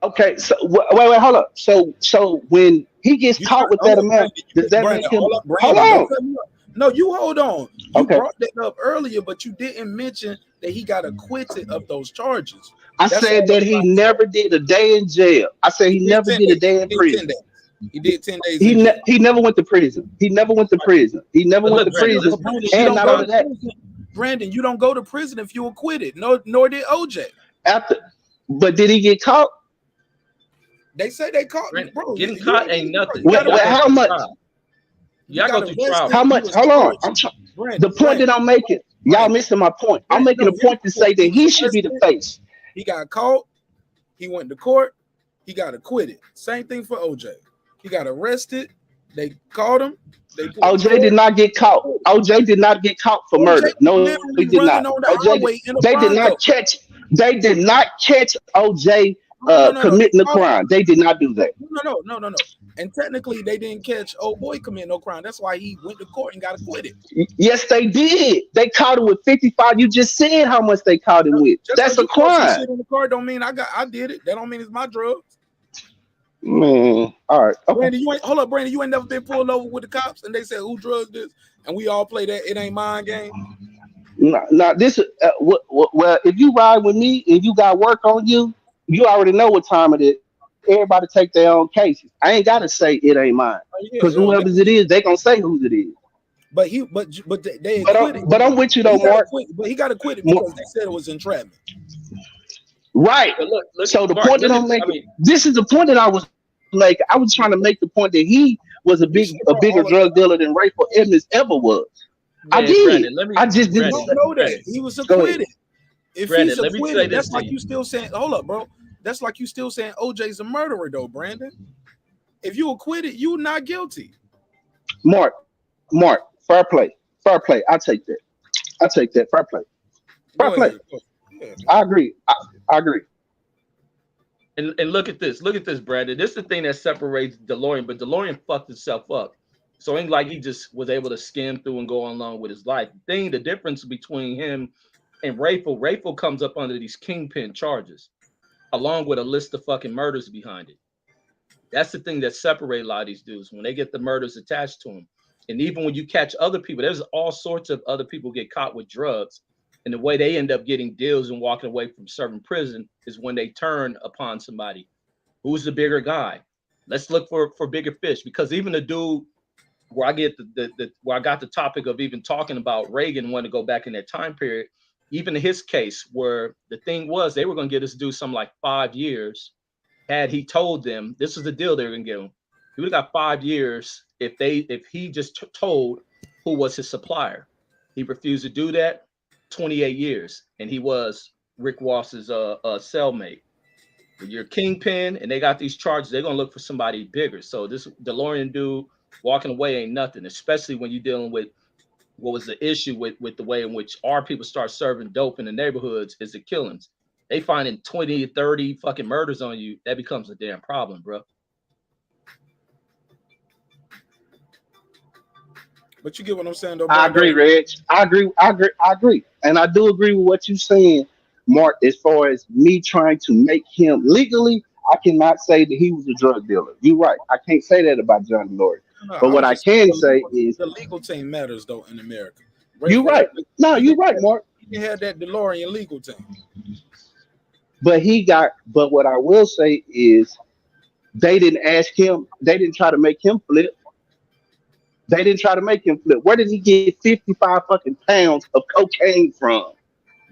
G: Okay, so wait, hold up. So when he gets caught with that amount, does that make him? Hold on.
A: No, you hold on. You
G: Okay.
A: brought that up earlier, but you didn't mention that he got acquitted of those charges.
G: I said that he never did a day in jail. I said he never did a day in prison.
A: He did 10 days.
G: He never went to prison. He never went to prison. He never went to prison. And not only that,
A: Brandon, you don't go to prison if you're acquitted. No, nor did OJ.
G: But did he get caught?
A: They say they caught
D: Brandon,
A: bro.
D: getting caught ain't nothing.
G: How much?
D: Y'all go through trial.
G: How much? Hold on. The point that I'm making, y'all missing my point. I'm making a point to say that he should be the face.
A: He got caught. He went to court. He got acquitted. Same thing for OJ. He got arrested. They caught him.
G: OJ did not get caught. OJ did not get caught for murder. No, he did not. They did not catch. They did not catch OJ committing a crime. They did not do that.
A: No. And technically, they didn't catch old boy committing no crime. That's why he went to court and got acquitted.
G: Yes, they did. They caught him with 55. You just said how much they caught him with. That's a crime.
A: Shit in the car don't mean I did it. That don't mean it's my drugs.
G: Man, all right. Okay.
A: Brandon, Brandon, you ain't never been pulled over with the cops and they said who drugged this, and we all play that it ain't mine game.
G: Now this well, if you ride with me and you got work on you, you already know what time it is. Everybody take their own cases. I ain't gotta say it ain't mine because whoever it is, they gonna say whose it is.
A: But they acquitted.
G: But I'm with you though, Mark.
A: But he got acquitted because they said it was entrapment.
G: Right.
D: Look,
G: so the
D: Mark,
G: point that I'm making, this is the point that I was like, I was trying to make the point that he was a bigger drug dealer than Rayful Edmonds ever was.
D: Man,
G: I did.
D: Brandon,
G: I just didn't
A: know that he was acquitted. If he's acquitted, that's like you still saying, hold up, bro. That's like you still saying OJ's a murderer, though, Brandon. If you acquitted, you're not guilty.
G: Mark, fair play. I take that. Fair play. Fair play. Yeah. I agree. I agree.
D: And look at this, Brandon. This is the thing that separates DeLorean, but DeLorean fucked himself up. So it ain't like he just was able to skim through and go along with his life. The difference between him and Rayful comes up under these kingpin charges, along with a list of fucking murders behind it. That's the thing that separates a lot of these dudes when they get the murders attached to them. And even when you catch other people, there's all sorts of other people get caught with drugs. And the way they end up getting deals and walking away from serving prison is when they turn upon somebody. Who's the bigger guy? Let's look for bigger fish, because even the dude where I get where I got the topic of even talking about Reagan wanting to go back in that time period, even in his case, where the thing was they were going to get us to do something like 5 years. Had he told them this was the deal they were going to give him, he would have got 5 years if he just told who was his supplier. He refused to do that. 28 years, and he was Rick Ross's cellmate. When you're kingpin and they got these charges, they're gonna look for somebody bigger. So this DeLorean dude walking away ain't nothing, especially when you're dealing with what was the issue with the way in which our people start serving dope in the neighborhoods is the killings. They finding 20, 30 fucking murders on you, that becomes a damn problem, bro.
A: But you get what I'm saying, though.
G: I agree, Reg. I agree. And I do agree with what you're saying, Mark, as far as me trying to make him legally. I cannot say that he was a drug dealer. You're right. I can't say that about John DeLorean.
A: No,
G: but what I can say is
A: the legal team matters, though, in America.
G: You're right. No, you're right, Mark.
A: He had that DeLorean legal team.
G: But what I will say is they didn't ask him. They didn't try to make him flip. They didn't try to make him flip. Where did he get 55 fucking pounds of cocaine from?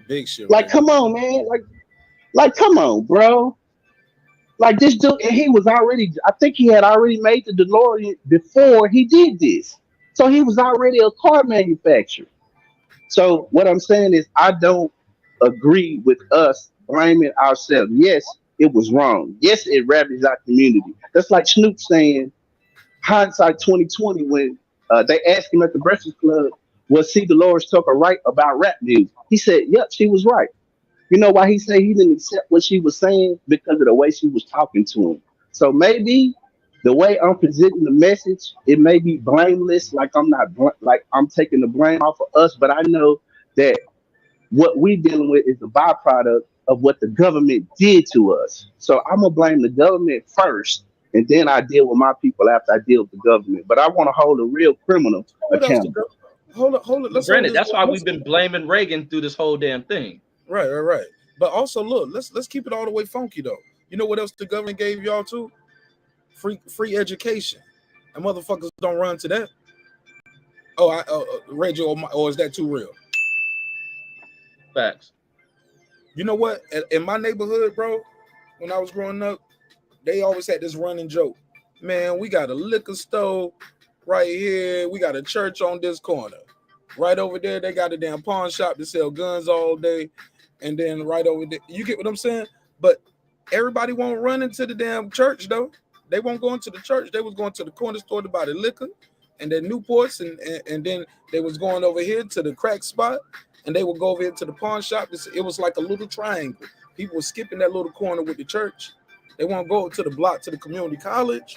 A: Big shit.
G: Like, come on, man. Like, come on, bro. Like this dude, and he was already. I think he had already made the DeLorean before he did this. So he was already a car manufacturer. So what I'm saying is, I don't agree with us blaming ourselves. Yes, it was wrong. Yes, it ravaged our community. That's like Snoop saying, hindsight 2020, when they asked him at the Breakfast Club, was C. Dolores Tucker right about rap music? He said, yep, she was right. You know why he said he didn't accept what she was saying? Because of the way she was talking to him. So maybe the way I'm presenting the message, it may be blameless, like I'm taking the blame off of us, but I know that what we're dealing with is the byproduct of what the government did to us. So I'm gonna blame the government first, and then I deal with my people after I deal with the government. But I want to hold a real criminal accountable.
A: Hold it.
D: Granted, that's why we've been blaming Reagan through this whole damn thing.
A: Right. But also, look, let's keep it all the way funky though. You know what else the government gave y'all too? Free education, and motherfuckers don't run to that. Reggie, or is that too real?
D: Facts.
A: You know what? In my neighborhood, bro, when I was growing up, they always had this running joke. Man, we got a liquor store right here. We got a church on this corner. Right over there, they got a damn pawn shop to sell guns all day. And then right over there, you get what I'm saying? But everybody won't run into the damn church, though. They won't go into the church. They was going to the corner store to buy the liquor and then Newports, and then they was going over here to the crack spot, and they would go over here to the pawn shop. It was like a little triangle. People were skipping that little corner with the church. They won't go to the block to the community college.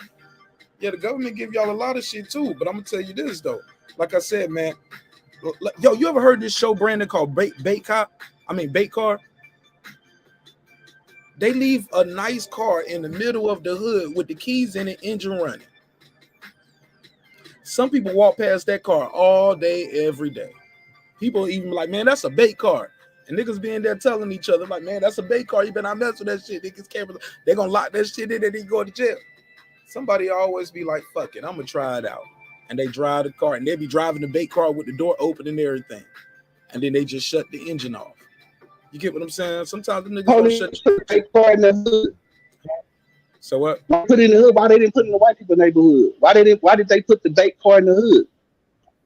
A: Yeah, the government give y'all a lot of shit too. But I'm gonna tell you this though. Like I said, man. Yo, you ever heard this show, Brandon, called Bait Car? They leave a nice car in the middle of the hood with the keys in it, engine running. Some people walk past that car all day, every day. People even like, man, that's a bait car. And niggas being there telling each other, like, man, that's a bait car. You better not mess with that shit. Niggas cameras, they're gonna lock that shit in and then go to jail. Somebody always be like, fuck it, I'm gonna try it out. And they drive the car, and they be driving the bait car with the door open and everything. And then they just shut the engine off. You get what I'm saying? Sometimes the niggas don't shut the bait car in the hood. So what?
G: Why put it in the hood? Why they didn't put it in the white people neighborhood? Why did they put the bait car in the hood?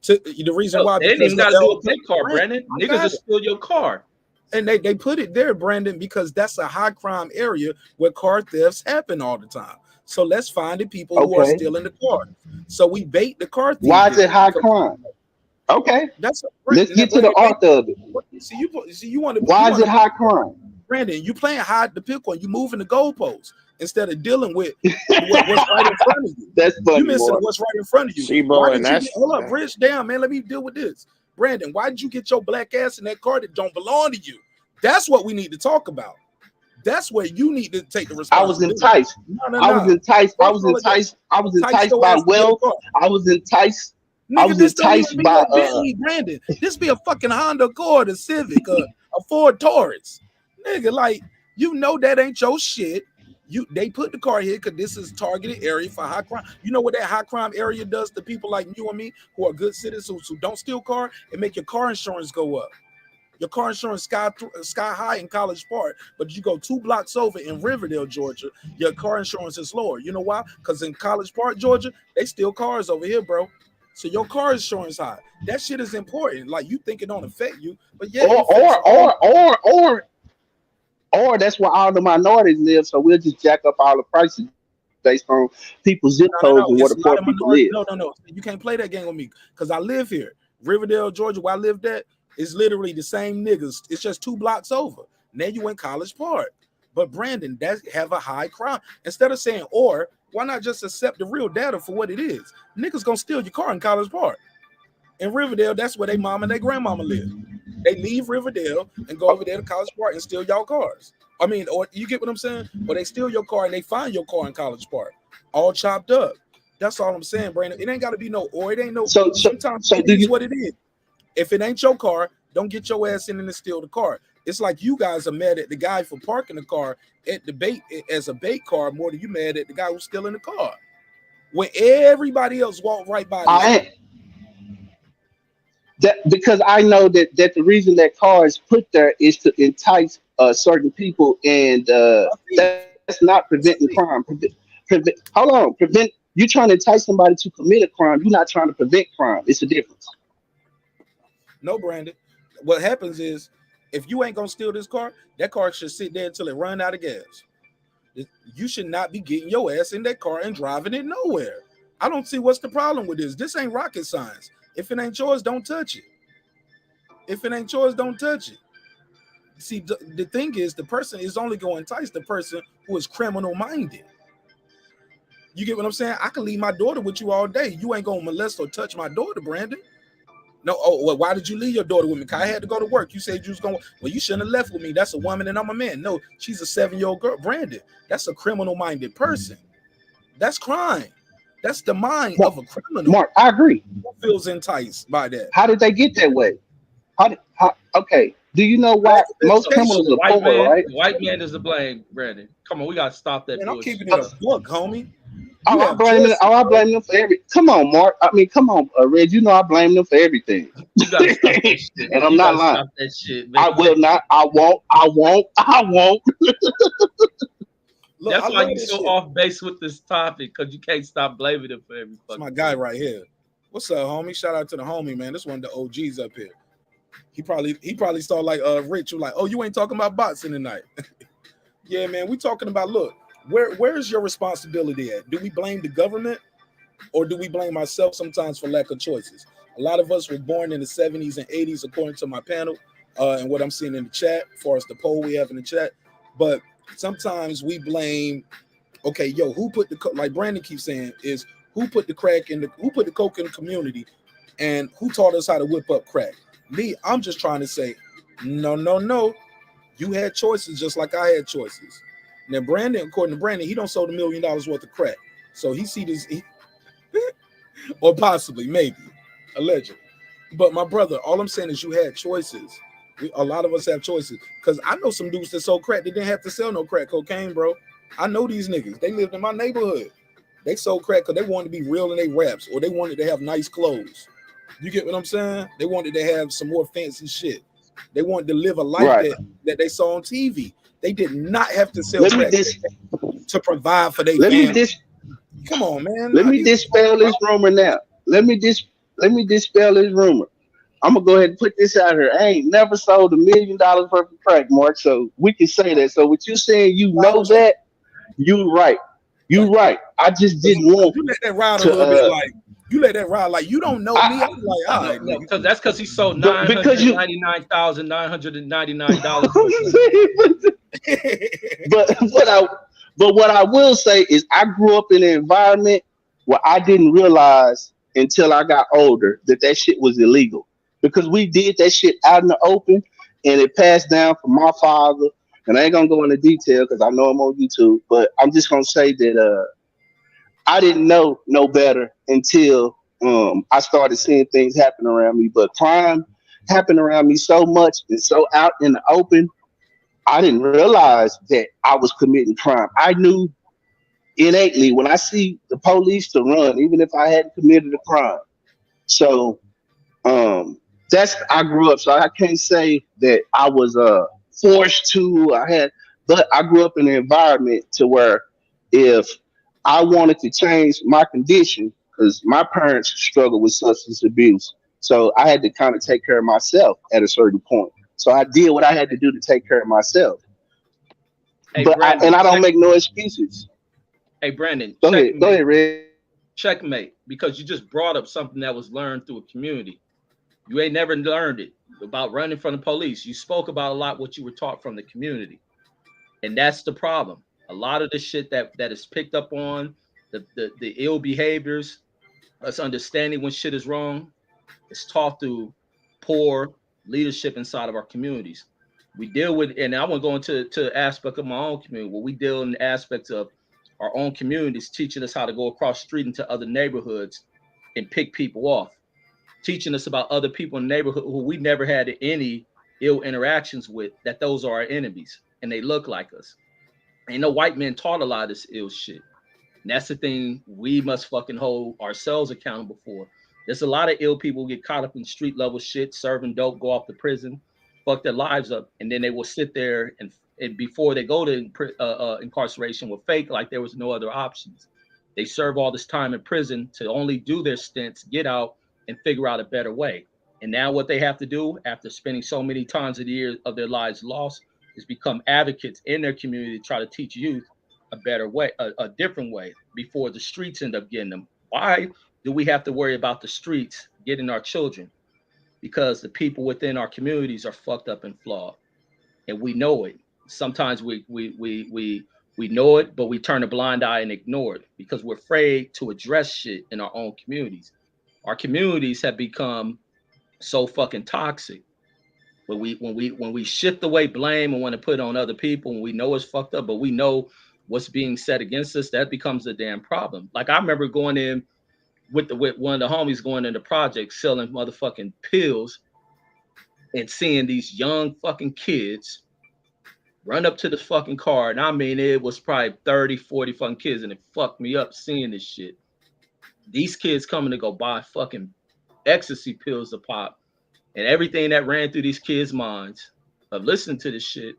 A: The reason why
D: they didn't even gotta do a bait car, Brandon. Niggas just steal your car.
A: And they put it there, Brandon, because that's a high crime area where car thefts happen all the time. So let's find the people who are stealing the car. So we bait the car thief.
G: Why is it high crime? Okay, let's get to the art of it.
A: You want to?
G: Why is it high crime?
A: Brandon, you playing hide the pickle and you moving the goalposts instead of dealing with what's right in front of you.
G: That's funny.
A: You missing what's right in front of you.
F: Hold
A: up, Bridge down, man. Let me deal with this. Brandon, why did you get your black ass in that car that don't belong to you? That's what we need to talk about. That's where you need to take the responsibility.
G: I was enticed. I was enticed by wealth. I was enticed. I
A: Nigga,
G: was
A: this don't even
G: enticed
A: be
G: by
A: no Bentley, Brandon. This be a fucking Honda Accord, a Civic, a Ford Taurus. Nigga, like, you know that ain't your shit. They put the car here because this is targeted area for high crime. You know what that high crime area does to people like you and me who are good citizens who don't steal car? It make your car insurance go up. Your car insurance sky high in College Park, but you go 2 blocks over in Riverdale, Georgia, your car insurance is lower. You know why? Because in College Park, Georgia, they steal cars over here, bro. So your car insurance high. That shit is important. Like, you think it don't affect you, but yeah, it affects you.
G: Or that's where all the minorities live. So we'll just jack up all the prices based on people's zip codes
A: No.
G: and where
A: It's
G: the
A: a
G: poor
A: lot of
G: people
A: minorities.
G: live.
A: No. You can't play that game with me because I live here. Riverdale, Georgia, where I lived at, is literally the same niggas. It's just 2 blocks over. Now you in College Park. But Brandon, that have a high crime. Instead of saying or, why not just accept the real data for what it is? Niggas gonna steal your car in College Park. In Riverdale, that's where they mom and their grandmama live. They leave Riverdale and go over there to College Park and steal y'all cars. I mean, or you get what I'm saying? Or they steal your car and they find your car in College Park, all chopped up. That's all I'm saying, Brandon. It ain't got to be no or. It ain't no.
G: So
A: Sometimes it
G: do
A: is
G: you?
A: what it is. If it ain't your car, don't get your ass in and steal the car. It's like you guys are mad at the guy for parking the car at the bait as a bait car more than you mad at the guy who's stealing the car. When everybody else walked right by this.
G: I that because I know that the reason that car is put there is to entice certain people, and that's not preventing crime. Hold on, prevent. You trying to entice somebody to commit a crime. You're not trying to prevent crime. It's a difference.
A: No, Brandon. What happens is, if you ain't gonna steal this car, that car should sit there until it run out of gas. You should not be getting your ass in that car and driving it nowhere. I don't see what's the problem with this. This ain't rocket science. If it ain't yours, don't touch it. If it ain't yours, don't touch it. See, the thing is, the person is only going to entice the person who is criminal minded. You get what I'm saying? I can leave my daughter with you all day. You ain't gonna molest or touch my daughter, Brandon. No, oh, well, why did you leave your daughter with me? Because I had to go to work. You said you was going, well, you shouldn't have left with me. That's a woman and I'm a man. No, she's a 7-year-old girl. Brandon, that's a criminal-minded person. That's crime. That's the mind of a criminal.
G: Mark, I agree.
A: Who feels enticed by that?
G: How did they get that way? Okay. Do you know why most criminals are poor, right?
D: The white man is to blame, Brandon. Come on, we gotta stop that.
A: Man, I'm
D: bullshit.
A: keeping it a book, homie.
G: I blame them for every. Come on, Mark. I mean, come on, Red. You know I blame them for everything.
D: You gotta stop that shit.
G: And I'm not lying.
D: Stop that shit, man.
G: I will not. I won't.
A: Look,
D: That's why you so off base with this topic, because you can't stop blaming him for everything.
A: That's my guy right here. What's up, homie? Shout out to the homie, man. This one of the OGs up here. He probably saw like Rich, like, oh, you ain't talking about boxing tonight. Yeah, man, we talking about, look, where is your responsibility at? Do we blame the government or do we blame ourselves sometimes for lack of choices? A lot of us were born in the 70s and 80s, according to my panel, and what I'm seeing in the chat, as far as the poll we have in the chat. But sometimes we blame, okay, yo, who put the, like Brandon keeps saying, is who put the coke in the community and who taught us how to whip up crack? Me, I'm just trying to say, no. You had choices just like I had choices. Now, Brandon, according to Brandon, he don't sold $1 million worth of crack. So he see this, or possibly, maybe, allegedly. But my brother, all I'm saying is you had choices. A lot of us have choices. Because I know some dudes that sold crack. They didn't have to sell no crack cocaine, bro. I know these niggas. They lived in my neighborhood. They sold crack because they wanted to be real in their raps, or they wanted to have nice clothes. You get what I'm saying? They wanted to have some more fancy shit. They wanted to live a life that they saw on TV. They did not have to sell crack to provide for their family. Come on, man.
G: Let me dispel this rumor now. Let me dispel this rumor. I'm gonna go ahead and put this out here. I ain't never sold $1 million worth of crack, Mark. So we can say that. So what you saying, you know that, you right. You right. I just didn't want
A: you let that ride a little bit, like you let that ride like you don't know me. I'm like, all right,
D: because that's because he sold $999,999.
G: But what I will say is I grew up in an environment where I didn't realize until I got older that shit was illegal, because we did that shit out in the open and it passed down from my father. And I ain't gonna go into detail because I know I'm on YouTube, but I'm just gonna say that I didn't know no better until I started seeing things happen around me, but crime happened around me so much and so out in the open. I didn't realize that I was committing crime. I knew innately when I see the police to run, even if I hadn't committed a crime. So that's I grew up. So I can't say that I was forced to. But I grew up in an environment to where if I wanted to change my condition, because my parents struggled with substance abuse, so I had to kind of take care of myself at a certain point. So I did what I had to do to take care of myself.
D: Hey,
G: But
D: Brandon,
G: I don't make no excuses.
D: hey, Brandon,
G: Go ahead, Red.
D: checkmate, because you just brought up something that was learned through a community. You ain't never learned it about running from the police. You spoke about a lot what you were taught from the community. And that's the problem. A lot of the shit that is picked up on, the ill behaviors, us understanding when shit is wrong, is taught through poor leadership inside of our communities. We deal with, and I want to go into aspect of my own community, where we deal in aspects of our own communities, teaching us how to go across the street into other neighborhoods and pick people off, teaching us about other people in the neighborhood who we never had any ill interactions with, that those are our enemies and they look like us. Ain't no white men taught a lot of this ill shit. And that's the thing we must fucking hold ourselves accountable for. There's a lot of ill people who get caught up in street level shit, serving dope, go off to prison, fuck their lives up, and then they will sit there and before they go to incarceration will fake like there was no other options. They serve all this time in prison to only do their stints, get out, and figure out a better way. And now what they have to do after spending so many times of the year of their lives lost is become advocates in their community to try to teach youth a better way, a different way before the streets end up getting them. Why do we have to worry about the streets getting our children? Because the people within our communities are fucked up and flawed, and we know it. Sometimes we know it, but we turn a blind eye and ignore it because we're afraid to address shit in our own communities. Our communities have become so fucking toxic. When we shift away blame and want to put it on other people, and we know it's fucked up, but we know what's being said against us, that becomes a damn problem. Like I remember going in with one of the homies going into projects selling motherfucking pills and seeing these young fucking kids run up to the fucking car. And I mean, it was probably 30, 40 fucking kids, and it fucked me up seeing this shit. These kids coming to go buy fucking ecstasy pills to pop, and everything that ran through these kids' minds of listening to this shit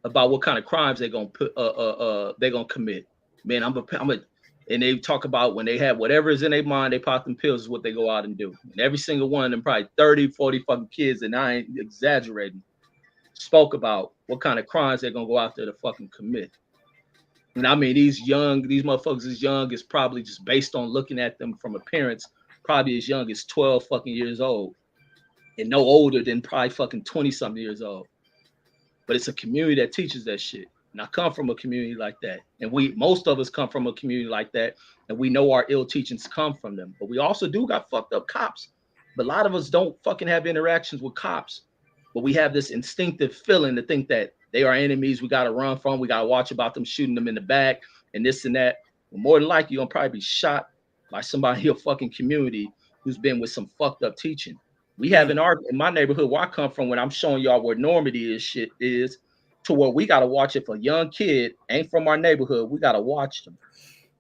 D: about what kind of crimes they're gonna commit. Man, and they talk about when they have whatever is in their mind, they pop them pills is what they go out and do. And every single one of them, probably 30, 40 fucking kids, and I ain't exaggerating, spoke about what kind of crimes they're gonna go out there to fucking commit. And I mean, these motherfuckers as young as probably just based on looking at them from appearance, probably as young as 12 fucking years old, and no older than probably fucking 20 something years old. But it's a community that teaches that shit. And I come from a community like that. And most of us come from a community like that. And we know our ill teachings come from them. But we also do got fucked up cops. But a lot of us don't fucking have interactions with cops. But we have this instinctive feeling to think that they are enemies we got to run from. We got to watch about them shooting them in the back and this and that. But more than likely, you're going to probably be shot by somebody in your fucking community who's been with some fucked up teaching. We have in my neighborhood where I come from, when I'm showing y'all where Normandy is to where we got to watch. If a young kid ain't from our neighborhood, we got to watch them,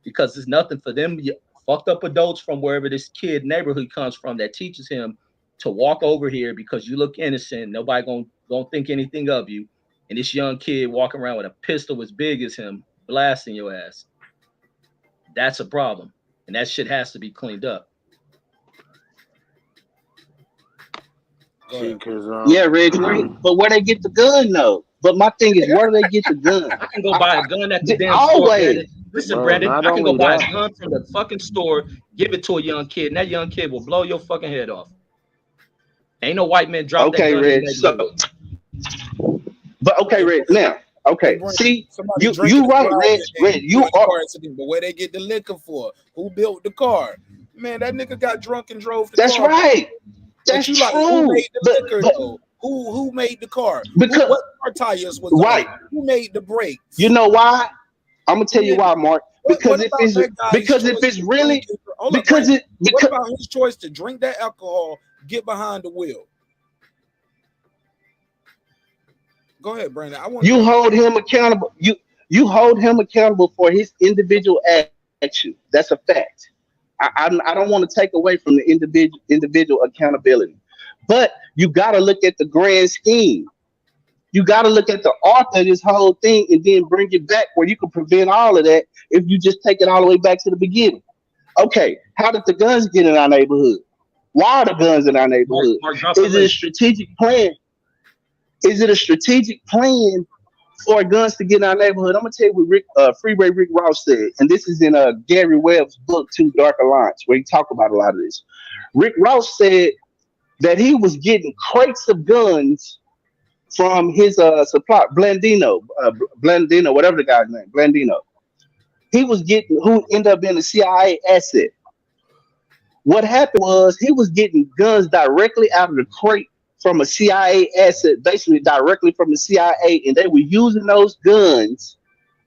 D: because there's nothing for them fucked up adults from wherever this kid neighborhood comes from that teaches him to walk over here because you look innocent. Nobody gonna think anything of you. And this young kid walking around with a pistol as big as him, blasting your ass. That's a problem. And that shit has to be cleaned up.
G: Yeah, Reg, but where they get the gun though? But my thing is, where do they get the gun?
D: I can go buy a gun at the damn
G: always.
D: store. Listen, Brandon, I can go buy a gun from the fucking store, give it to a young kid, and that young kid will blow your fucking head off. Ain't no white man drop that gun.
G: Reg. Reg. Now, see, you right, Reg. You are.
A: But where they get the liquor for? Who built the car? Man, that nigga got drunk and drove the car.
G: That's right. That's true.
A: Who made the liquor though? Who made the car?
G: Because
A: what car tires was
G: right?
A: On? Who made the brakes?
G: You know why? I'm gonna tell you why, Mark. Because if it's really
A: Hold up,
G: Because
A: Brandon.
G: it
A: What
G: because
A: about his choice to drink that alcohol, get behind the wheel? Go ahead, Brandon. I want to
G: you
A: know.
G: hold him accountable. You hold him accountable for his individual action. That's a fact. I don't want to take away from the individual accountability, but you got to look at the grand scheme. You got to look at the author of this whole thing and then bring it back where you can prevent all of that if you just take it all the way back to the beginning. Okay, how did the guns get in our neighborhood? Why are the guns in our neighborhood?
D: Mark, drop the
G: Is it a
D: link.
G: strategic plan? Is it a strategic plan for guns to get in our neighborhood? I'm gonna tell you what Freeway Rick Ross said, and this is in Gary Webb's book, Two Dark Alliance, where he talked about a lot of this. Rick Ross said that he was getting crates of guns from his supply Blandino, whatever the guy's name, Blandino. He was getting who ended up being a CIA asset. What happened was he was getting guns directly out of the crate from a CIA asset, basically directly from the CIA, and they were using those guns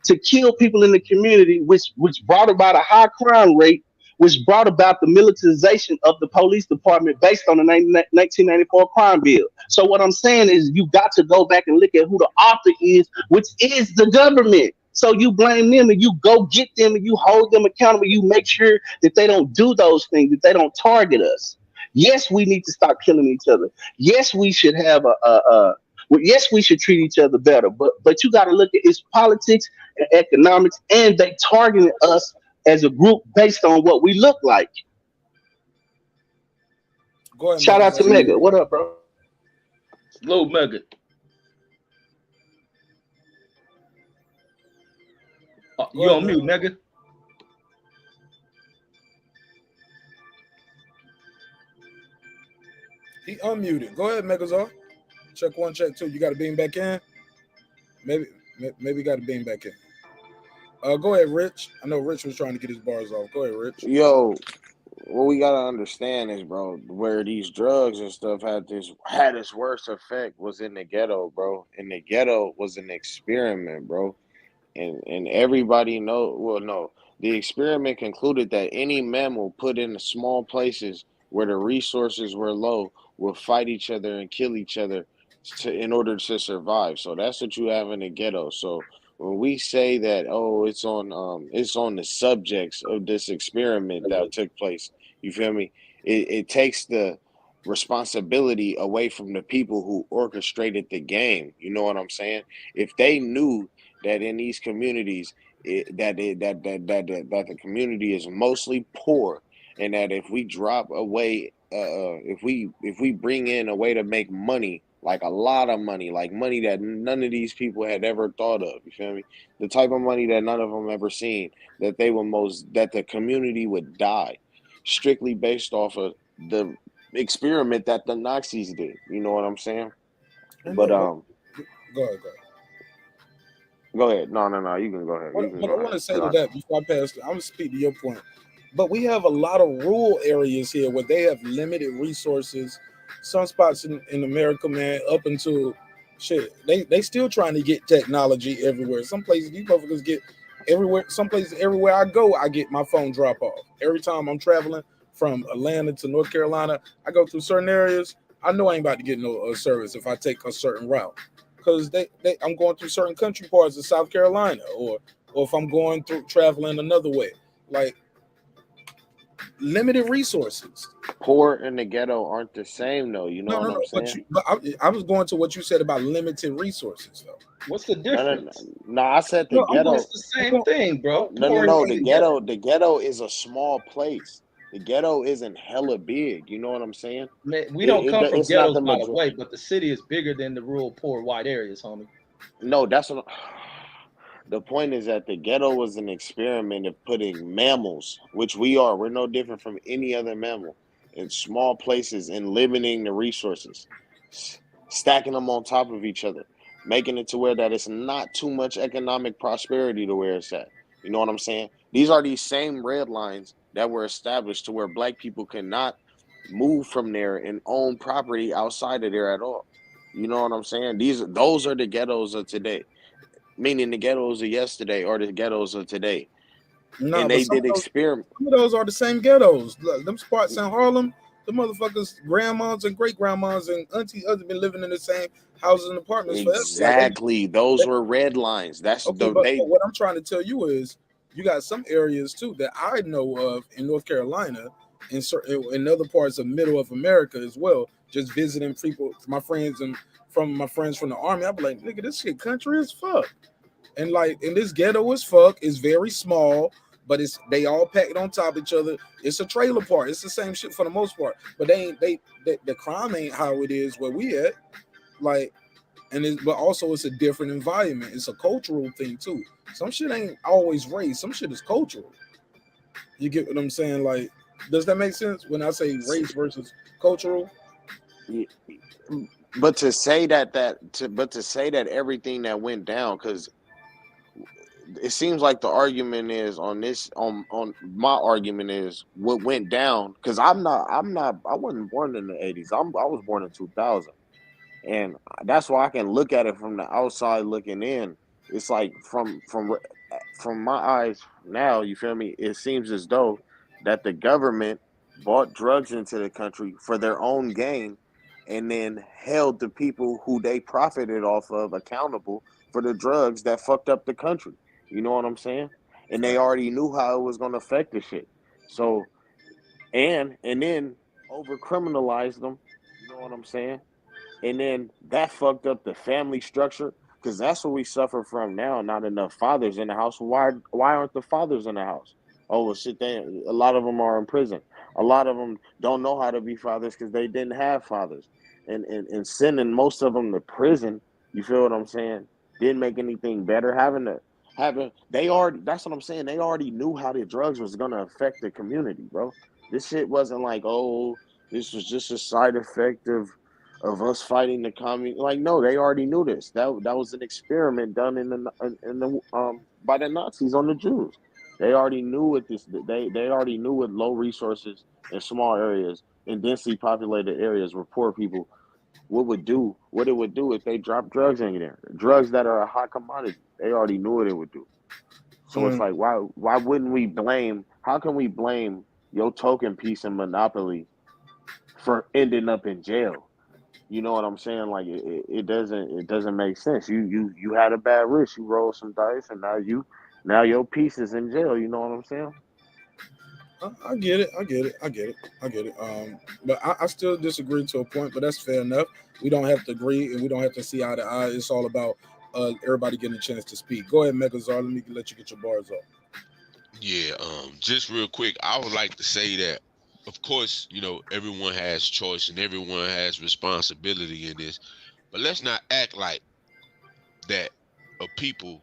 G: to kill people in the community, which brought about a high crime rate, which brought about the militarization of the police department based on the 1994 crime bill. So what I'm saying is you got to go back and look at who the author is, which is the government. So you blame them and you go get them and you hold them accountable. You make sure that they don't do those things, that they don't target us. Yes, we need to stop killing each other. Yes, we should have well, yes, we should treat each other better. But you got to look at its politics and economics, and they targeting us as a group based on what we look like.
A: Go ahead,
G: Shout out to
A: Megan.
G: Mega. What up, bro?
D: Little Mega.
A: Go
D: You
A: ahead,
D: on mute, Mega.
A: He unmuted. Go ahead, Megazord. Check one, check two. You got to beam back in. Maybe got to beam back in. Go ahead, Rich. I know Rich was trying to get his bars off. Go ahead, Rich.
F: Yo, what we gotta understand is, bro, where these drugs and stuff had its worst effect was in the ghetto, bro. And the ghetto was an experiment, bro. And everybody know, well, no, the experiment concluded that any mammal put in small places where the resources were low will fight each other and kill each other in order to survive. So that's what you have in the ghetto. So when we say that, oh, it's on the subjects of this experiment that took place, you feel me? It takes the responsibility away from the people who orchestrated the game. You know what I'm saying? If they knew that in these communities that the community is mostly poor, and that if we drop away if we bring in a way to make money, like a lot of money, like money that none of these people had ever thought of, you feel me, the type of money that none of them ever seen, that the community would die strictly based off of the experiment that the Nazis did. You know what I'm saying? But
A: Go ahead.
F: go ahead. No, you can go ahead.
A: But I want to say to that before I pass, I'm going to speak to your point. But we have a lot of rural areas here where they have limited resources. Some spots in America, man, up until shit, they still trying to get technology everywhere. Some places these motherfuckers get everywhere. Some places everywhere I go, I get my phone drop off. Every time I'm traveling from Atlanta to North Carolina, I go through certain areas. I know I ain't about to get no service if I take a certain route, because I'm going through certain country parts of South Carolina, or if I'm going through traveling another way, like limited resources.
F: Poor and the ghetto aren't the same, though. You know what I'm saying?
A: But I was going to what you said about limited resources, though.
D: What's the difference?
F: No, I said the ghetto.
D: It's the same thing, bro.
F: No. The ghetto is a small place. The ghetto isn't hella big. You know what I'm saying?
D: Man, we don't come from
F: it's not
D: ghettos, by the way, but the city is bigger than the rural, poor, white areas, homie.
F: No, that's what. The point is that the ghetto was an experiment of putting mammals, which we are. We're no different from any other mammal, in small places and limiting the resources, stacking them on top of each other, making it to where that it's not too much economic prosperity to where it's at. You know what I'm saying? These are these same red lines that were established to where black people cannot move from there and own property outside of there at all. You know what I'm saying? Those are the ghettos of today, meaning the ghettos of yesterday or the ghettos of today.
A: Nah,
F: and
A: but
F: they did experiment.
A: some of those are the same ghettos. Look, them spots in Harlem, the motherfuckers, grandmas and great grandmas and aunties been living in the same houses and apartments forever. Like
F: Exactly, those were red lines. That's
A: okay,
F: the
A: but
F: they.
A: what I'm trying to tell you is, you got some areas too that I know of in North Carolina, in certain in other parts of middle of America as well. Just visiting people, my friends and from my friends from the army. I'm like, nigga, this shit country as fuck. And like, in this ghetto as fuck, it's very small, but it's they all packed on top of each other. It's a trailer park. It's the same shit for the most part, but the crime ain't how it is where we at. Like, but also it's a different environment. It's a cultural thing too. Some shit ain't always race. Some shit is cultural. You get what I'm saying? Like, does that make sense when I say race versus cultural?
F: But to say that everything that went down, because it seems like the argument is on my argument is what went down, because I wasn't born in the 80s. I was born in 2000, and that's why I can look at it from the outside looking in. It's like from my eyes now, you feel me? It seems as though that the government bought drugs into the country for their own gain, and then held the people who they profited off of accountable for the drugs that fucked up the country. You know what I'm saying? And they already knew how it was going to affect the shit. So and then over criminalized them. You know what I'm saying? And then that fucked up the family structure, because that's what we suffer from now. Not enough fathers in the house. Why aren't the fathers in the house? Oh well, shit. A lot of them are in prison. A lot of them don't know how to be fathers because they didn't have fathers, and sending most of them to prison. You feel what I'm saying? Didn't make anything better. Having they already. That's what I'm saying. They already knew how the drugs was gonna affect the community, bro. This shit wasn't like, oh, this was just a side effect of us fighting the communist. Like, no, they already knew this. That was an experiment done in the by the Nazis on the Jews. They already knew what this. They already knew what low resources in small areas, in densely populated areas where poor people, what it would do if they dropped drugs in there. Drugs that are a hot commodity. They already knew what it would do. So it's like, why wouldn't we blame? How can we blame your token piece and monopoly for ending up in jail? You know what I'm saying? Like, it doesn't make sense. You had a bad risk. You rolled some dice, and now your piece is in jail. You know what I'm saying?
A: I get it. But I still disagree to a point, but that's fair enough. We don't have to agree and we don't have to see eye to eye. It's all about everybody getting a chance to speak. Go ahead, Megazar. Let me let you get your bars up.
H: Yeah, just real quick, I would like to say that, of course, everyone has choice and everyone has responsibility in this, but let's not act like that a people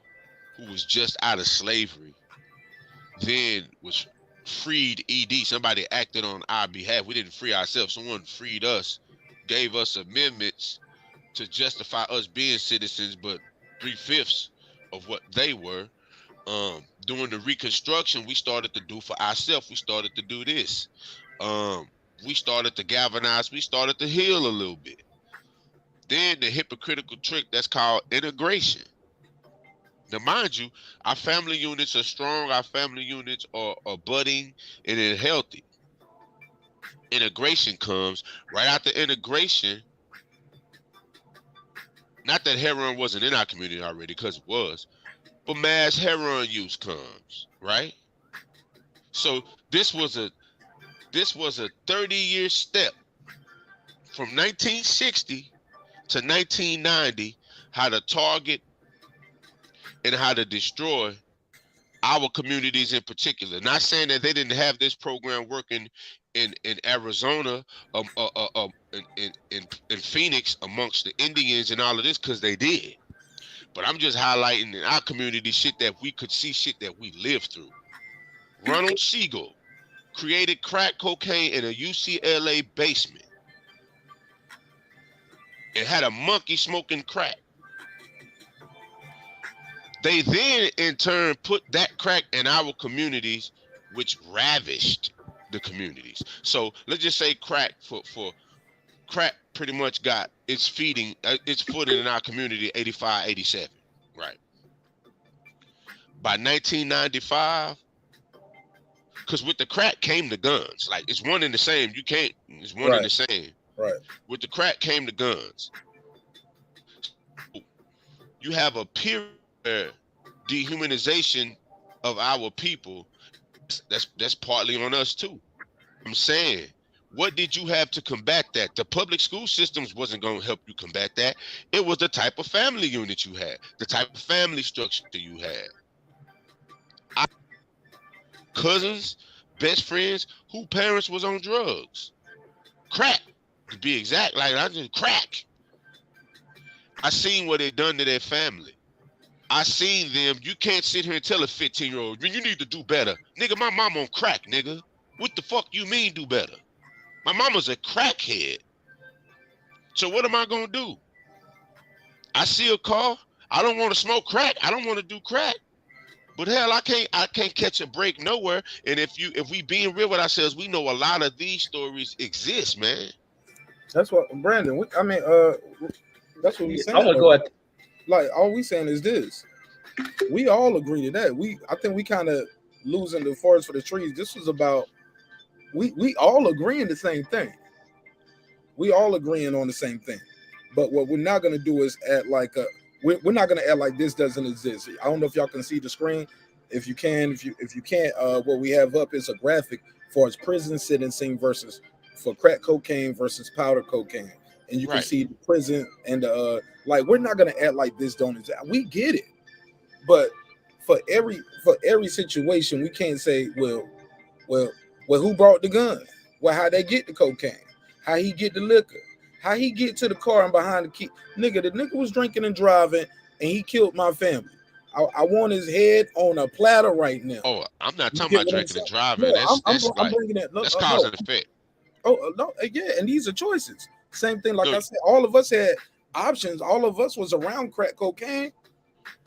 H: who was just out of slavery then was freed. Somebody acted on our behalf. We didn't free ourselves. Someone freed us, gave us amendments to justify us being citizens, but 3/5 of what they were. During the Reconstruction, we started to do for ourselves. We started to do this. We started to galvanize. We started to heal a little bit. Then the hypocritical trick that's called integration. Now, mind you, our family units are strong. Our family units are budding and they're healthy. Integration comes right after integration. Not that heroin wasn't in our community already, because it was, but mass heroin use comes, right? So this was a 30-year step from 1960 to 1990, how to target and how to destroy our communities in particular. Not saying that they didn't have this program working in Arizona, in Phoenix amongst the Indians and all of this, because they did. But I'm just highlighting in our community shit that we could see, shit that we lived through. Ronald Siegel created crack cocaine in a UCLA basement. It had a monkey smoking crack. They then, in turn, put that crack in our communities, which ravished the communities. So let's just say crack pretty much got its footing in our community 85, 87, right? By 1995, Because with the crack came the guns. Like it's one and the same. You can't. It's one and the same.
A: Right.
H: With the crack came the guns. You have a period dehumanization of our people. That's partly on us too. I'm saying, what did you have to combat that? The public school systems wasn't going to help you combat that. It was the type of family unit you had, the type of family structure you had. Cousins, best friends, who parents was on drugs, crack, to be exact. Like I just crack. I seen what they done to their family. I seen them. You can't sit here and tell a 15-year-old, you need to do better. Nigga, my mom on crack, nigga. What the fuck you mean do better? My mama's a crackhead. So what am I gonna do? I see a car. I don't want to smoke crack. I don't want to do crack. But hell, I can't catch a break nowhere. And if we being real with ourselves, we know a lot of these stories exist, man.
A: That's what Brandon. That's what we saying.
D: I'm gonna go at.
A: Like all we saying is this. We all agree to that. I think we kind of losing the forest for the trees. This was about we all agreeing the same thing. We all agreeing on the same thing. But what we're not gonna do is act like we're not gonna act like this doesn't exist. I don't know if y'all can see the screen. If you can, if you can't, what we have up is a graphic for its prison sentencing versus for crack cocaine versus powder cocaine. And you can see the prison and like we're not gonna act like this don't exist. We get it, but for every situation, we can't say, well, who brought the gun? Well, how they get the cocaine? How he get the liquor? How he get to the car and behind the key? The nigga was drinking and driving, and he killed my family. I want his head on a platter right now.
H: Oh, I'm not talking about drinking and driving.
A: No,
H: I'm
A: bringing that.
H: That's cause and effect.
A: Oh no, yeah, and these are choices. Same thing, like I said, all of us had options. All of us was around crack cocaine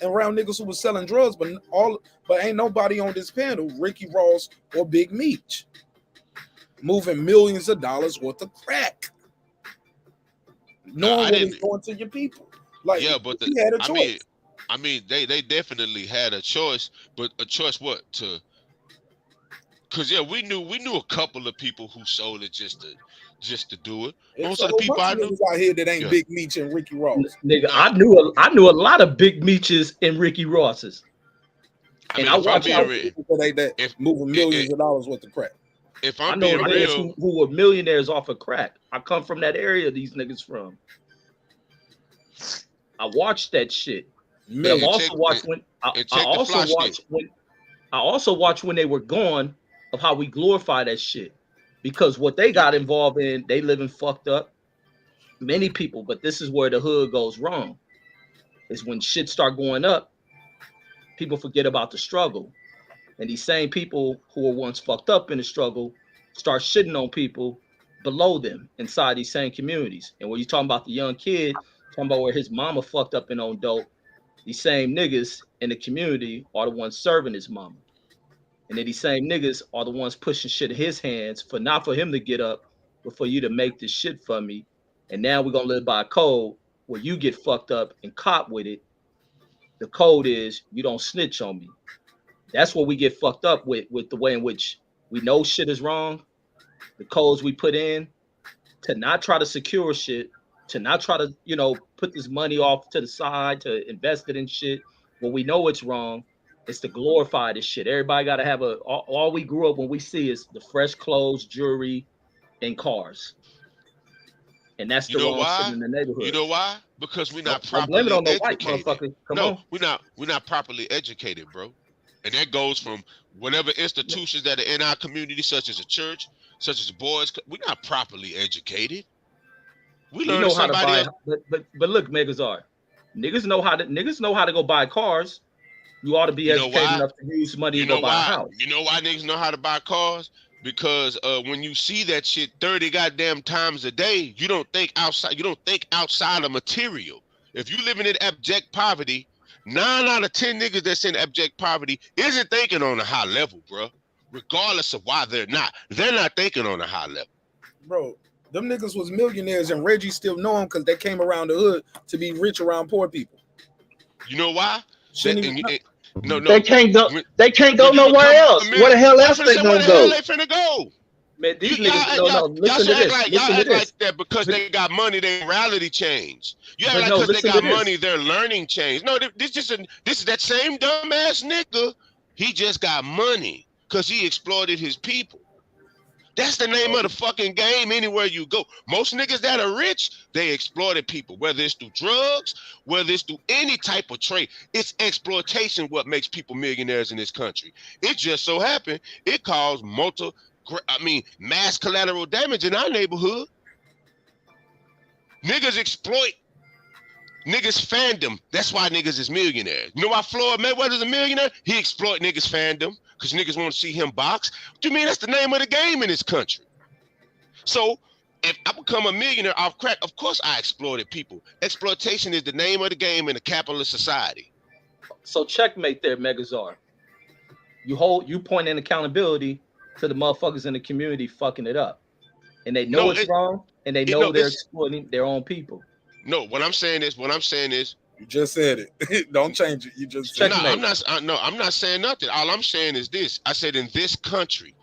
A: and around niggas who was selling drugs, but ain't nobody on this panel, Ricky Ross or Big Meech, moving millions of dollars worth of crack. Knowing what is going to your people. Like,
H: yeah, but
A: he had a choice.
H: I mean, they definitely had a choice, but a choice what to? Because yeah, we knew a couple of people who sold it just to do it. Most of the people I knew
A: out here that ain't Big Meech and Ricky Ross.
D: Nigga, I knew a lot of Big Meeches and Ricky Rosses. I watch out
A: that moving millions of dollars worth of crack.
H: If I'm
D: I know
H: being real,
D: who were millionaires off of crack. I come from that area these niggas from. I watched that shit. I also watched when they were gone of how we glorify that shit. Because what they got involved in, they living fucked up. Many people, but this is where the hood goes wrong. Is when shit start going up, people forget about the struggle. And these same people who were once fucked up in the struggle start shitting on people below them inside these same communities. And when you're talking about the young kid, talking about where his mama fucked up and on dope, these same niggas in the community are the ones serving his mama. And then these same niggas are the ones pushing shit in his hands for not for him to get up, but for you to make this shit for me. And now we're gonna live by a code where you get fucked up and caught with it. The code is you don't snitch on me. That's what we get fucked up with the way in which we know shit is wrong, the codes we put in to not try to secure shit, to not try to, put this money off to the side to invest it in shit when we know it's wrong. It's to glorify this shit. Everybody got to have all we grew up when we see is the fresh clothes, jewelry, and cars. And that's the wrong shit in the neighborhood.
H: You know why? Because we're not properly educated.
D: The white motherfucker. Come on.
H: We're not properly educated, bro. And that goes from whatever institutions that are in our community, such as a church, such as boys. We're not properly educated. We learn somebody else.
D: But look, Megazard, niggas know how to go buy cars. You ought to be educated enough to use money to go buy a house.
H: You know why niggas know how to buy cars? Because when you see that shit 30 goddamn times a day, you don't think outside. You don't think outside of material. If you living in abject poverty, 9 out of 10 niggas that's in abject poverty isn't thinking on a high level, bro. Regardless of why they're not thinking on a high level.
A: Bro, them niggas was millionaires and Reggie still know them because they came around the hood to be rich around poor people.
H: You know why? No,
G: They can't go.
H: When,
G: They can't go
H: when you
G: nowhere
H: become
G: else.
H: a
G: Where the
H: millionaire,
G: hell
H: I'm
G: else
H: finna
G: they
H: say where
G: gonna
H: the hell
G: go?
H: they finna go.
D: Man, these
H: Y'all
D: niggas, no, listen to
H: should act
D: this.
H: like y'all
D: Listen to
H: act like
D: this.
H: that because they got money, their reality change. You act
D: But
H: like
D: no,
H: because they
D: listen to
H: got
D: this.
H: money, their learning change. No, this is that same dumbass nigga. He just got money because he exploited his people. That's the name of the fucking game anywhere you go. Most niggas that are rich, they exploited people, whether it's through drugs, whether it's through any type of trade. It's exploitation what makes people millionaires in this country. It just so happened it caused mass collateral damage in our neighborhood. Niggas exploit niggas fandom. That's why niggas is millionaires. You know why Floyd Mayweather's a millionaire? He exploit niggas fandom because niggas want to see him box. What do you mean that's the name of the game in this country? So if I become a millionaire off crack, of course I exploited people. Exploitation is the name of the game in a capitalist society.
D: So checkmate there, Megazord. You point in accountability to the motherfuckers in the community fucking it up. And they know it's wrong, and they know they're exploiting their own people.
H: No, what I'm saying is
A: you just said it. Don't change it. You just said
H: it. I'm not saying nothing. All I'm saying is this. I said in this country,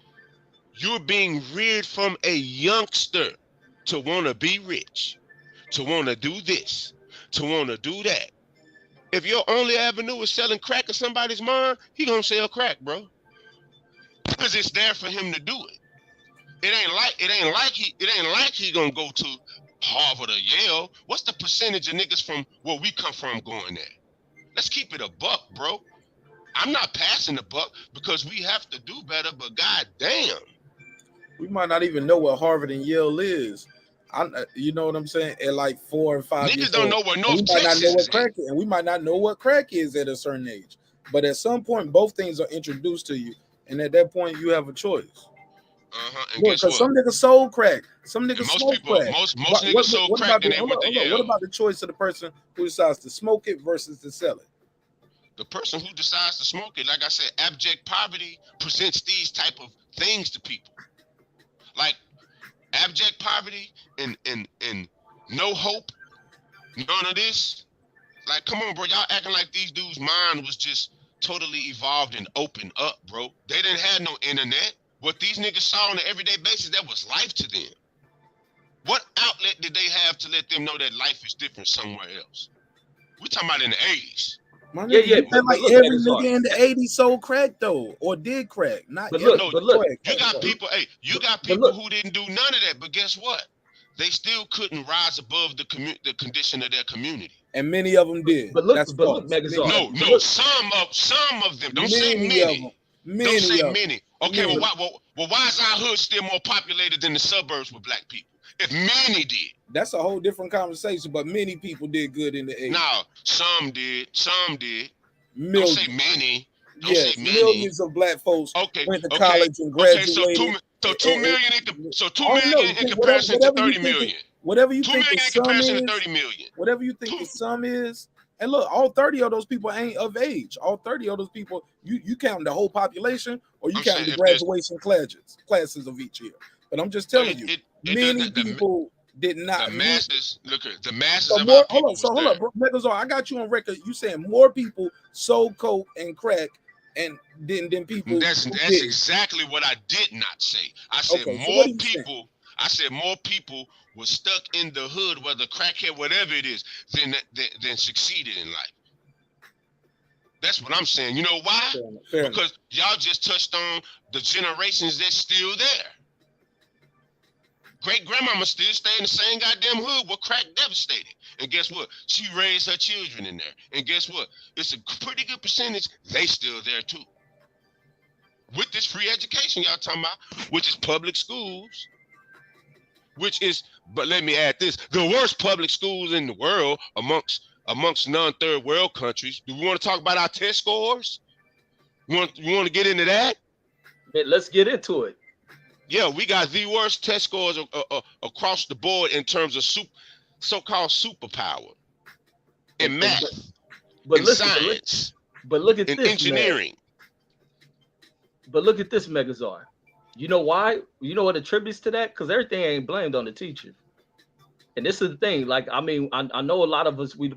H: you're being reared from a youngster to want to be rich, to want to do this, to want to do that. If your only avenue is selling crack in somebody's mind, he gonna sell crack, bro. Because it's there for him to do it. It ain't like he gonna go to Harvard or Yale. What's the percentage of niggas from where we come from going there? Let's keep it a buck, bro. I'm not passing the buck because we have to do better, but goddamn.
A: We might not even know what Harvard and Yale is. You know what I'm saying? At like 4 or 5
H: niggas
A: years
H: don't
A: old,
H: know what North
A: we might not know what
H: Texas
A: crack is, and we might not know what crack is at a certain age. But at some point, both things are introduced to you, and at that point, you have a choice.
H: And guess what?
A: Some niggas sold crack, some niggas smoke crack.
H: Most niggas sold crack and they went to Yale.
A: What about the choice of the person who decides to smoke it versus to sell it?
H: The person who decides to smoke it, like I said, abject poverty presents these type of things to people. Like abject poverty and no hope, none of this. Like, come on, bro. Y'all acting like these dudes' mind was just totally evolved and opened up, bro. They didn't have no internet. What these niggas saw on an everyday basis, that was life to them. What outlet did they have to let them know that life is different somewhere else? We're talking about in the 80s.
A: Like every nigga in the 80s sold crack though, or did crack.
H: You got people who didn't do none of that, but guess what? They still couldn't rise above the condition of their community.
A: And many of them did.
H: Some of them. Don't say many. Don't say many. Okay, well, why is our hood still more populated than the suburbs with black people? If many did.
A: That's a whole different conversation, but many people did good in the 80s.
H: No, some did.
A: Millions.
H: Don't say many.
A: Millions of black folks went to college and graduated.
H: So 2 million in comparison to 30 million.
A: Whatever you think
H: in comparison to 30 million.
A: Whatever you think the sum is. And look, all 30 of those people ain't of age. All 30 of those people, you count the whole population, or you count the graduation classes of each year. But I'm just telling you, many people did not.
H: The masses, the masses of
A: more,
H: our people.
A: Hold on, bro. Megazord, I got you on record. You saying more people sold coke and crack and than people.
H: That's exactly what I did not say. I said more people. I said more people were stuck in the hood, whether crackhead, whatever it is, than succeeded in life. That's what I'm saying. You know why?
A: Fair
H: because y'all just touched on the generations that's still there. Great grandmama still stay in the same goddamn hood where crack devastated. And guess what? She raised her children in there. And guess what? It's a pretty good percentage. They still there too. With this free education y'all talking about, which is public schools, but let me add this, the worst public schools in the world amongst non-third world countries. Do we want to talk about our test scores? You want to get into that?
D: Let's get into it.
H: Yeah, we got the worst test scores across the board in terms of so-called superpower in math, in science,
D: but look at
H: in
D: this,
H: engineering.
D: Man. But look at this, Megazord. You know why? You know what attributes to that? Because everything ain't blamed on the teacher. And this is the thing. Like, I mean, I know a lot of us we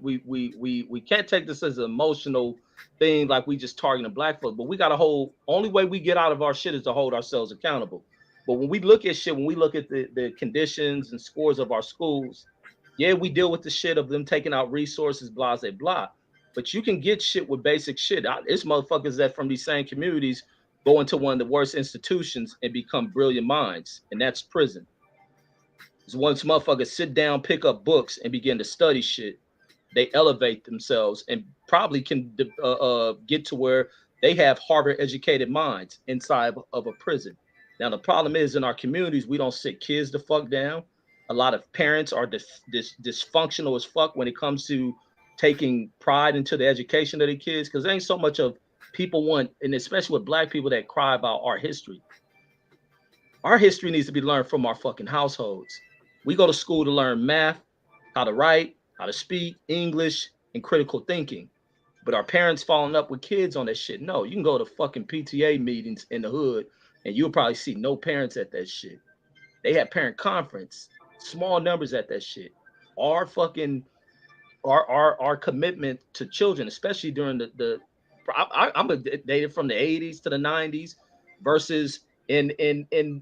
D: can't take this as an emotional thing, like we just targeting black folks, but we got to hold. Only way we get out of our shit is to hold ourselves accountable. But when we look at shit, when we look at the conditions and scores of our schools, yeah, we deal with the shit of them taking out resources, blah, blah, blah. But you can get shit with basic shit. It's motherfuckers that from these same communities go into one of the worst institutions and become brilliant minds, and that's prison. Once motherfuckers sit down, pick up books, and begin to study shit, they elevate themselves and probably can get to where they have Harvard-educated minds inside of a prison. Now, the problem is in our communities, we don't sit kids the fuck down. A lot of parents are dysfunctional as fuck when it comes to taking pride into the education of the kids, because there ain't so much of people want, and especially with black people that cry about our history. Our history needs to be learned from our fucking households. We go to school to learn math, how to write, how to speak, English, and critical thinking. But our parents following up with kids on that shit. No, you can go to fucking PTA meetings in the hood and you'll probably see no parents at that shit. They have parent conference, small numbers at that shit. Our fucking our commitment to children, especially during I'm dated from the 80s to the 90s versus in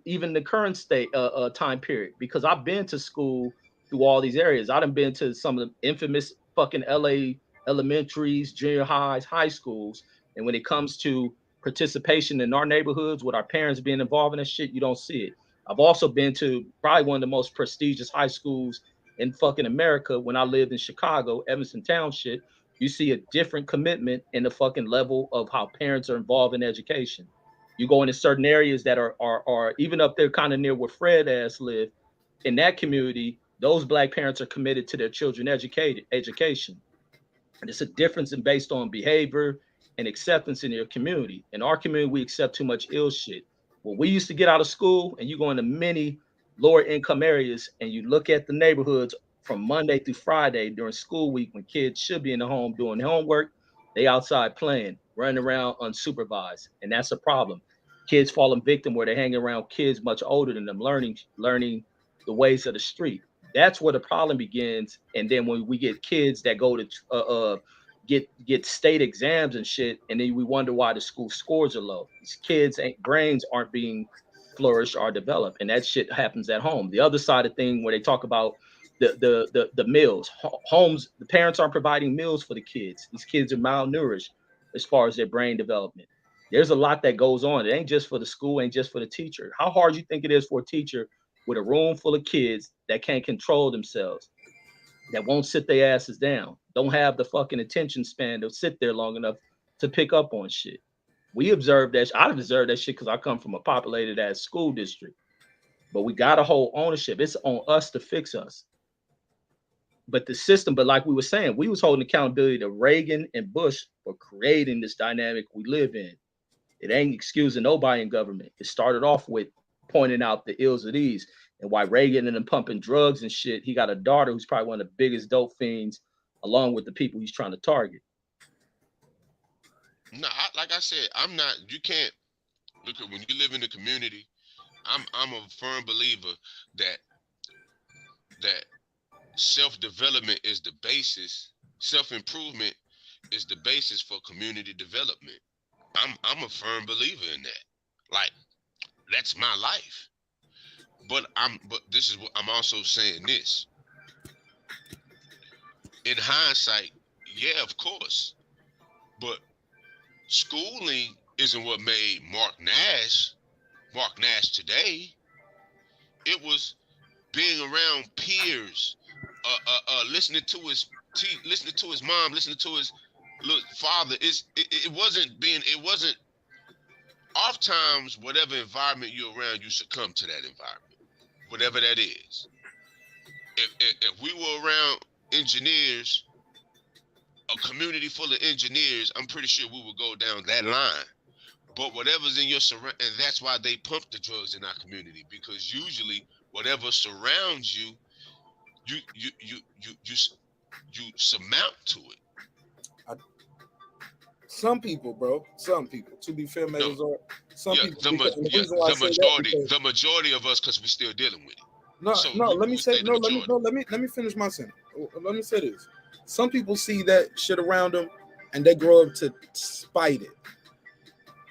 D: even the current state time period, because I've been to school through all these areas. I've been to some of the infamous fucking LA elementaries, junior highs, high schools, and when it comes to participation in our neighborhoods with our parents being involved in that shit, you don't see it. I've also been to probably one of the most prestigious high schools in fucking America when I lived in Chicago, Evanston Township. You see a different commitment in the fucking level of how parents are involved in education. You go into certain areas that are even up there kind of near where Fred ass live. In that community, those black parents are committed to their children education. And it's a difference in based on behavior and acceptance in your community. In our community, we accept too much ill shit. When we used to get out of school and you go into many lower income areas and you look at the neighborhoods from Monday through Friday during school week when kids should be in the home doing homework, they outside playing, running around unsupervised. And that's a problem. Kids falling victim where they're hanging around kids much older than them, learning the ways of the street. That's where the problem begins. And then when we get kids that go to get state exams and shit, and then we wonder why the school scores are low. These kids' brains aren't being flourished or developed, and that shit happens at home. The other side of thing where they talk about the meals, homes, the parents aren't providing meals for the kids. These kids are malnourished as far as their brain development. There's a lot that goes on. It ain't just for the school, ain't just for the teacher. How hard you think it is for a teacher with a room full of kids that can't control themselves, that won't sit their asses down, don't have the fucking attention span to sit there long enough to pick up on shit. We observe that. I've observed that shit because I come from a populated ass school district. But we got to hold ownership. It's on us to fix us. But the system, but like we were saying, we was holding accountability to Reagan and Bush for creating this dynamic we live in. It ain't excusing nobody in government. It started off with pointing out the ills of these and why Reagan and them pumping drugs and shit. He got a daughter who's probably one of the biggest dope fiends, along with the people he's trying to target.
H: No, like I said, I'm not. You can't look at when you live in the community. I'm a firm believer that self-development is the basis. Self-improvement is the basis for community development. I'm a firm believer in that. Like, that's my life. But this is what I'm also saying this. In hindsight, yeah, of course. But schooling isn't what made Marq Nash today. It was being around peers, listening to his mom, listening to his father. It wasn't oftentimes whatever environment you're around, you succumb to that environment, whatever that is. If we were around engineers, a community full of engineers, I'm pretty sure we would go down that line. But whatever's in your surround, and that's why they pump the drugs in our community, because usually whatever surrounds you, you surmount to it.
A: Some people, bro. Some people. To be fair,
H: No.
A: some people.
H: The majority of us, because we're still dealing with it.
A: No,
H: So
A: no. Let me
H: we
A: say
H: say the
A: no.
H: majority.
A: Let me finish my sentence. Let me say this. Some people see that shit around them, and they grow up to spite it.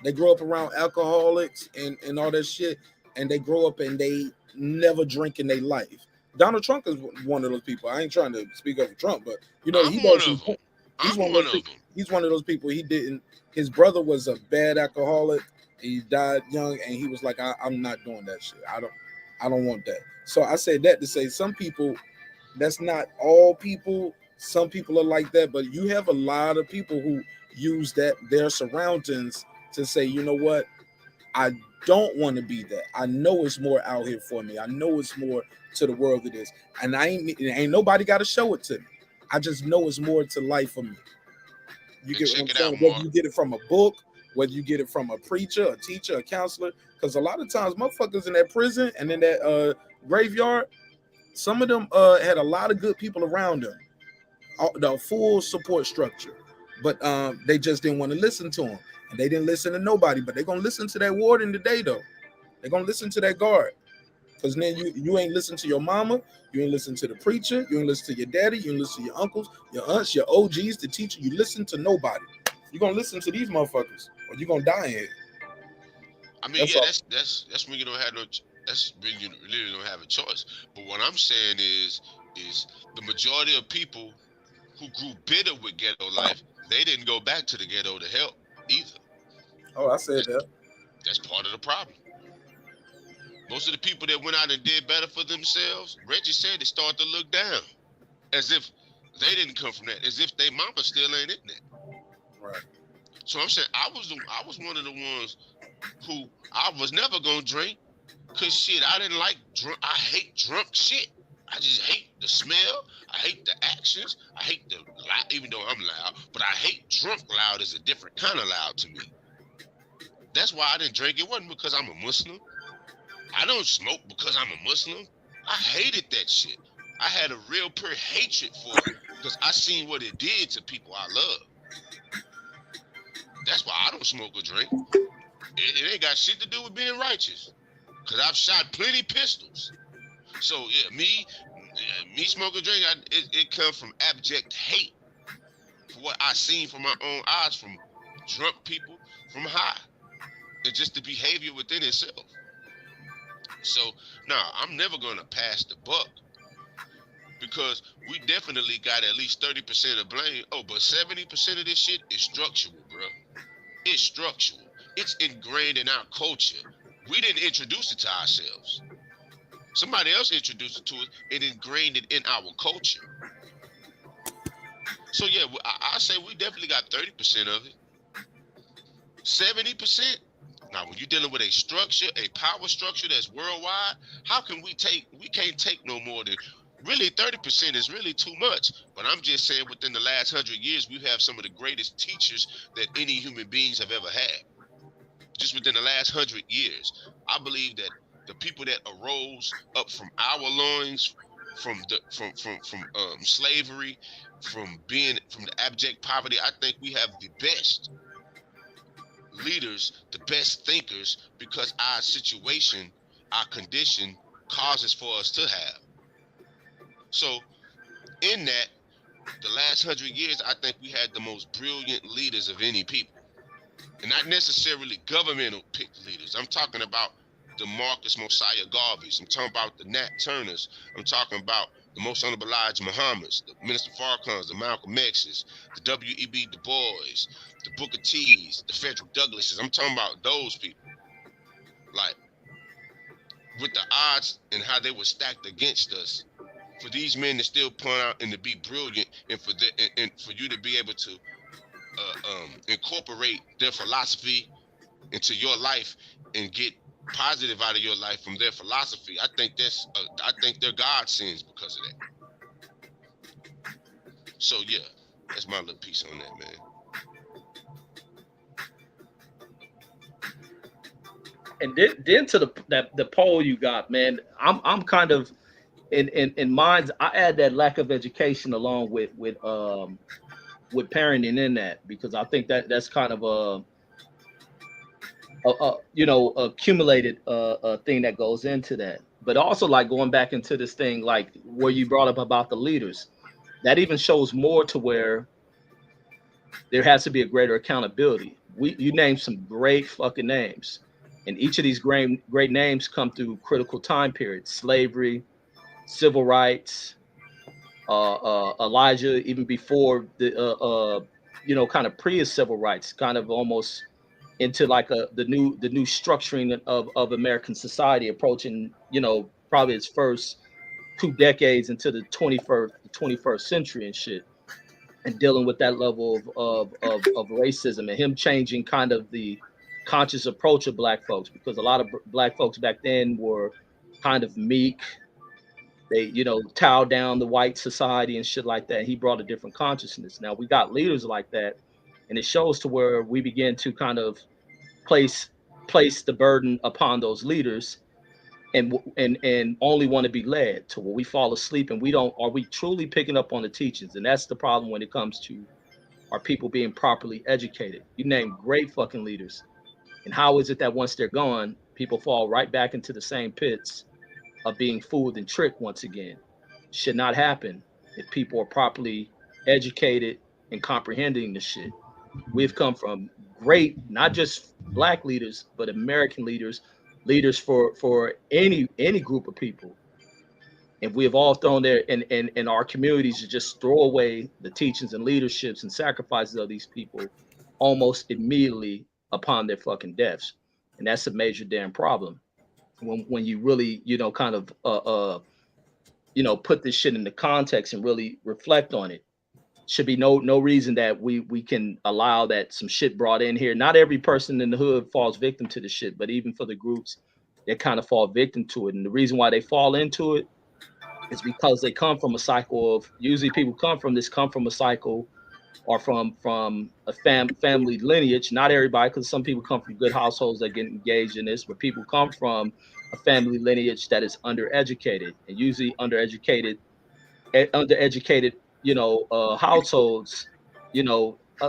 A: They grow up around alcoholics and all that shit, and they grow up and they never drink in their life. Donald Trump is one of those people. I ain't trying to speak up for Trump, but you know he
H: I'm one
A: knows
H: of them.
A: he's
H: I'm
A: one of
H: one
A: those
H: of
A: people.
H: them.
A: He's one of those people. He didn't. His brother was a bad alcoholic. He died young, and he was like, I'm not doing that shit. I don't want that. So I said that to say some people. That's not all people. Some people are like that, but you have a lot of people who use that their surroundings to say, you know what, I don't want to be that. I know it's more out here for me. I know it's more to the world than this, and ain't nobody got to show it to me. I just know it's more to life for me. You
H: And
A: get what
H: check
A: I'm
H: it
A: saying?
H: out,
A: Whether
H: Mark.
A: you get it from a book, whether you get it from a preacher, a teacher, a counselor, because a lot of times motherfuckers in that prison and in that graveyard, some of them had a lot of good people around them, the full support structure, but they just didn't want to listen to them, and they didn't listen to nobody. But they're gonna listen to that warden today, though. They're gonna listen to that guard, because then you ain't listen to your mama, you ain't listen to the preacher, you ain't listen to your daddy, you ain't listen to your uncles, your aunts, your OGs, the teacher. You listen to nobody. You're gonna listen to these motherfuckers, or you're gonna die in here.
H: I mean,
A: That's
H: yeah,
A: all.
H: that's when you don't have no. That's when you really don't have a choice. But what I'm saying is the majority of people who grew bitter with ghetto life, they didn't go back to the ghetto to help either.
A: Oh, I said
H: That's
A: that.
H: that's part of the problem. Most of the people that went out and did better for themselves, Reggie said, they started to look down, as if they didn't come from that, as if their mama still ain't in that.
A: Right.
H: So I'm saying I was one of the ones who I was never gonna drink, cause shit, I didn't like drunk. I hate drunk shit. I just hate the smell. I hate the actions. I hate the loud, even though I'm loud, but I hate drunk loud is a different kind of loud to me. That's why I didn't drink. It wasn't because I'm a Muslim. I don't smoke because I'm a Muslim. I hated that shit. I had a real pure hatred for it because I seen what it did to people I love. That's why I don't smoke or drink. It ain't got shit to do with being righteous. Cause I've shot plenty pistols. So yeah, me smoking drink, it comes from abject hate for what I seen from my own eyes from drunk people from high, and just the behavior within itself. So now I'm never gonna pass the buck because we definitely got at least 30% of blame. Oh, but 70% of this shit is structural, bro. It's structural. It's ingrained in our culture. We didn't introduce it to ourselves. Somebody else introduced it to us and ingrained it in our culture. So yeah, I say we definitely got 30% of it. 70%. Now, when you're dealing with a structure, a power structure that's worldwide, how can we can't take no more than really 30% is really too much. But I'm just saying within the last 100 years, we have some of the greatest teachers that any human beings have ever had. Just within the last 100 years, I believe that the people that arose up from our loins, from slavery, from the abject poverty, I think we have the best leaders, the best thinkers, because our situation, our condition causes for us to have. So in that, the last 100 years, I think we had the most brilliant leaders of any people. And not necessarily governmental picked leaders. I'm talking about the Marcus Mosiah Garveys. I'm talking about the Nat Turners. I'm talking about the most honorable Elijah Muhammad's, the Minister Farrakhan's, the Malcolm X's, the W.E.B. Du Bois, the Booker T's, the Frederick Douglasses. I'm talking about those people. Like, with the odds and how they were stacked against us, for these men to still point out and to be brilliant, and for you to be able to incorporate their philosophy into your life and get positive out of your life from their philosophy, I think they're God sins because of that. So yeah, that's my little piece on that, man.
D: And then to the poll you got, man, I'm kind of in minds. I add that lack of education along with parenting in that, because I think that's kind of a accumulated thing that goes into that. but also like going back into this thing, like where you brought up about the leaders, that even shows more to where there has to be a greater accountability. You named some great fucking names, and each of these great names come through critical time periods: slavery, civil rights, Elijah, even before the kind of pre-civil rights, kind of almost into like the new structuring of American society, approaching probably its first 2 decades into the 21st century and shit, and dealing with that level of racism, and him changing kind of the conscious approach of black folks, because a lot of black folks back then were kind of meek. They towed down the white society and shit like that. He brought a different consciousness. Now we got leaders like that, and it shows to where we begin to kind of place the burden upon those leaders, and only want to be led to where we fall asleep, and are we truly picking up on the teachings? And that's the problem when it comes to our people being properly educated. You name great fucking leaders, and how is it that once they're gone, people fall right back into the same pits of being fooled and tricked once again? Should not happen if people are properly educated and comprehending the shit. We've come from great, not just black leaders, but American leaders for any group of people. And we have all thrown there in our communities to just throw away the teachings and leaderships and sacrifices of these people almost immediately upon their fucking deaths. And that's a major damn problem. When you really, kind of put this shit into context and really reflect on it. Should be no reason that we can allow that some shit brought in here. Not every person in the hood falls victim to the shit, but even for the groups that kind of fall victim to it. And the reason why they fall into it is because they come from a cycle of, usually people come from a cycle or from a family lineage. Not everybody, because some people come from good households that get engaged in this, but people come from a family lineage that is undereducated, and usually undereducated households,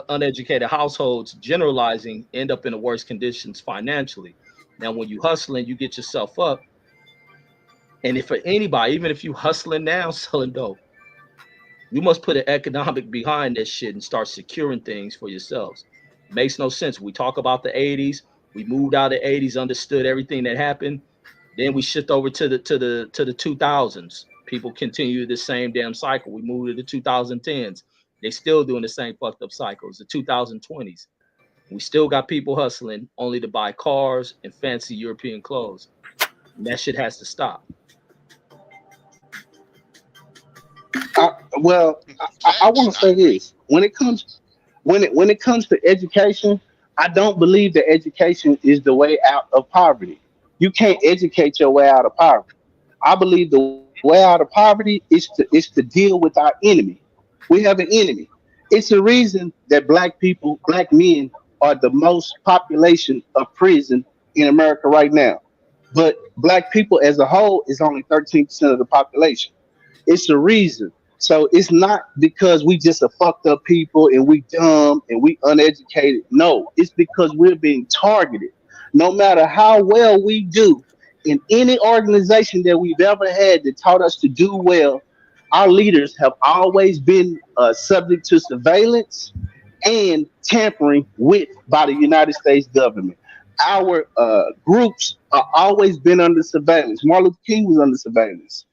D: uneducated households, generalizing, end up in the worst conditions financially. Now, when you hustling, you get yourself up. And if for anybody, even if you hustling now, selling dope, you must put an economic behind this shit and start securing things for yourselves. Makes no sense. We talk about the 80s. We moved out of the 80s, understood everything that happened. Then we shift over to the 2000s. People continue the same damn cycle. We moved to the 2010s. They still doing the same fucked up cycles. The 2020s. We still got people hustling only to buy cars and fancy European clothes. And that shit has to stop.
G: I want to say this: when it comes to education, I don't believe that education is the way out of poverty. You can't educate your way out of poverty. I believe the way out of poverty is to deal with our enemy. We have an enemy. It's the reason that black men are the most population of prison in America right now. But black people as a whole is only 13% of the population. It's the reason. So it's not because we just a fucked up people and we dumb and we uneducated. No, it's because we're being targeted. No matter how well we do in any organization that we've ever had that taught us to do well, our leaders have always been subject to surveillance and tampering with by the United States government. Our groups are always been under surveillance. Martin Luther King was under surveillance.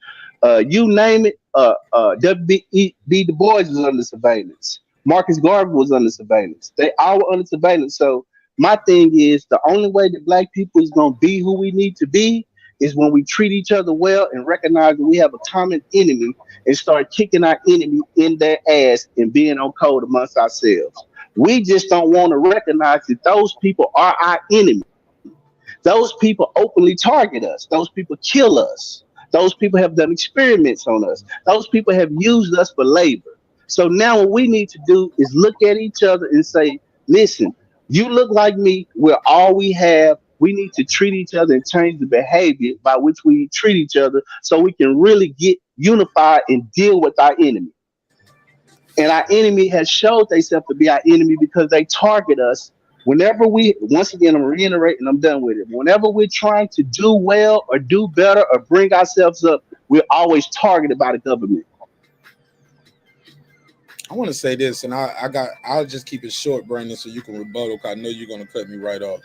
G: You name it. W.B. Du Bois was under surveillance. Marcus Garvey was under surveillance. They all were under surveillance. So my thing is, the only way that black people is going to be who we need to be is when we treat each other well and recognize that we have a common enemy and start kicking our enemy in their ass and being on code amongst ourselves. We just don't want to recognize that those people are our enemy. Those people openly target us. Those people kill us. Those people have done experiments on us. Those people have used us for labor. So now what we need to do is look at each other and say, listen, you look like me. We're all we have. We need to treat each other and change the behavior by which we treat each other so we can really get unified and deal with our enemy. And our enemy has showed themselves to be our enemy because they target us Whenever we, once again, I'm reiterating, I'm done with it. Whenever we're trying to do well or do better or bring ourselves up, we're always targeted by the government.
A: I want to say this, and I'll just keep it short, Brandon, so you can rebuttal. 'Cause I know you're gonna cut me right off.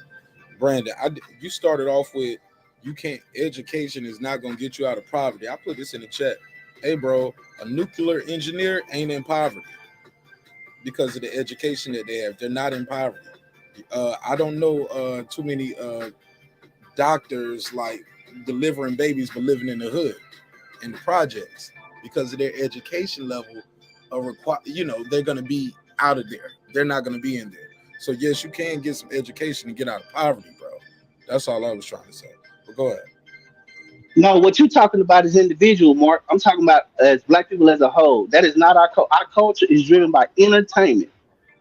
A: Brandon, you started off with you can't. Education is not gonna get you out of poverty. I put this in the chat. Hey, bro, a nuclear engineer ain't in poverty because of the education that they have. They're not in poverty. I don't know too many doctors like delivering babies but living in the hood in the projects because of their education level. They're going to be out of there. They're not going to be in there. So yes, you can get some education and get out of poverty, bro. That's all I was trying to say. But go ahead.
G: No, what you're talking about is individual, Mark. I'm talking about as black people as a whole. That is not our culture is driven by entertainment.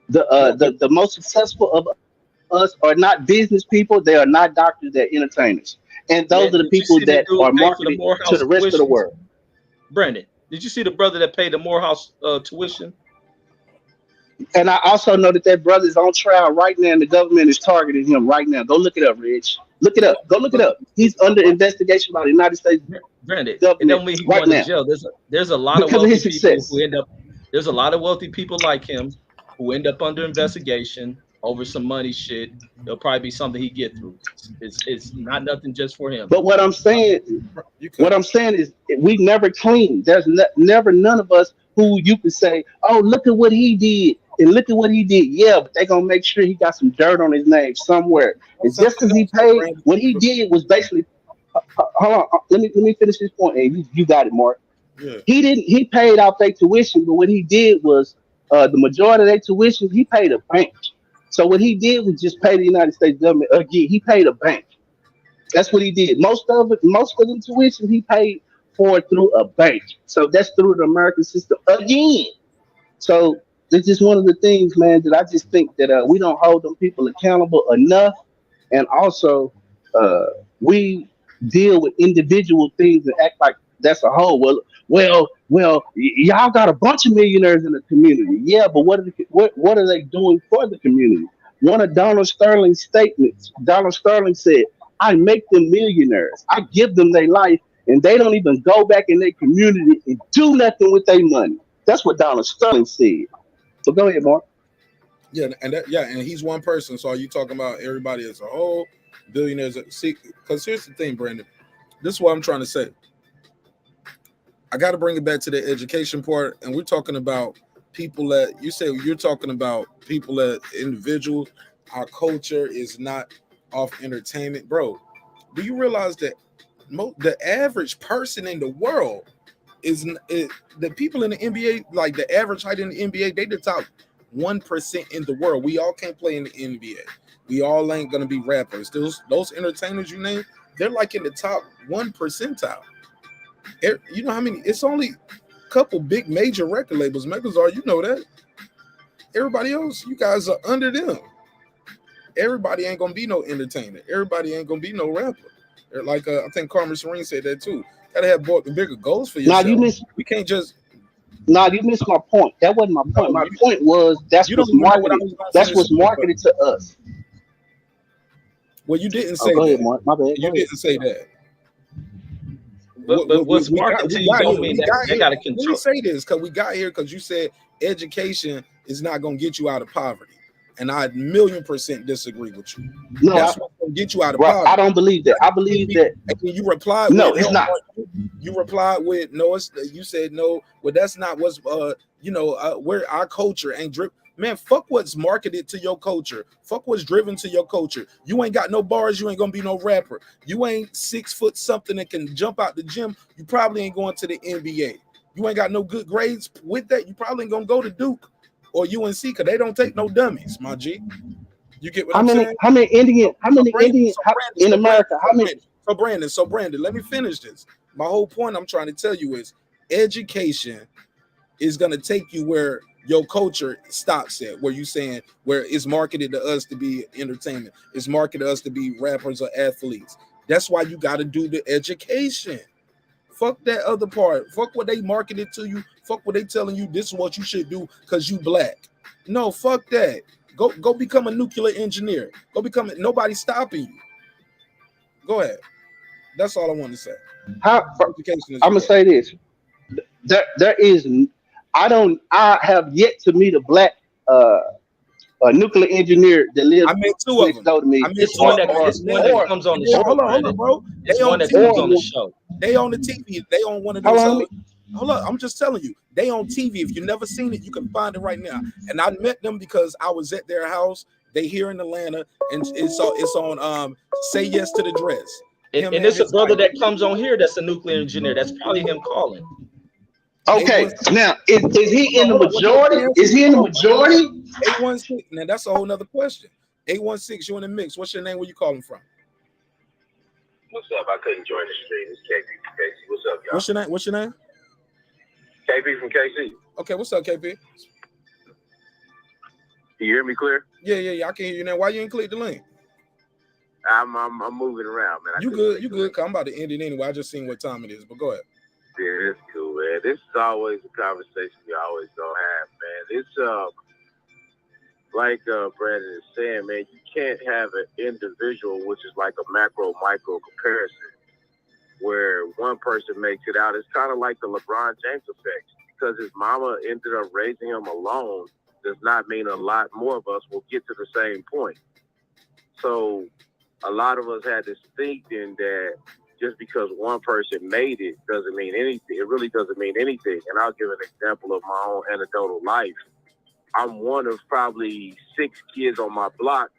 A: No, but
G: The most successful of us are not business people. They are not doctors. They're entertainers, and those
D: Man,
G: are the
D: did you
G: people
D: see the
G: that
D: dude
G: are
D: pay for the
G: marketed to
D: Morehouse
G: the rest of the
D: tuitions?
G: world.
D: Brandon, did you see the brother that paid the Morehouse tuition?
G: And I also know that that brother is on trial right now, and the government is targeting him right now. Go look it up, Rich. Look it
A: yeah,
G: up. Go look it
A: but
G: up. He's under investigation by the United States
D: Brandon, it
G: government
D: don't mean he
G: right
D: going to
G: now
D: jail. There's a lot of
G: because of
D: wealthy
G: his
D: people who
G: success.
D: end up. There's a lot of wealthy people like him who end up under investigation over some money shit. It'll probably be something he get through. It's not nothing just for him.
G: But what I'm
D: Uh,
G: saying,
A: you cut
G: what
A: out.
G: I'm saying is, we never clean. There's never none of us who you can say, "Oh, look at what he did," and look at what he did. Yeah, but they gonna make sure he got some dirt on his name somewhere.
A: That's
G: And just
A: something
G: because he
A: else, though,
G: paid,
A: Brandon.
G: what he did was basically. Hold on, let me finish this point, and you got it, Mark.
A: Yeah.
G: He paid out their tuition, but what he did was the majority of their tuition he paid a bank. So what he did was just pay the United States government again. He paid a bank. That's what he did. Most of the tuition he paid for through a bank. So that's through the American system again. So it's just one of the things, man, that I just think that we don't hold them people accountable enough, and also uh, we deal with individual things and act like that's a whole. Y'all got a bunch of millionaires in the community. Yeah, but what are they doing for the community? One of Donald Sterling's statements. Donald Sterling said, "I make them millionaires. I give them their life, and they don't even go back in their community and do nothing with their money." That's what Donald Sterling said. So go ahead, Mark.
A: Yeah, and he's one person. So are you talking about everybody as a whole? Billionaires? See, because here's the thing, Brandon. This is what I'm trying to say. I got to bring it back to the education part, and we're talking about people that you say you're talking about people that individuals. Our culture is not off entertainment, bro. Do you realize that the average person in the world the people in the NBA, like the average height in the NBA, they the top 1% in the world. We all can't play in the NBA. We all ain't gonna be rappers. Those entertainers you name, they're like in the top 1 percentile. You know how many? It's only a couple big major record labels. Makers are, you know that. Everybody else, you guys are under them. Everybody ain't gonna be no entertainer. Everybody ain't gonna be no rapper. Like I think Carmen Serene said that too. Gotta have bigger goals for
G: Now you
A: yourself.
G: miss.
A: We can't just
G: Now you missed my point. That wasn't my point.
A: no.
G: My
A: You
G: point was that's
A: you don't
G: what's
A: even know what I
G: marketed.
A: was gonna
G: That's
A: finish
G: what's
A: saying, but
G: marketed to us.
A: well, you didn't
G: Oh,
A: say
G: go ahead,
A: that.
G: Mark. My bad.
A: You
G: Go ahead.
A: didn't say that.
D: but what's
A: We got
D: marketed to you don't
A: here.
D: mean
A: We
D: that
A: got
D: they
A: here.
D: got to
A: Let me
D: control.
A: say this because we got here because you said education is not gonna get you out of poverty, and I 1,000,000% disagree with you.
G: No,
A: That's what's gonna get you out of
G: right. I
A: poverty.
G: don't believe that. I believe that.
A: And then you replied
G: No,
A: with
G: it's
A: hell.
G: not.
A: You replied with no. You said no. Well, that's not what's where our culture ain't drip. Man, fuck what's marketed to your culture. Fuck what's driven to your culture. You ain't got no bars. You ain't gonna be no rapper. You ain't 6 foot something that can jump out the gym. You probably ain't going to the NBA. You ain't got no good grades with that. You probably ain't gonna go to Duke or UNC because they don't take no dummies, my G. You get what
G: How
A: I'm
G: many?
A: saying?
G: How many Indian? How
A: So
G: many
A: Brandon,
G: Indian
A: so
G: how,
A: Brandon,
G: in
A: so Brandon,
G: America?
A: so
G: How many?
A: Brandon, so Brandon, let me finish this. My whole point I'm trying to tell you is education is going to take you where your culture stops at, where you saying where it's marketed to us to be entertainment, it's marketed to us to be rappers or athletes. That's why you got to do the education. Fuck that other part. Fuck what they marketed to you. Fuck what they telling you. This is what you should do because you black. No, fuck that. Go become a nuclear engineer. Go become it. Nobody's stopping you. Go ahead. That's all I want to say.
G: How
A: Education is
G: I'm gonna
A: important.
G: say this. There is I have yet to meet a black uh a nuclear engineer that lives
A: I met two of
G: next
A: them.
G: door to
A: I
G: me,
A: met
D: It's
A: two
D: one
A: of
D: that
A: them.
D: it's one that
G: or
D: comes on
A: And
D: the
A: they
D: show,
A: hold on,
D: Brandon.
A: bro. They
D: It's
A: on
D: one that comes on the
A: TV.
D: show.
A: They on the TV. They on one of
G: hold
A: those.
G: on,
A: Hold up. I'm just telling you. They on TV. If you never seen it, you can find it right now. And I met them because I was at their house. They here in Atlanta, and it's on Say Yes to the Dress. Him
D: And
A: and
D: it's a
A: his
D: brother
A: wife.
D: that comes on here that's a nuclear engineer. That's probably him calling.
G: okay.
A: A16.
G: Now is he in the
A: Hold on. What
G: majority?
A: your
G: Is
A: answer?
G: he in the
A: Hold on.
G: majority?
A: A16. Now that's a whole nother question. 816, you in the mix. What's your name? Where you calling from?
I: What's up? I couldn't join the stream. It's KP from KC. What's up, y'all?
A: What's your name? What's your name?
I: KP from KC.
A: Okay, what's up, KP?
I: Can you hear me clear?
A: Yeah. I can hear you now. Why you ain't click the link?
I: I'm moving around, man.
A: You good? You good? 'Cause I'm about to end it anyway. I just seen what time it is, but go ahead.
I: Yeah, it's cool, man. This is always a conversation we always gonna have, man. It's like Brandon is saying, man, you can't have an individual which is like a macro micro comparison where one person makes it out. It's kind of like the LeBron James effect. Because his mama ended up raising him alone does not mean a lot more of us will get to the same point. So a lot of us had this thinking that just because one person made it doesn't mean anything. It really doesn't mean anything. And I'll give an example of my own anecdotal life. I'm one of probably 6 kids on my block,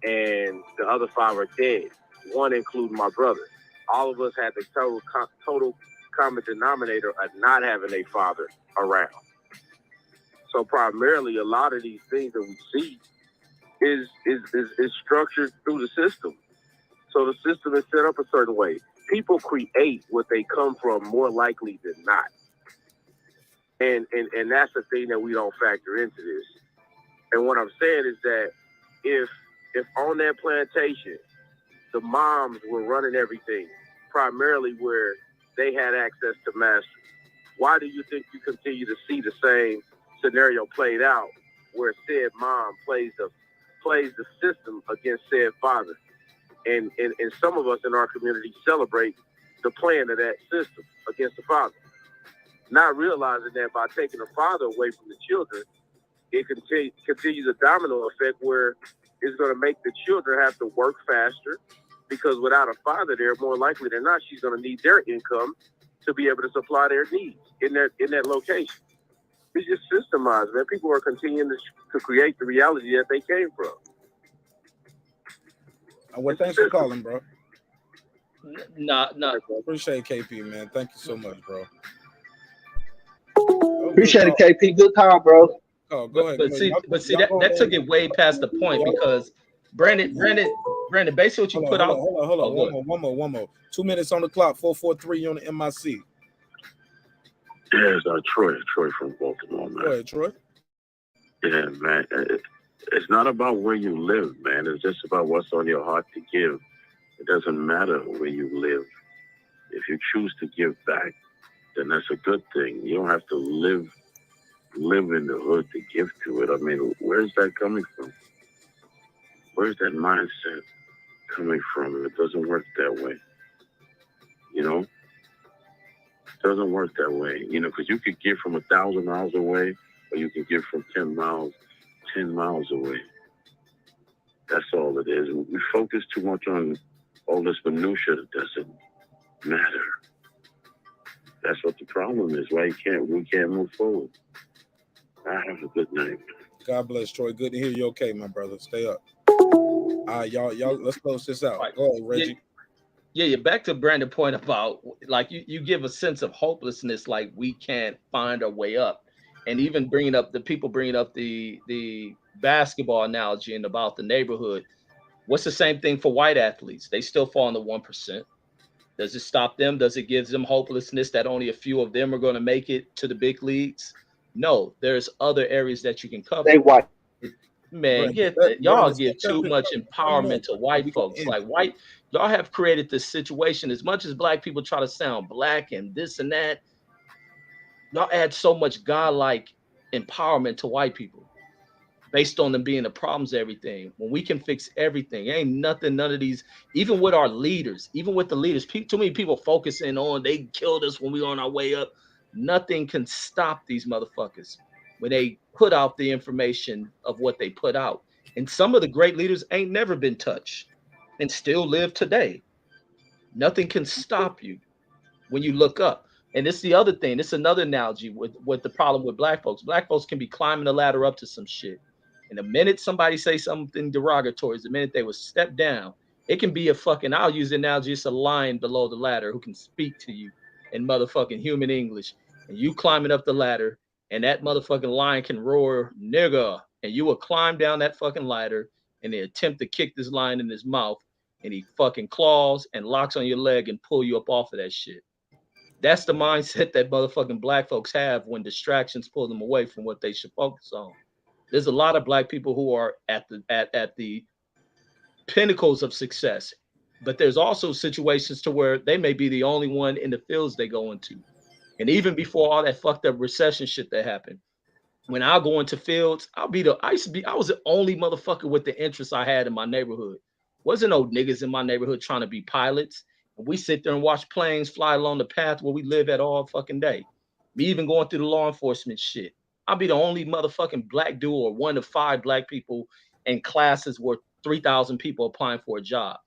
I: and the other 5 are dead, one including my brother. All of us had the total common denominator of not having a father around. So primarily, a lot of these things that we see is structured through the system. So the system is set up a certain way. People create what they come from more likely than not. And that's the thing that we don't factor into this. And what I'm saying is that if on that plantation, the moms were running everything, primarily where they had access to mastery, why do you think you continue to see the same scenario played out where said mom plays the system against said father? And some of us in our community celebrate the playing of that system against the father, not realizing that by taking the father away from the children, it continues a domino effect where it's going to make the children have to work faster, because without a father there, more likely than not, she's going to need their income to be able to supply their needs in that location. It's just systemized, man. People are continuing to create the reality that they came from.
A: Well, thanks for calling, bro.
D: Nah.
A: Appreciate KP, man. Thank you so much, bro.
G: Appreciate it, KP. Good call, bro.
A: Oh, go ahead.
D: But see, that took it way past the point, because Brandon, basically what you put out.
A: Hold on. One more. 2 minutes on the clock. 443 on the MIC.
J: Yeah, it's Troy from Baltimore, man.
A: Go ahead, Troy.
J: Yeah, man. It's not about where you live, man. It's just about what's on your heart to give. It doesn't matter where you live. If you choose to give back, then that's a good thing. You don't have to live in the hood to give to it. I mean, where's that coming from? Where's that mindset coming from? It doesn't work that way. You know? It doesn't work that way. You know, because you could give from 1,000 miles away, or you can give from 10 miles away. That's all it is. We focus too much on all this minutia that doesn't matter. That's what the problem is. Why we can't move forward. I have a good night.
A: God bless, Troy. Good to hear you okay, my brother. Stay up. All right, y'all, let's close this out.
D: Right.
A: Go ahead, Reggie.
D: Yeah. Back to Brandon's point about, like, you give a sense of hopelessness, like we can't find our way up. And even bringing up the basketball analogy and about the neighborhood. What's the same thing for white athletes? They still fall in the 1%. Does it stop them? Does it give them hopelessness that only a few of them are going to make it to the big leagues? No, there's other areas that you can cover.
G: They white.
D: Man, y'all give too much empowerment to white folks. Like, y'all have created this situation. As much as black people try to sound black and this and that, y'all add so much godlike empowerment to white people. based on them being the problems of everything. When we can fix everything, ain't nothing, none of these, even with our leaders, even with the leaders, too many people focusing on they killed us when we were on our way up. Nothing can stop these motherfuckers when they put out the information of what they put out. And some of the great leaders ain't never been touched and still live today. Nothing can stop you when you look up. And it's the other thing. It's another analogy with the problem with black folks. Black folks can be climbing the ladder up to some shit. And the minute somebody say something derogatory, the minute they will step down, it can be a fucking, I'll use the analogy, it's a lion below the ladder who can speak to you in motherfucking human English. And you climbing up the ladder, and that motherfucking lion can roar, nigga. And you will climb down that fucking ladder and they attempt to kick this lion in his mouth. And he fucking claws and locks on your leg and pull you up off of that shit. That's the mindset that motherfucking black folks have when distractions pull them away from what they should focus on. There's a lot of black people who are at the pinnacles of success, but there's also situations to where they may be the only one in the fields they go into. And even before all that fucked up recession shit that happened, when I go into fields, I was the only motherfucker with the interests I had in my neighborhood. Wasn't no niggas in my neighborhood trying to be pilots. And we sit there and watch planes fly along the path where we live at all fucking day. Me even going through the law enforcement shit. I'll be the only motherfucking black dude or one of 5 black people in classes where 3,000 people applying for a job.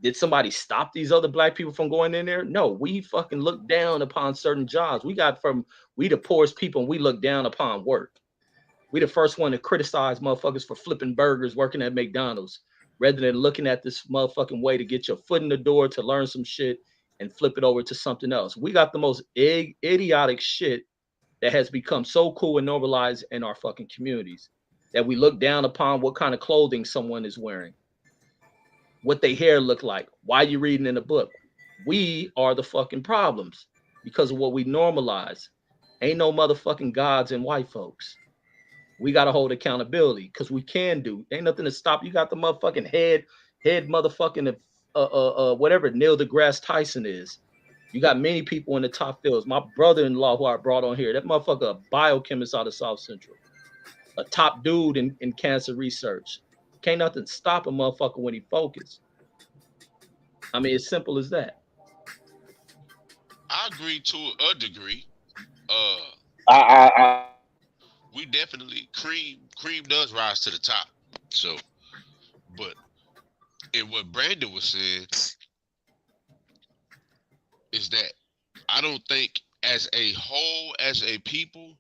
D: Did somebody stop these other black people from going in there? No, we fucking look down upon certain jobs. We the poorest people and we look down upon work. We the first one to criticize motherfuckers for flipping burgers, working at McDonald's, rather than looking at this motherfucking way to get your foot in the door to learn some shit and flip it over to something else. We got the most idiotic shit that has become so cool and normalized in our fucking communities that we look down upon what kind of clothing someone is wearing, what their hair look like, why you reading in a book. We are the fucking problems because of what we normalize. Ain't no motherfucking gods and white folks. We got to hold accountability because we can do. Ain't nothing to stop. You got the motherfucking head motherfucking whatever Neil deGrasse Tyson is. You got many people in the top fields. My brother-in-law, who I brought on here, that motherfucker, a biochemist out of South Central, a top dude in cancer research. Can't nothing stop a motherfucker when he focused. I mean, it's simple as that.
H: I agree to a degree. We definitely cream does rise to the top. So, but and what Brandon was saying is that I don't think as a whole, as a people,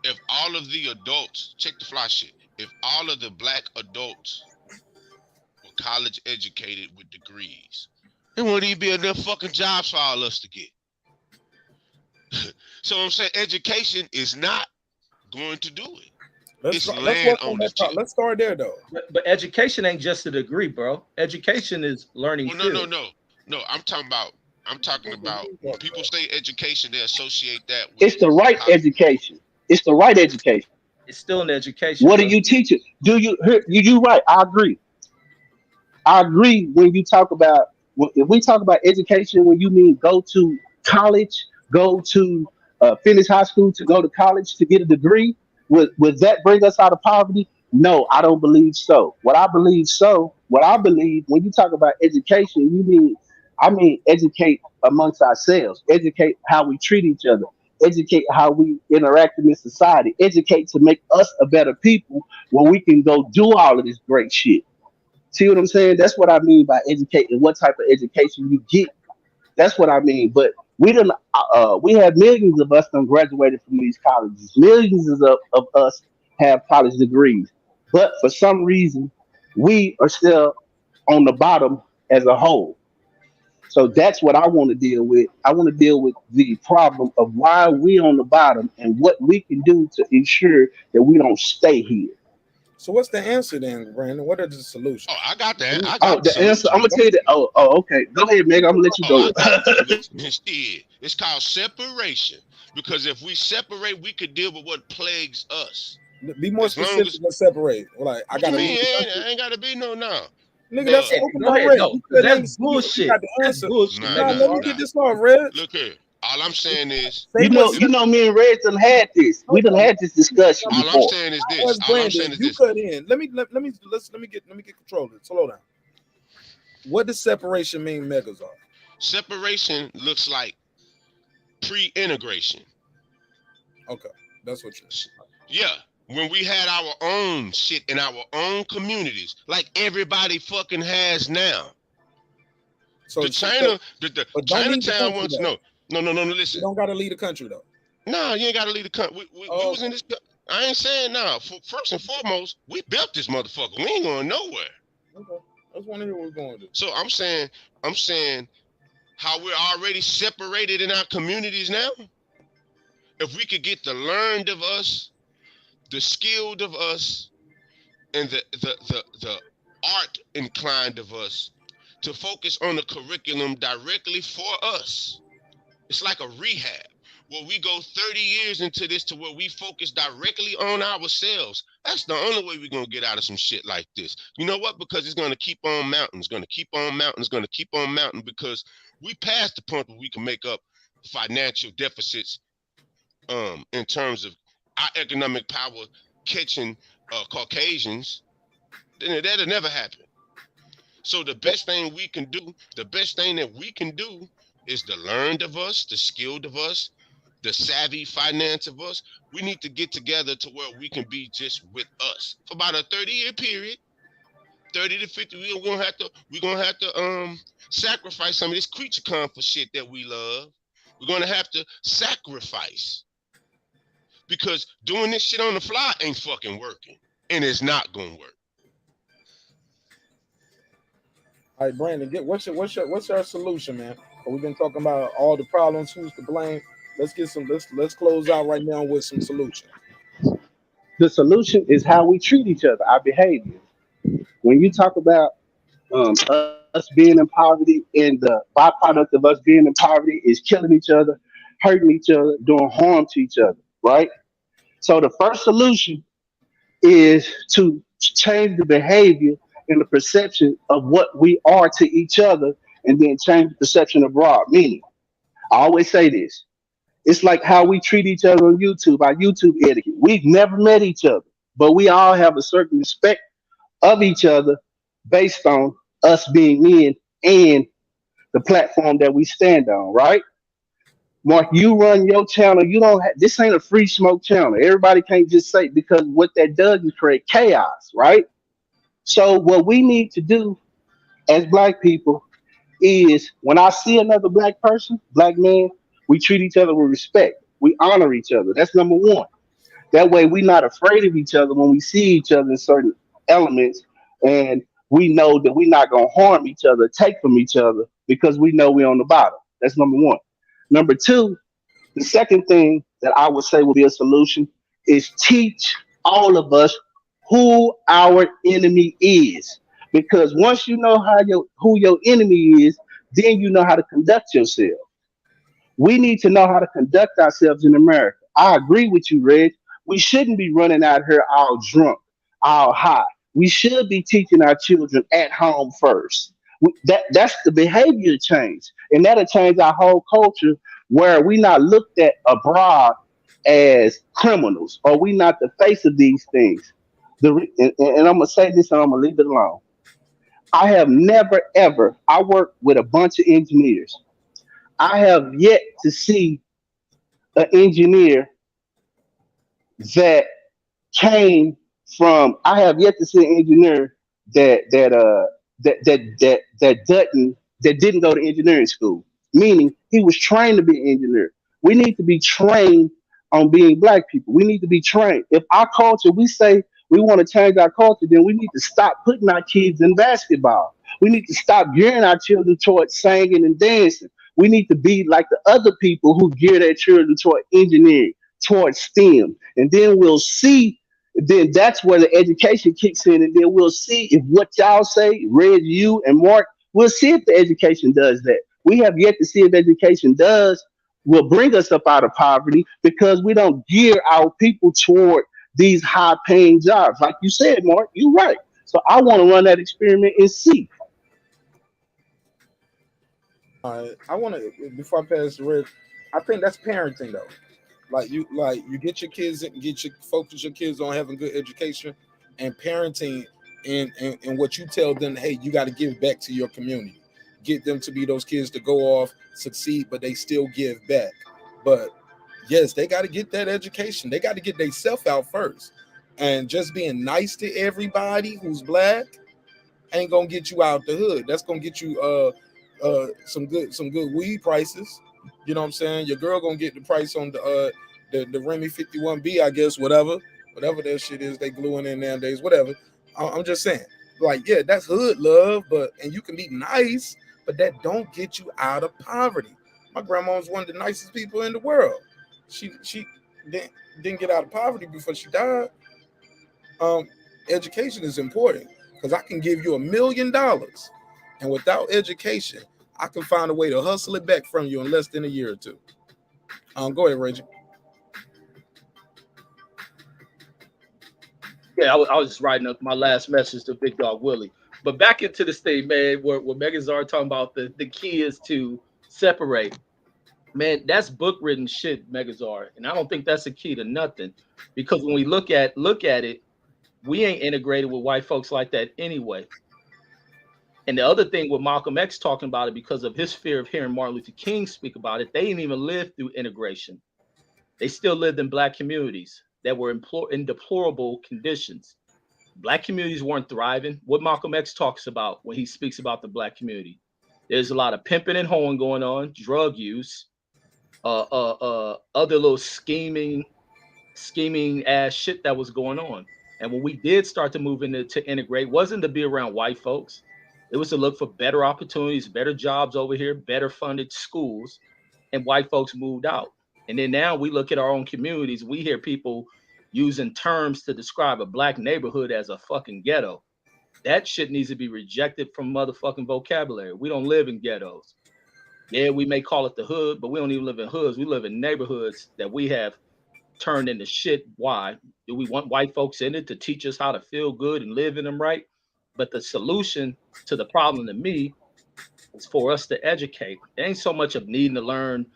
H: if all of the adults, check the fly shit, if all of the black adults were college educated with degrees, there wouldn't even be enough fucking jobs for all us to get. So I'm saying education is not going to do it. Let's
A: start there though.
D: But education ain't just a degree, bro. Education is learning.
H: Well, no. I'm talking about when people say education, they associate that with
G: it's the right education. It's the right education.
D: It's still an education.
G: What do you teach it? You right? I agree when you talk about, if we talk about education, when you mean go to college, go to finish high school to go to college to get a degree, would that bring us out of poverty? No, I don't believe so. What I believe when you talk about education, I mean educate amongst ourselves, educate how we treat each other, educate how we interact in this society, educate to make us a better people where we can go do all of this great shit. See what I'm saying? That's what I mean by educate and what type of education you get. That's what I mean. But we have millions of us done graduated from these colleges. Millions of us have college degrees. But for some reason, we are still on the bottom as a whole. So that's what I want to deal with. I want to deal with the problem of why we on the bottom and what we can do to ensure that we don't stay here.
A: So what's the answer then, Brandon? What are the solutions?
H: Oh, I got that.
G: The answer. I'm gonna tell you that. Oh, okay. Go ahead, Meg. I'm gonna let you go.
H: It's called separation. Because if we separate, we could deal with what plagues us.
A: Be more specific than separate. Like I gotta.
H: I ain't gotta be no.
A: Nigga, that's open
D: no, that's bullshit.
A: That's bullshit. Let me get this off, Red.
H: Look here. All I'm saying is,
A: Say
G: You
A: what's
G: know, me and Red done had this. We
A: hold
G: done
A: on.
G: had this discussion
H: all I'm
G: before.
H: saying is
A: I
H: this.
A: asked
H: All I'm
A: Brandon,
H: saying is
A: you
H: this.
A: cut in. Let me get control of it. Slow down. What does separation mean, Megazord?
H: Separation looks like pre-integration.
A: Okay, that's what you're.
H: Yeah. When we had our own shit in our own communities, like everybody fucking has now.
A: So
H: The China, the
A: but don't leave the
H: Chinatown
A: country
H: wants
A: though.
H: no.
A: You
H: Listen,
A: don't gotta leave the country though.
H: nah, you ain't gotta leave the country. We
A: Oh,
H: was in this. I ain't saying nah. First and foremost, we built this motherfucker. We ain't going nowhere.
A: okay. I just want to hear what we're going to do.
H: So I'm saying how we're already separated in our communities now. If we could get the learned of us, the skilled of us, and the art inclined of us to focus on the curriculum directly for us. It's like a rehab where we go 30 years into this to where we focus directly on ourselves. That's the only way we're going to get out of some shit like this. You know what? Because it's going to keep on mounting. It's going to keep on mounting. It's going to keep on mounting because we passed the point where we can make up financial deficits in terms of our economic power catching Caucasians. Then that'll never happen. So the best thing that we can do is the learned of us, the skilled of us, the savvy finance of us. We need to get together to where we can be just with us for about a 30-year period, 30 to 50. We're gonna have to sacrifice some of this creature comfort shit that we love. We're gonna have to sacrifice because doing this shit on the fly ain't fucking working, and it's not gonna work.
A: All right, Brandon, what's our solution, man? We've been talking about all the problems, who's to blame. Let's close out right now with some solution.
G: The solution is how we treat each other, our behavior. When you talk about us being in poverty and the byproduct of us being in poverty is killing each other, hurting each other, doing harm to each other, right? So the first solution is to change the behavior and the perception of what we are to each other and then change the perception abroad. Meaning, I always say this. It's like how we treat each other on YouTube, our YouTube etiquette. We've never met each other, but we all have a certain respect of each other based on us being in and the platform that we stand on, right? Mark, you run your channel. You don't have this ain't a free smoke channel. Everybody can't just say because what that does is create chaos, right? So what we need to do as black people is when I see another black person, black man, we treat each other with respect. We honor each other. That's number one. That way we're not afraid of each other when we see each other in certain elements and we know that we're not gonna harm each other, take from each other because we know we're on the bottom. That's number one. Number two, the second thing that I would say would be a solution is teach all of us who our enemy is. Because once you know who your enemy is, then you know how to conduct yourself. We need to know how to conduct ourselves in America. I agree with you, Reg. We shouldn't be running out here all drunk, all high. We should be teaching our children at home first. That's the behavior change, and that'll change our whole culture where we not looked at abroad as criminals or we not the face of these things. And I'm gonna say this and I'm gonna leave it alone. I have never ever. I work with a bunch of engineers. I have yet to see an engineer that came from. I have yet to see an engineer that that uh that didn't go to engineering school. Meaning he was trained to be an engineer. We need to be trained on being black people. We need to be trained. If our culture, we say we want to change our culture, then we need to stop putting our kids in basketball. We need to stop gearing our children towards singing and dancing. We need to be like the other people who gear their children toward engineering, towards STEM. And then we'll see, then that's where the education kicks in. And then we'll see if what y'all say, Red, you, and Mark, we'll see if the education does that. We have yet to see if education will bring us up out of poverty because we don't gear our people toward these high paying jobs. Like you said, Mark, you're right. So I want to run that experiment and see.
A: I want to before I pass the red. I think that's parenting though. Like you get your kids and focus your kids on having good education and parenting and what you tell them, hey, you got to give back to your community. Get them to be those kids to go off, succeed, but they still give back. But yes, they got to get that education. They got to get themselves out first. And just being nice to everybody who's black ain't gonna get you out the hood. That's gonna get you some good weed prices. You know what I'm saying? Your girl gonna get the price on the Remy 51B, I guess, whatever that shit is they gluing in nowadays, whatever. I'm just saying, like, yeah, that's hood love, but and you can be nice, but that don't get you out of poverty. My grandma was one of the nicest people in the world. She didn't get out of poverty before she died. Um, Education is important because I can give you $1 million, and without education, I can find a way to hustle it back from you in less than a year or two. Go ahead, Reggie.
D: Yeah, I was just writing up my last message to Big Dog Willie. But back into this thing, man, where Megazar talking about the key is to separate. Man, that's book written shit, Megazar. And I don't think that's a key to nothing. Because when we look at it, we ain't integrated with white folks like that anyway. And the other thing with Malcolm X talking about it, because of his fear of hearing Martin Luther King speak about it, they didn't even live through integration. They still lived in black communities that were in deplorable conditions. Black communities weren't thriving. What Malcolm X talks about when he speaks about the black community, there's a lot of pimping and hoeing going on, drug use, other little scheming ass shit that was going on. And when we did start to move into to integrate, wasn't to be around white folks. It was to look for better opportunities, better jobs over here, better funded schools, and white folks moved out. And then now we look at our own communities. We hear people using terms to describe a black neighborhood as a fucking ghetto. That shit needs to be rejected from motherfucking vocabulary. We don't live in ghettos. Yeah, we may call it the hood, but we don't even live in hoods. We live in neighborhoods that we have turned into shit. Why? Do we want white folks in it to teach us how to feel good and live in them right? But the solution to the problem to me is for us to educate. It ain't so much of needing to learn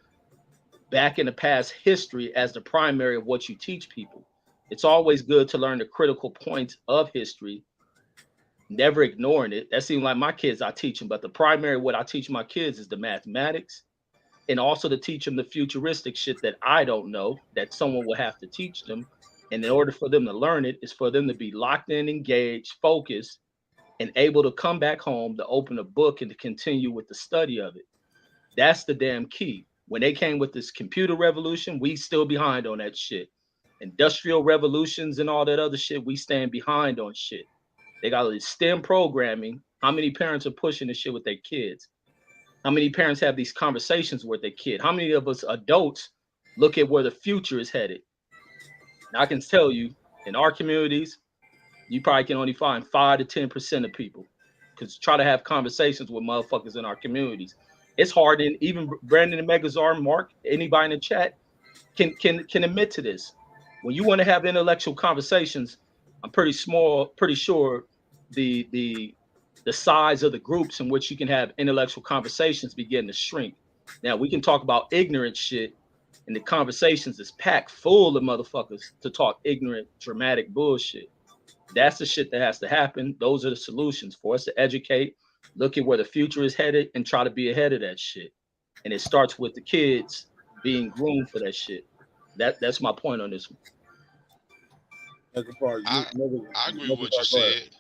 D: back in the past history as the primary of what you teach people. It's always good to learn the critical points of history, never ignoring it. That seems like my kids I teach them, but the primary what I teach my kids is the mathematics and also to teach them the futuristic shit that I don't know that someone will have to teach them. And in order for them to learn it is for them to be locked in, engaged, focused, and able to come back home to open a book and to continue with the study of it. That's the damn key. When they came with this computer revolution, we still behind on that shit. Industrial revolutions and all that other shit, we stand behind on shit. They got this STEM programming. How many parents are pushing this shit with their kids? How many parents have these conversations with their kid? How many of us adults look at where the future is headed? And I can tell you, in our communities, you probably can only find 5 to 10% of people. Because try to have conversations with motherfuckers in our communities. It's hard, and even Brandon and Megazar, Mark, anybody in the chat can admit to this. When you want to have intellectual conversations, I'm pretty sure the size of the groups in which you can have intellectual conversations begin to shrink. Now we can talk about ignorant shit, and the conversations is packed full of motherfuckers to talk ignorant, dramatic bullshit. That's the shit that has to happen. Those are the solutions for us to educate, look at where the future is headed, and try to be ahead of that shit. And it starts with the kids being groomed for that shit. That's my point on this one.
H: I agree with what you said.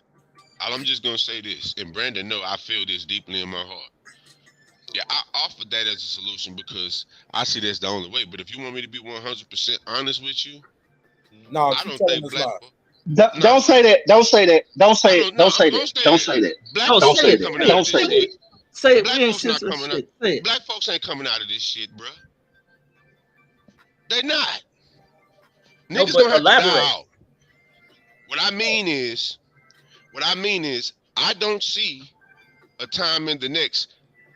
H: I'm just gonna say this, and Brandon, no, I feel this deeply in my heart. Yeah, I offered that as a solution because I see that's the only way. But if you want me to be 100% honest with you,
A: no,
H: I don't think black.
G: Don't say that. Don't say that. Don't say it. Don't say that. Don't say that.
H: Black
G: don't
H: folks
G: say
H: ain't
G: that.
H: coming out
G: Don't
H: of
G: say
H: this
G: that.
H: shit.
D: Say it.
H: Black
D: We ain't
H: folks not coming out.
D: Say it.
H: Black folks ain't coming out of this shit, bro. They not.
D: No,
H: Niggas
D: but
H: gonna have
D: elaborate.
H: to die out. What I mean is, I don't see a time in the next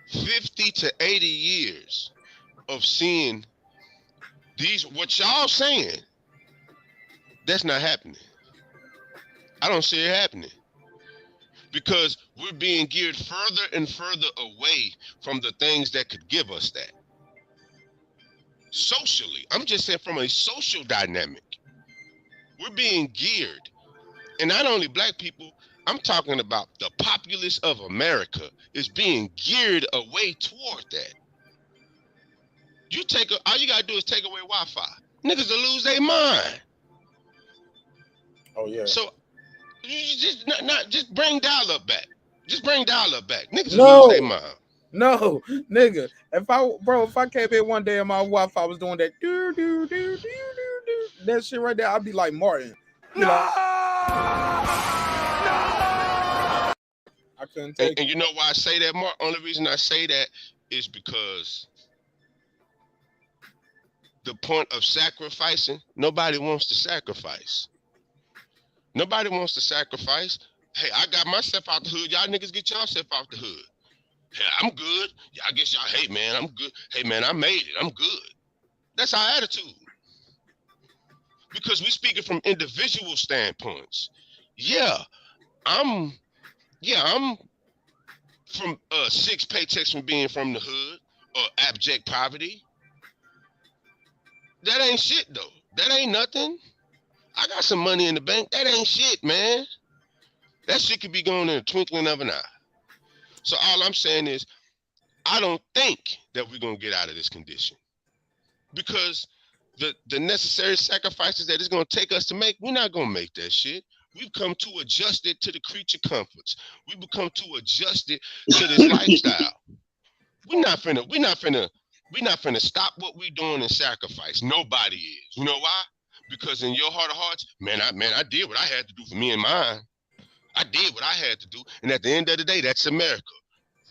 H: 50 to 80 years of seeing these, what y'all saying, that's not happening. I don't see it happening because we're being geared further and further away from the things that could give us that. socially. I'm just saying from a social dynamic. We're being geared. And not only black people, I'm talking about the populace of America is being geared away toward that. All you gotta do is take away Wi-Fi. Niggas will lose their mind.
A: Oh yeah.
H: So you just bring dial-up back. Just bring dial-up back. Niggas
A: No.
H: will lose their mind.
A: No, nigga. If I came in one day and my Wi-Fi was doing that that shit right there, I'd be like Martin. No! I couldn't take
H: and you know why I say that, Mark? Only reason I say that is because the point of sacrificing, nobody wants to sacrifice. Nobody wants to sacrifice. Hey, I got myself out the hood. Y'all niggas get yourself out the hood. Hey, I'm good. Yeah, I guess y'all, hey man, I'm good. Hey man, I made it. I'm good. That's our attitude. Because we speaking from individual standpoints. Yeah, I'm from 6 paychecks from being from the hood or abject poverty. That ain't shit though. That ain't nothing. I got some money in the bank. That ain't shit, man. That shit could be going in a twinkling of an eye. So all I'm saying is, I don't think that we're gonna get out of this condition. Because the necessary sacrifices that it's gonna take us to make, we're not gonna make that shit. We've come to adjust it to the creature comforts. We've become to adjust it to this lifestyle. We're not finna stop what we're doing and sacrifice. Nobody is. You know why? Because in your heart of hearts, man, I did what I had to do for me and mine. I did what I had to do. And at the end of the day, that's America.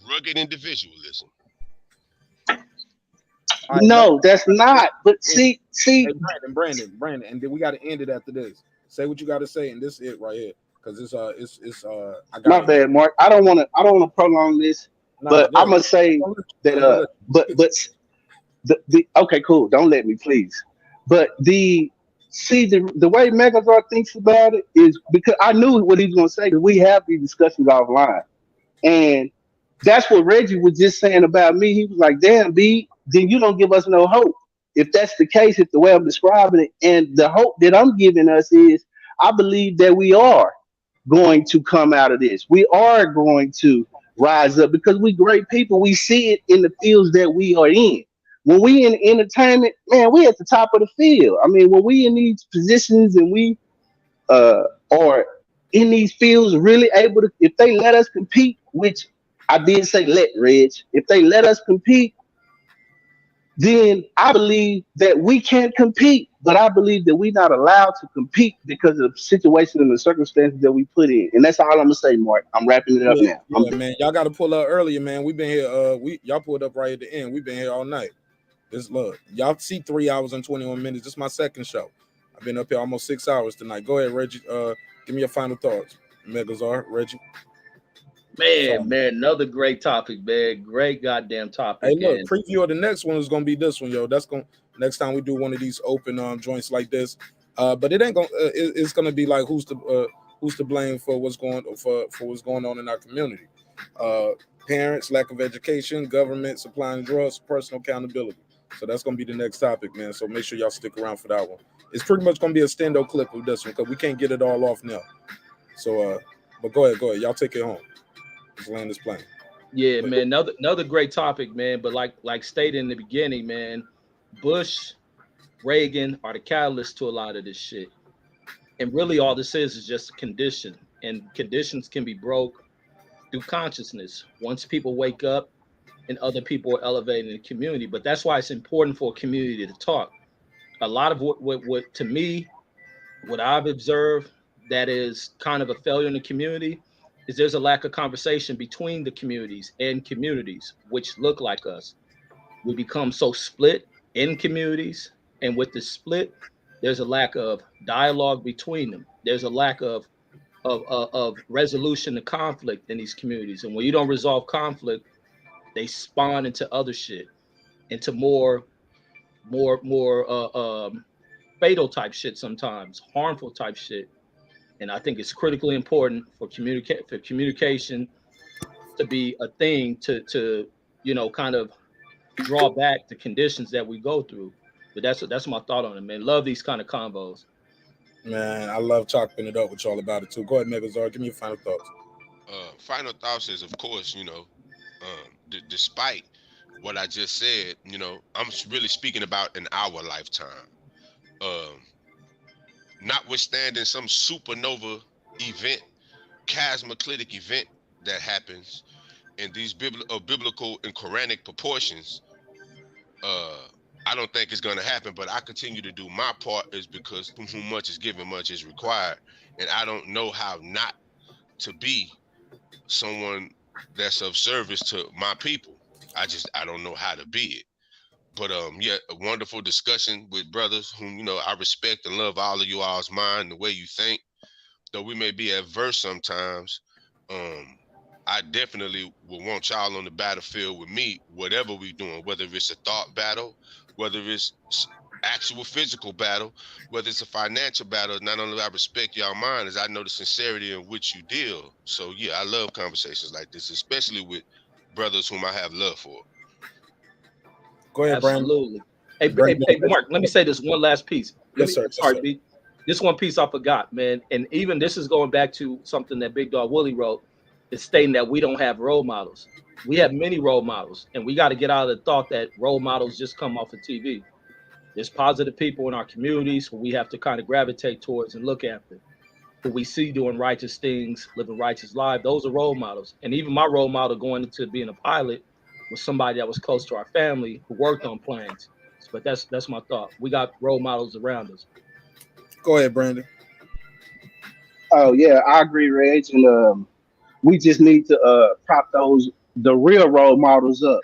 H: Rugged individualism.
G: No, that's not. But see.
A: Hey, Brandon, and then we got to end it after this. Say what you got to say, and this is it right here, because it's I got
G: my bad, Mark. I don't want to prolong this, but I must say that okay, cool. Don't let me, please. But the way Megazord thinks about it is because I knew what he was going to say, because we have these discussions offline, and that's what Reggie was just saying about me. He was like, "Damn, B, then you don't give us no hope." If that's the case, if the way I'm describing it, and the hope that I'm giving us is, I believe that we are going to come out of this. We are going to rise up because we great people. We see it in the fields that we are in. When we in entertainment, man, we at the top of the field. I mean, when we in these positions and we are in these fields, really able to, if they let us compete, which I did say let, Reg, if they let us compete, then I believe that we can compete, but I believe that we're not allowed to compete because of the situation and the circumstances that we put in. And that's all I'm gonna say, Mark. I'm wrapping it up now.
A: Yeah, man. Y'all got to pull up earlier, man. We've been here. Y'all pulled up right at the end. We've been here all night. This look, y'all see 3 hours and 21 minutes. This is my second show. I've been up here almost 6 hours tonight. Go ahead, Reggie. Give me your final thoughts, Megazord, Reggie.
D: Man, another great topic, man. Great goddamn topic.
A: Hey, look, preview of the next one is gonna be this one, yo. That's gonna next time we do one of these open joints like this. But it ain't gonna. It's gonna be like who's to blame for what's going on in our community. Parents, lack of education, government supplying drugs, personal accountability. So that's gonna be the next topic, man. So make sure y'all stick around for that one. It's pretty much gonna be a stendo clip of this one because we can't get it all off now. So, but go ahead, y'all take it home. Just land this plane.
D: Yeah, man. Another great topic, man. But like stated in the beginning, man, Bush, Reagan are the catalyst to a lot of this shit. And really all this is just a condition. And conditions can be broke through consciousness. Once people wake up and other people are elevating the community. But that's why it's important for a community to talk. A lot of what to me, what I've observed that is kind of a failure in the community is there's a lack of conversation between the communities and communities which look like us. We become so split in communities, and with the split, there's a lack of dialogue between them. There's a lack of resolution to conflict in these communities, and when you don't resolve conflict, they spawn into other shit, into more fatal type shit, sometimes harmful type shit. And I think it's critically important for communication to be a thing to kind of draw back the conditions that we go through. But that's my thought on it, man. Love these kind of combos.
A: Man, I love chopping it up with y'all about it too. Go ahead, Megazord. Give me your final thoughts.
H: Final thoughts is, of course, despite what I just said, I'm really speaking about in our lifetime. Notwithstanding some supernova event, cataclysmic event that happens in these biblical and Quranic proportions, I don't think it's going to happen, but I continue to do my part, is because from whom much is given, much is required. And I don't know how not to be someone that's of service to my people. I don't know how to be it. But yeah, a wonderful discussion with brothers whom, I respect and love all of you all's mind, the way you think. Though we may be adverse sometimes, I definitely will want y'all on the battlefield with me, whatever we're doing, whether it's a thought battle, whether it's actual physical battle, whether it's a financial battle. Not only I respect y'all mind, as I know the sincerity in which you deal. So yeah, I love conversations like this, especially with brothers whom I have love for.
A: Go ahead,
D: Absolutely.
A: Brandon.
D: Hey, Mark, let me say this one last piece.
A: Yes, sir.
D: Sorry, B. This one piece I forgot, man. And even this is going back to something that Big Dog Willie wrote. It's stating that we don't have role models. We have many role models, and we got to get out of the thought that role models just come off of TV. There's positive people in our communities who we have to kind of gravitate towards and look after, who we see doing righteous things, living righteous lives. Those are role models. And even my role model going into being a pilot was somebody that was close to our family who worked on planes. But that's my thought. We got role models around us.
A: Go ahead, Brandon.
G: Oh yeah, I agree, Reg, and we just need to prop the real role models up.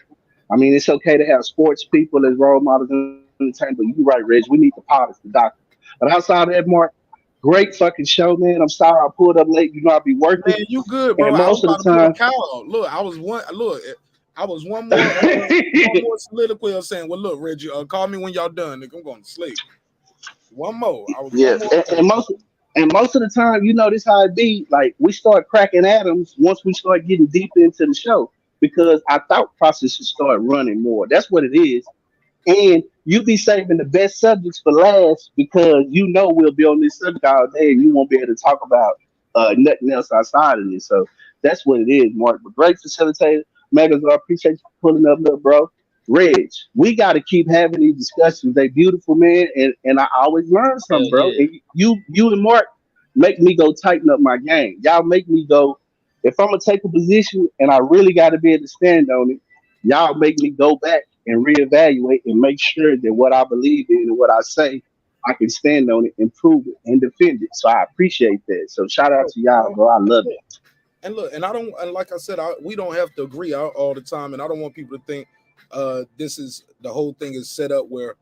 G: I mean, it's okay to have sports people as role models in the time, but you're right, Reg. We need the pilots, the doctor. But outside of that, Mark, great fucking show, man. I'm sorry I pulled up late. You know I'll be working.
A: Man, you good, bro.
G: And most of the time,
A: Look, I was one more soliloquy of saying, well, look, Reggie, call me when y'all done. Nigga, I'm going to sleep. One more.
G: And most of the time, this how it be. Like, we start cracking atoms once we start getting deep into the show, because our thought process should start running more. That's what it is. And you be saving the best subjects for last, because we'll be on this subject all day and you won't be able to talk about nothing else outside of this. So that's what it is, Mark. But great facilitator. Megas, I appreciate you pulling up, little bro. Reg, we got to keep having these discussions. They beautiful, man, and I always learn something, bro.
D: Yeah.
G: And you and Mark make me go tighten up my game. Y'all make me go. If I'm gonna take a position and I really got to be able to stand on it, y'all make me go back and reevaluate and make sure that what I believe in and what I say, I can stand on it and prove it and defend it. So I appreciate that. So shout out to y'all, bro. I love it.
A: And look, and like I said, we don't have to agree all the time, and I don't want people to think this is the whole thing is set up where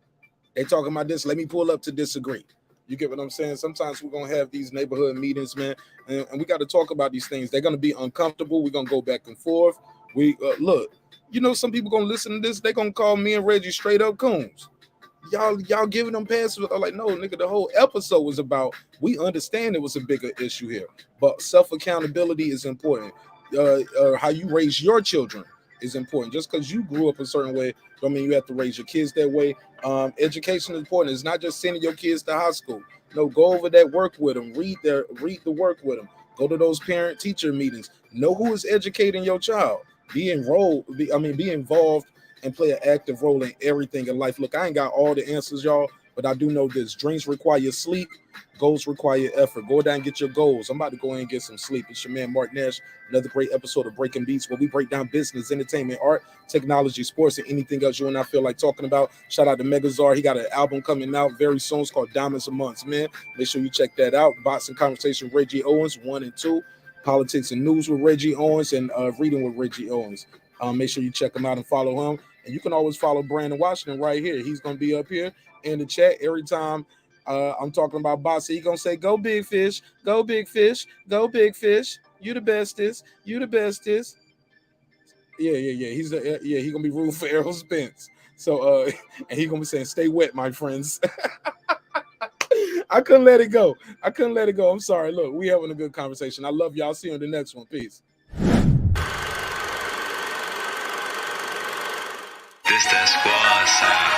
A: they talking about this. Let me pull up to disagree. You get what I'm saying? Sometimes we're gonna have these neighborhood meetings, man, and we got to talk about these things. They're gonna be uncomfortable. We're gonna go back and forth. We look, some people gonna listen to this. They're gonna call me and Reggie straight up coons. Y'all giving them passes. I'm like, no, nigga, the whole episode was about, we understand it was a bigger issue here, but self-accountability is important. How you raise your children is important. Just because you grew up a certain way don't mean you have to raise your kids that way. Education is important. It's not just sending your kids to high school. No, go over that work with them. Read the work with them. Go to those parent-teacher meetings. Know who is educating your child. Be involved and play an active role in everything in life. Look, I ain't got all the answers, y'all, but I do know this. Dreams require sleep. Goals require effort. Go down and get your goals. I'm about to go in and get some sleep. It's your man, Marq Nash. Another great episode of Breaking Beats, where we break down business, entertainment, art, technology, sports, and anything else you and I feel like talking about. Shout out to Megazord. He got an album coming out very soon. It's called Diamonds and Months, man. Make sure you check that out. Boxing Conversation with Reggie Owens, 1 and 2. Politics and News with Reggie Owens, and Reading with Reggie Owens. Make sure you check him out and follow him. And you can always follow Brandon Washington right here. He's going to be up here in the chat every time I'm talking about boxing. He's going to say, go big fish, go big fish, go big fish. You the bestest. You the bestest. Yeah. He's going to be rooting for Errol Spence. So, and he's going to be saying, stay wet, my friends. I couldn't let it go. I'm sorry. Look, we having a good conversation. I love y'all. See you on the next one. Peace.
C: This that squad sound.